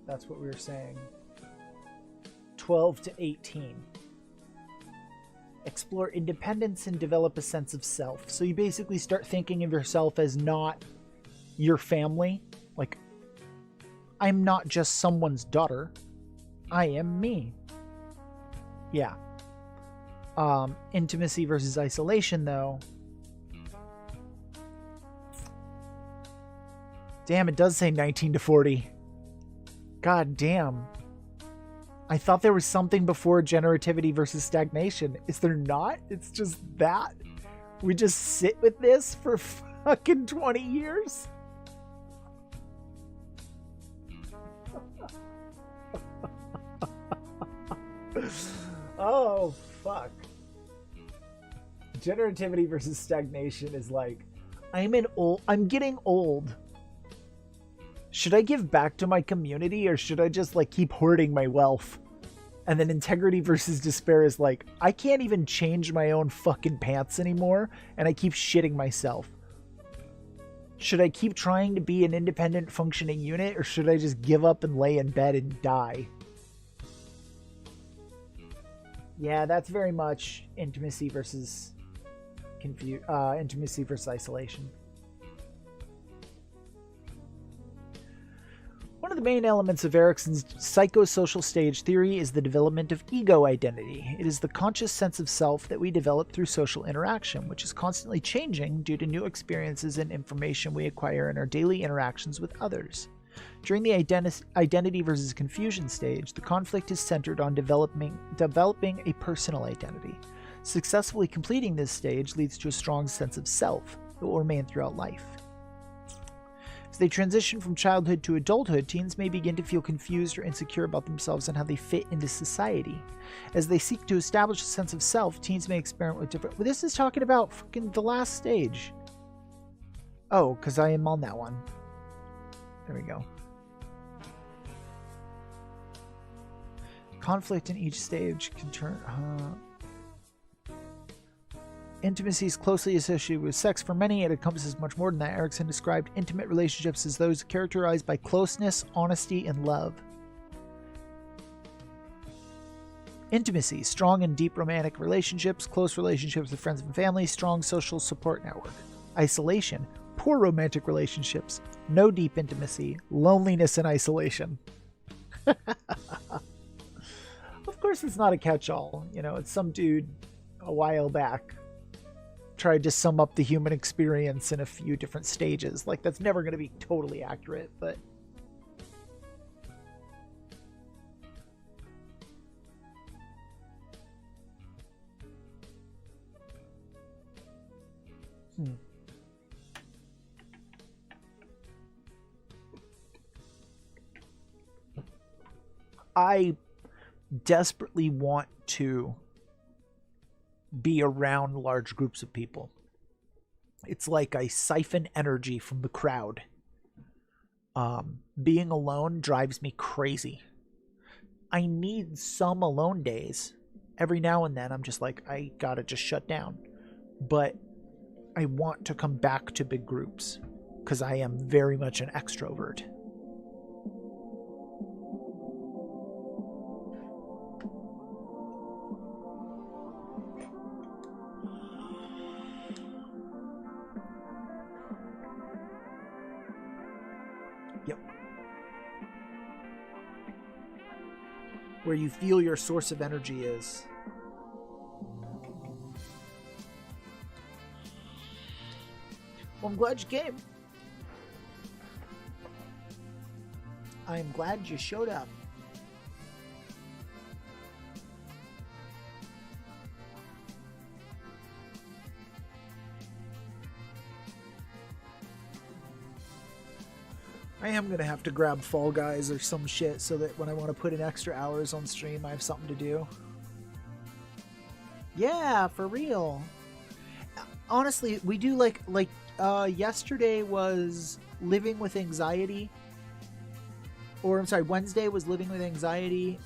That's what we were saying. 12 to 18. Explore independence and develop a sense of self. So you basically start thinking of yourself as not your family. Like, I'm not just someone's daughter. I am me. Yeah. Intimacy versus isolation, though. Damn, it does say 19 to 40. God damn. I thought there was something before generativity versus stagnation. Is there not? It's just that. We just sit with this for fucking 20 years? Oh, fuck. Generativity versus stagnation is like, I'm getting old. Should I give back to my community or should I just like keep hoarding my wealth? And then integrity versus despair is like, I can't even change my own fucking pants anymore and I keep shitting myself. Should I keep trying to be an independent functioning unit or should I just give up and lay in bed and die? Yeah, that's very much intimacy versus intimacy versus isolation. One of the main elements of Erickson's psychosocial stage theory is the development of ego identity. It is the conscious sense of self that we develop through social interaction, which is constantly changing due to new experiences and information we acquire in our daily interactions with others. During the identity versus confusion stage, the conflict is centered on developing a personal identity. Successfully completing this stage leads to a strong sense of self that will remain throughout life. As they transition from childhood to adulthood, teens may begin to feel confused or insecure about themselves and how they fit into society. As they seek to establish a sense of self, teens may experiment with different... Well, this is talking about fucking the last stage. Oh, because I am on that one. There we go. Conflict in each stage can turn... Intimacy is closely associated with sex. For many, it encompasses much more than that. Erickson described intimate relationships as those characterized by closeness, honesty, and love. Intimacy, strong and deep romantic relationships, close relationships with friends and family, strong social support network. Isolation, poor romantic relationships, no deep intimacy, loneliness and isolation. Of course, it's not a catch-all. You know, it's some dude a while back tried to sum up the human experience in a few different stages. Like, that's never going to be totally accurate, but... I desperately want to be around large groups of people. It's like I siphon energy from the crowd. Being alone drives me crazy. I need some alone days. Every now and then I'm just like, I gotta just shut down. But I want to come back to big groups because I am very much an extrovert. Yep. Where you feel your source of energy is. Well, I'm glad you came. I'm glad you showed up. I am going to have to grab Fall Guys or some shit so that when I want to put in extra hours on stream, I have something to do. Yeah, for real. Honestly, we do like yesterday was living with anxiety. Or I'm sorry, Wednesday was living with anxiety.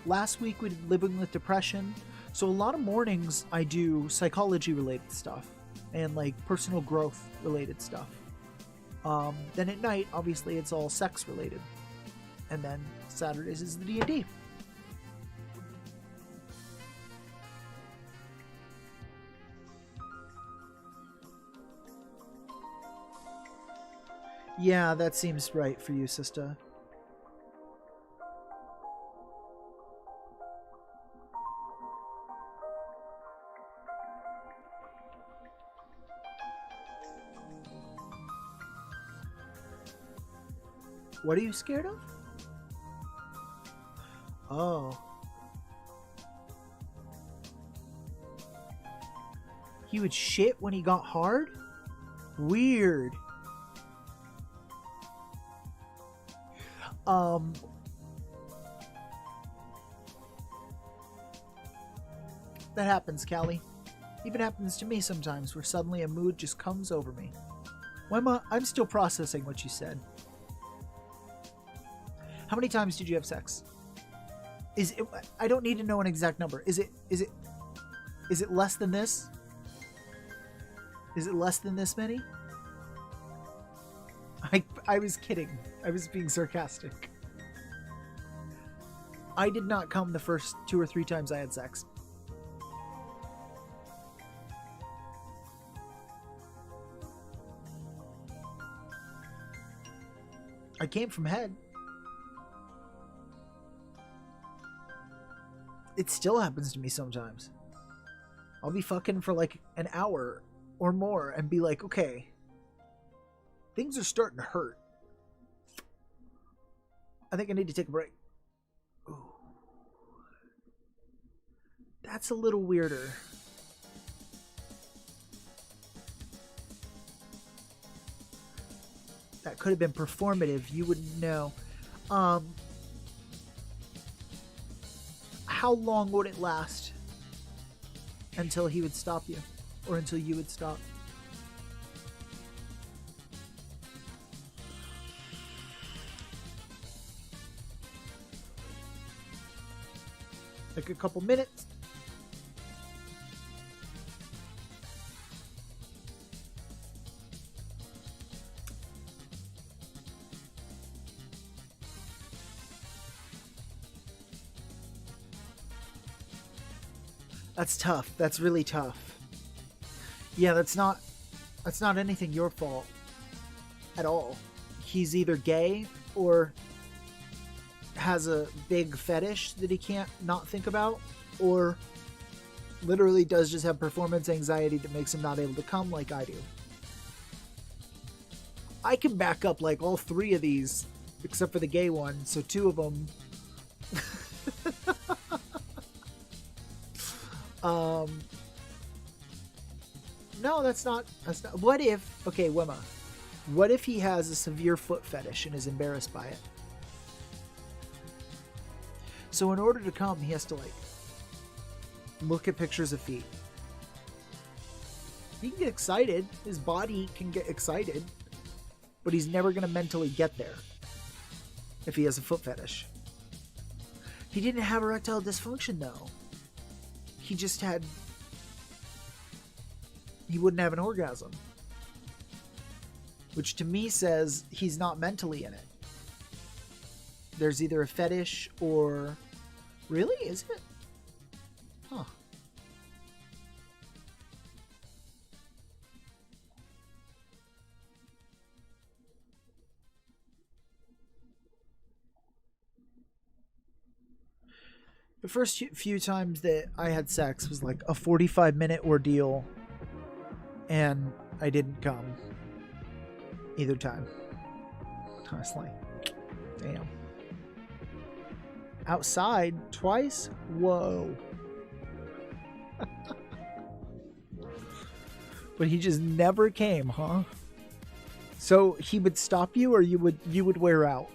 Last week we did living with depression. So a lot of mornings I do psychology related stuff and like personal growth related stuff. Then at night, obviously, it's all sex related. And then Saturdays is the D&D. Yeah, that seems right for you, sister. What are you scared of? Oh. He would shit when he got hard? Weird. That happens, Callie. Even happens to me sometimes, where suddenly a mood just comes over me. Wemma, I'm still processing what you said. How many times did you have sex? Is it, I don't need to know an exact number. Is it less than this? Is it less than this many? I was kidding. I was being sarcastic. I did not come the first 2 or 3 times I had sex. I came from head. It still happens to me sometimes. I'll be fucking for like an hour or more and be like, okay, things are starting to hurt. I think I need to take a break. Ooh. That's a little weirder. That could have been performative. You wouldn't know. How long would it last until he would stop you? Or until you would stop? Like a couple minutes? That's tough. That's really tough. Yeah, that's not anything your fault at all. He's either gay or has a big fetish that he can't not think about, or literally does just have performance anxiety that makes him not able to come like I do. I can back up like all 3 of these except for the gay one, so 2 of them no, that's not. What if, okay, Wemma, what if he has a severe foot fetish and is embarrassed by it? So in order to come, he has to like look at pictures of feet. He can get excited. His body can get excited, but he's never going to mentally get there if he has a foot fetish. He didn't have erectile dysfunction though. He just had... He wouldn't have an orgasm. Which to me says he's not mentally in it. There's either a fetish or... Really? Is it? Huh. The first few times that I had sex was like a 45-minute ordeal, and I didn't come either time. I was like, damn. Outside twice? Whoa. But he just never came, huh? So he would stop you, or you would wear out?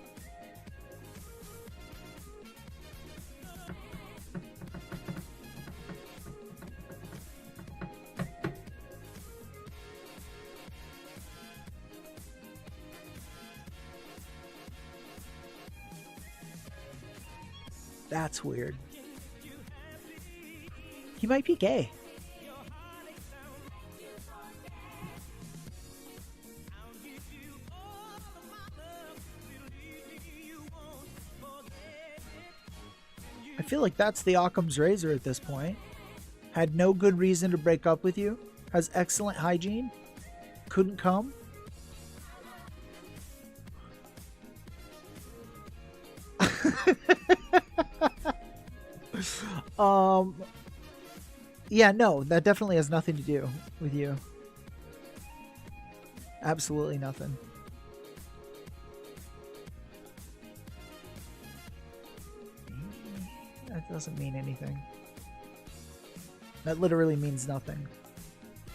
That's weird. He might be gay. I feel like that's the Occam's razor at this point. Had no good reason to break up with you. Has excellent hygiene. Couldn't come. Yeah, no, that definitely has nothing to do with you. Absolutely nothing. That doesn't mean anything. That literally means nothing.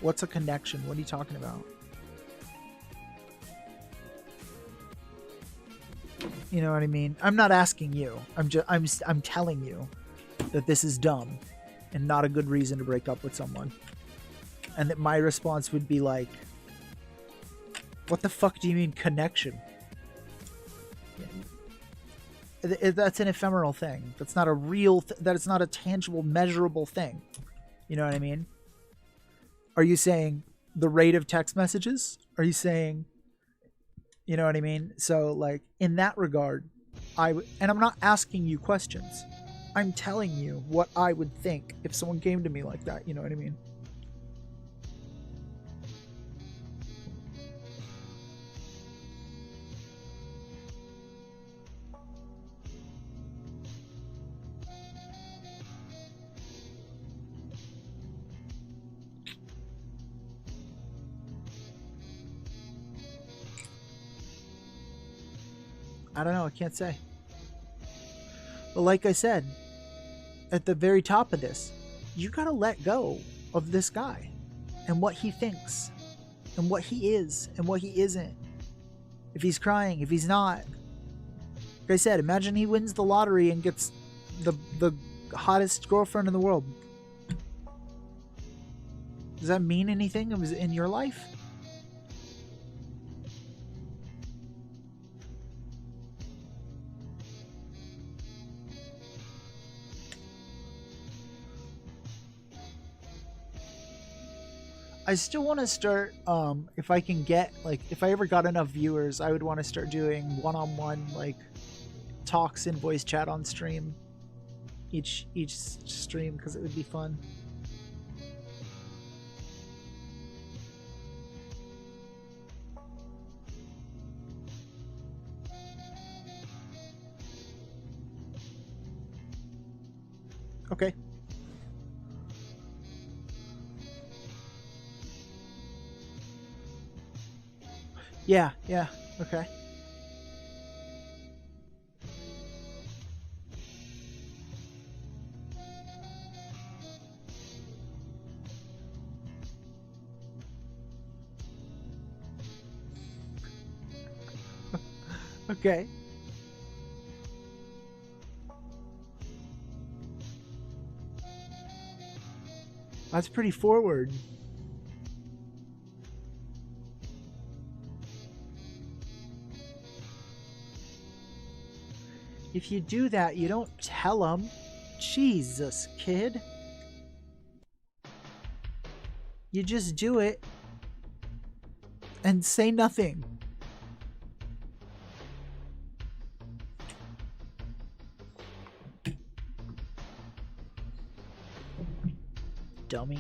What's a connection? What are you talking about? You know what I mean? I'm not asking you. I'm telling you that this is dumb and not a good reason to break up with someone. And that my response would be like, what the fuck do you mean connection? That's an ephemeral thing. That's not a real that it's not a tangible, measurable thing. You know what I mean? Are you saying the rate of text messages? Are you saying, you know what I mean? So like in that regard, and I'm not asking you questions. I'm telling you what I would think if someone came to me like that. You know what I mean? I don't know. I can't say. But like I said, at the very top of this, you gotta let go of this guy and what he thinks and what he is and what he isn't. If he's crying, if he's not. Like I said, imagine he wins the lottery and gets the hottest girlfriend in the world. Does that mean anything in your life? I still want to start, if I can get, like, if I ever got enough viewers, I would want to start doing one-on-one, like, talks in voice chat on stream. Each stream, because it would be fun. Okay. Yeah, okay. Okay. That's pretty forward. If you do that, you don't tell them. Jesus, kid. You just do it and say nothing. Dummy.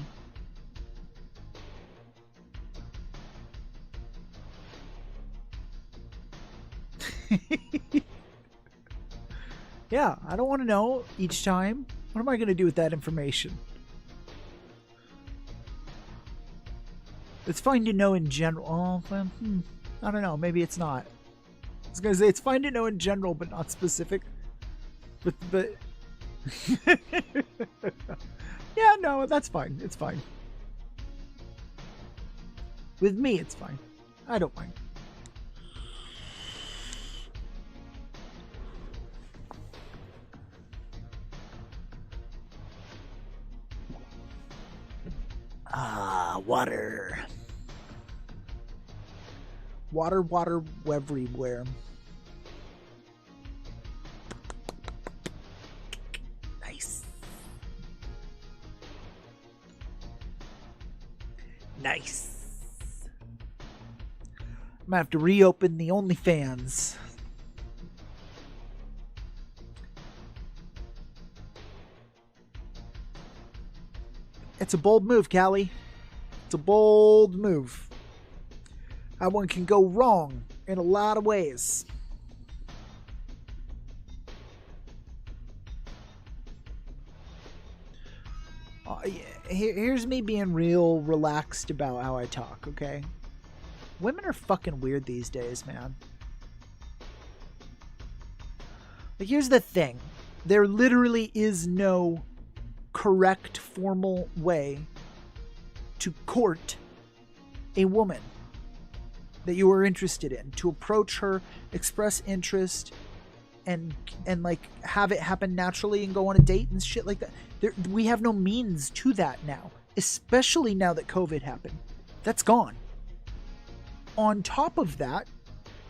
Yeah, I don't want to know each time. What am I going to do with that information? It's fine to know in general. Oh, well, I don't know. Maybe it's not. I was going to say it's fine to know in general, but not specific. But yeah, no, that's fine. It's fine. With me, it's fine. I don't mind. Ah, water. Water everywhere. Nice. Nice. I'm gonna have to reopen the OnlyFans. It's a bold move, Callie. It's a bold move. That one can go wrong in a lot of ways. Here's me being real relaxed about how I talk, okay? Women are fucking weird these days, man. Like, here's the thing. There literally is no correct formal way to court a woman that you are interested in, to approach her, express interest, and like have it happen naturally and go on a date and shit like that. We have no means to that now, especially now that COVID happened. That's gone. On top of that,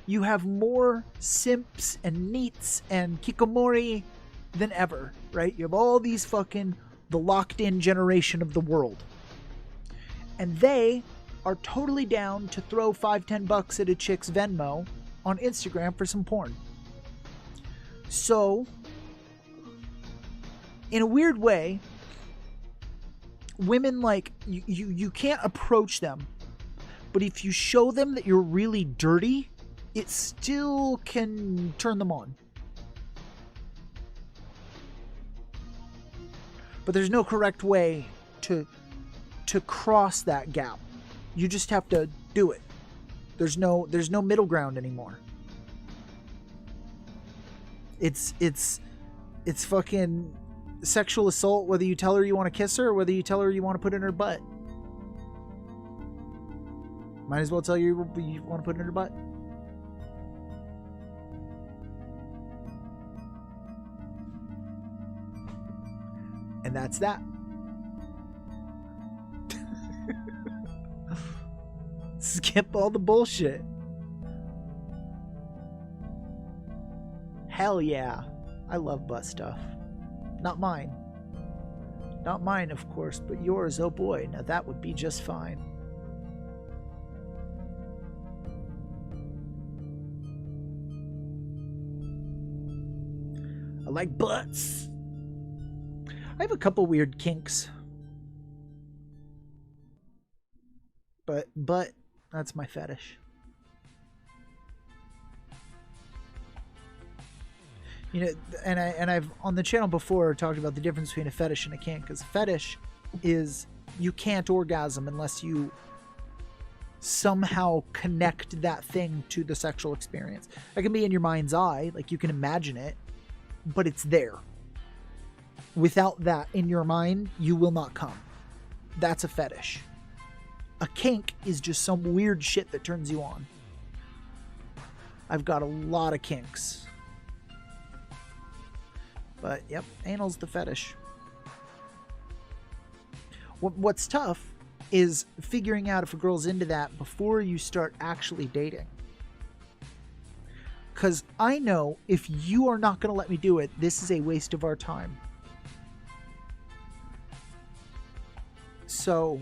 you have more simps and neets and kikomori than ever, right? You have all these fucking the locked-in generation of the world. And they are totally down to throw $5-10 at a chick's Venmo on Instagram for some porn. So, in a weird way, women, like, you can't approach them, but if you show them that you're really dirty, it still can turn them on. But there's no correct way to cross that gap. You just have to do it. There's no middle ground anymore. It's fucking sexual assault whether you tell her you want to kiss her or whether you tell her you want to put it in her butt. Might as well tell you want to put it in her butt. And that's that. Skip all the bullshit. Hell yeah. I love butt stuff. Not mine. Not mine, of course, but yours, oh boy. Now that would be just fine. I like butts. I have a couple weird kinks. But that's my fetish. You know, and I've on the channel before talked about the difference between a fetish and a kink, because a fetish is you can't orgasm unless you somehow connect that thing to the sexual experience. It can be in your mind's eye, like you can imagine it, but it's there. Without that in your mind, you will not come. That's a fetish. A kink is just some weird shit that turns you on. I've got a lot of kinks. But, yep, anal's the fetish. What's tough is figuring out if a girl's into that before you start actually dating. Because I know if you are not going to let me do it, this is a waste of our time. So,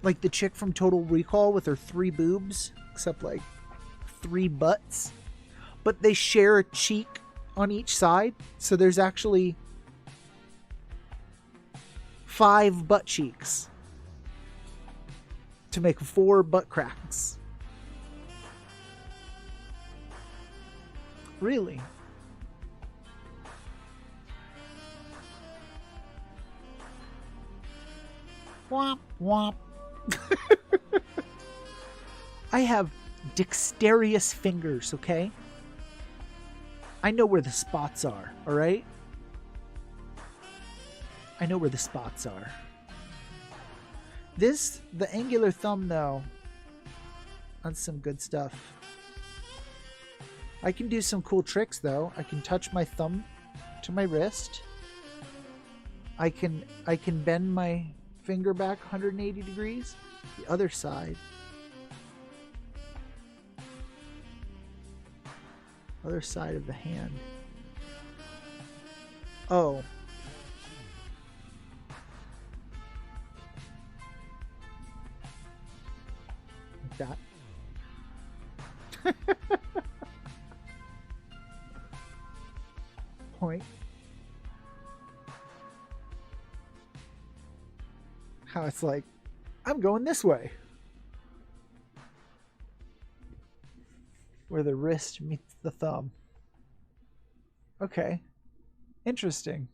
like the chick from Total Recall with her 3 boobs, except like 3 butts, but they share a cheek on each side, so there's actually 5 butt cheeks to make 4 butt cracks. Really? Womp womp. I have dexterous fingers, okay? I know where the spots are, alright? I know where the spots are. The angular thumb, though, that's some good stuff. I can do some cool tricks, though. I can touch my thumb to my wrist. I can bend my finger back 180 degrees. The other side. Other side of the hand. Oh. Like that. Point. How it's like, I'm going this way. Where the wrist meets the thumb. Okay. Interesting.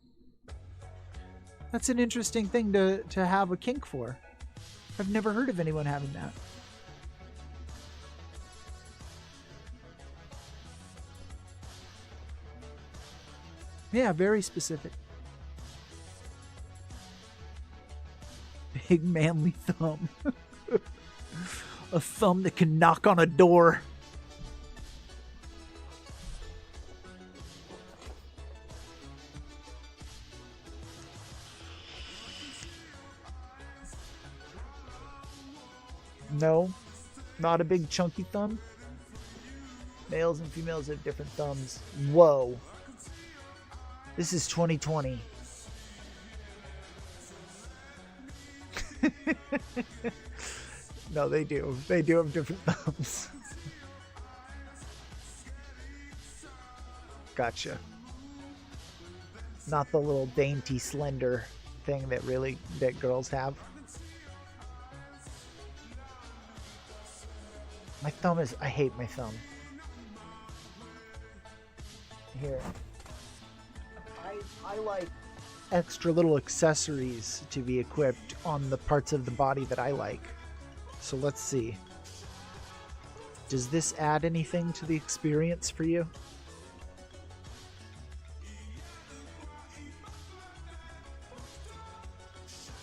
That's an interesting thing to have a kink for. I've never heard of anyone having that. Yeah, very specific. Big manly thumb. A thumb that can knock on a door. No, not a big chunky thumb. Males and females have different thumbs. Whoa. This is 2020. No, they do. They do have different thumbs. Gotcha. Not the little dainty slender thing that girls have. My thumb is... I hate my thumb. Here. I like extra little accessories to be equipped on the parts of the body that I like. So let's see. Does this add anything to the experience for you?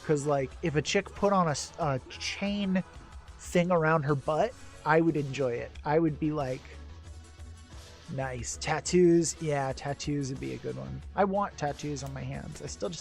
Because, like, if a chick put on a chain thing around her butt, I would enjoy it. I would be like, nice. Tattoos. Yeah, tattoos would be a good one. I want tattoos on my hands. I still just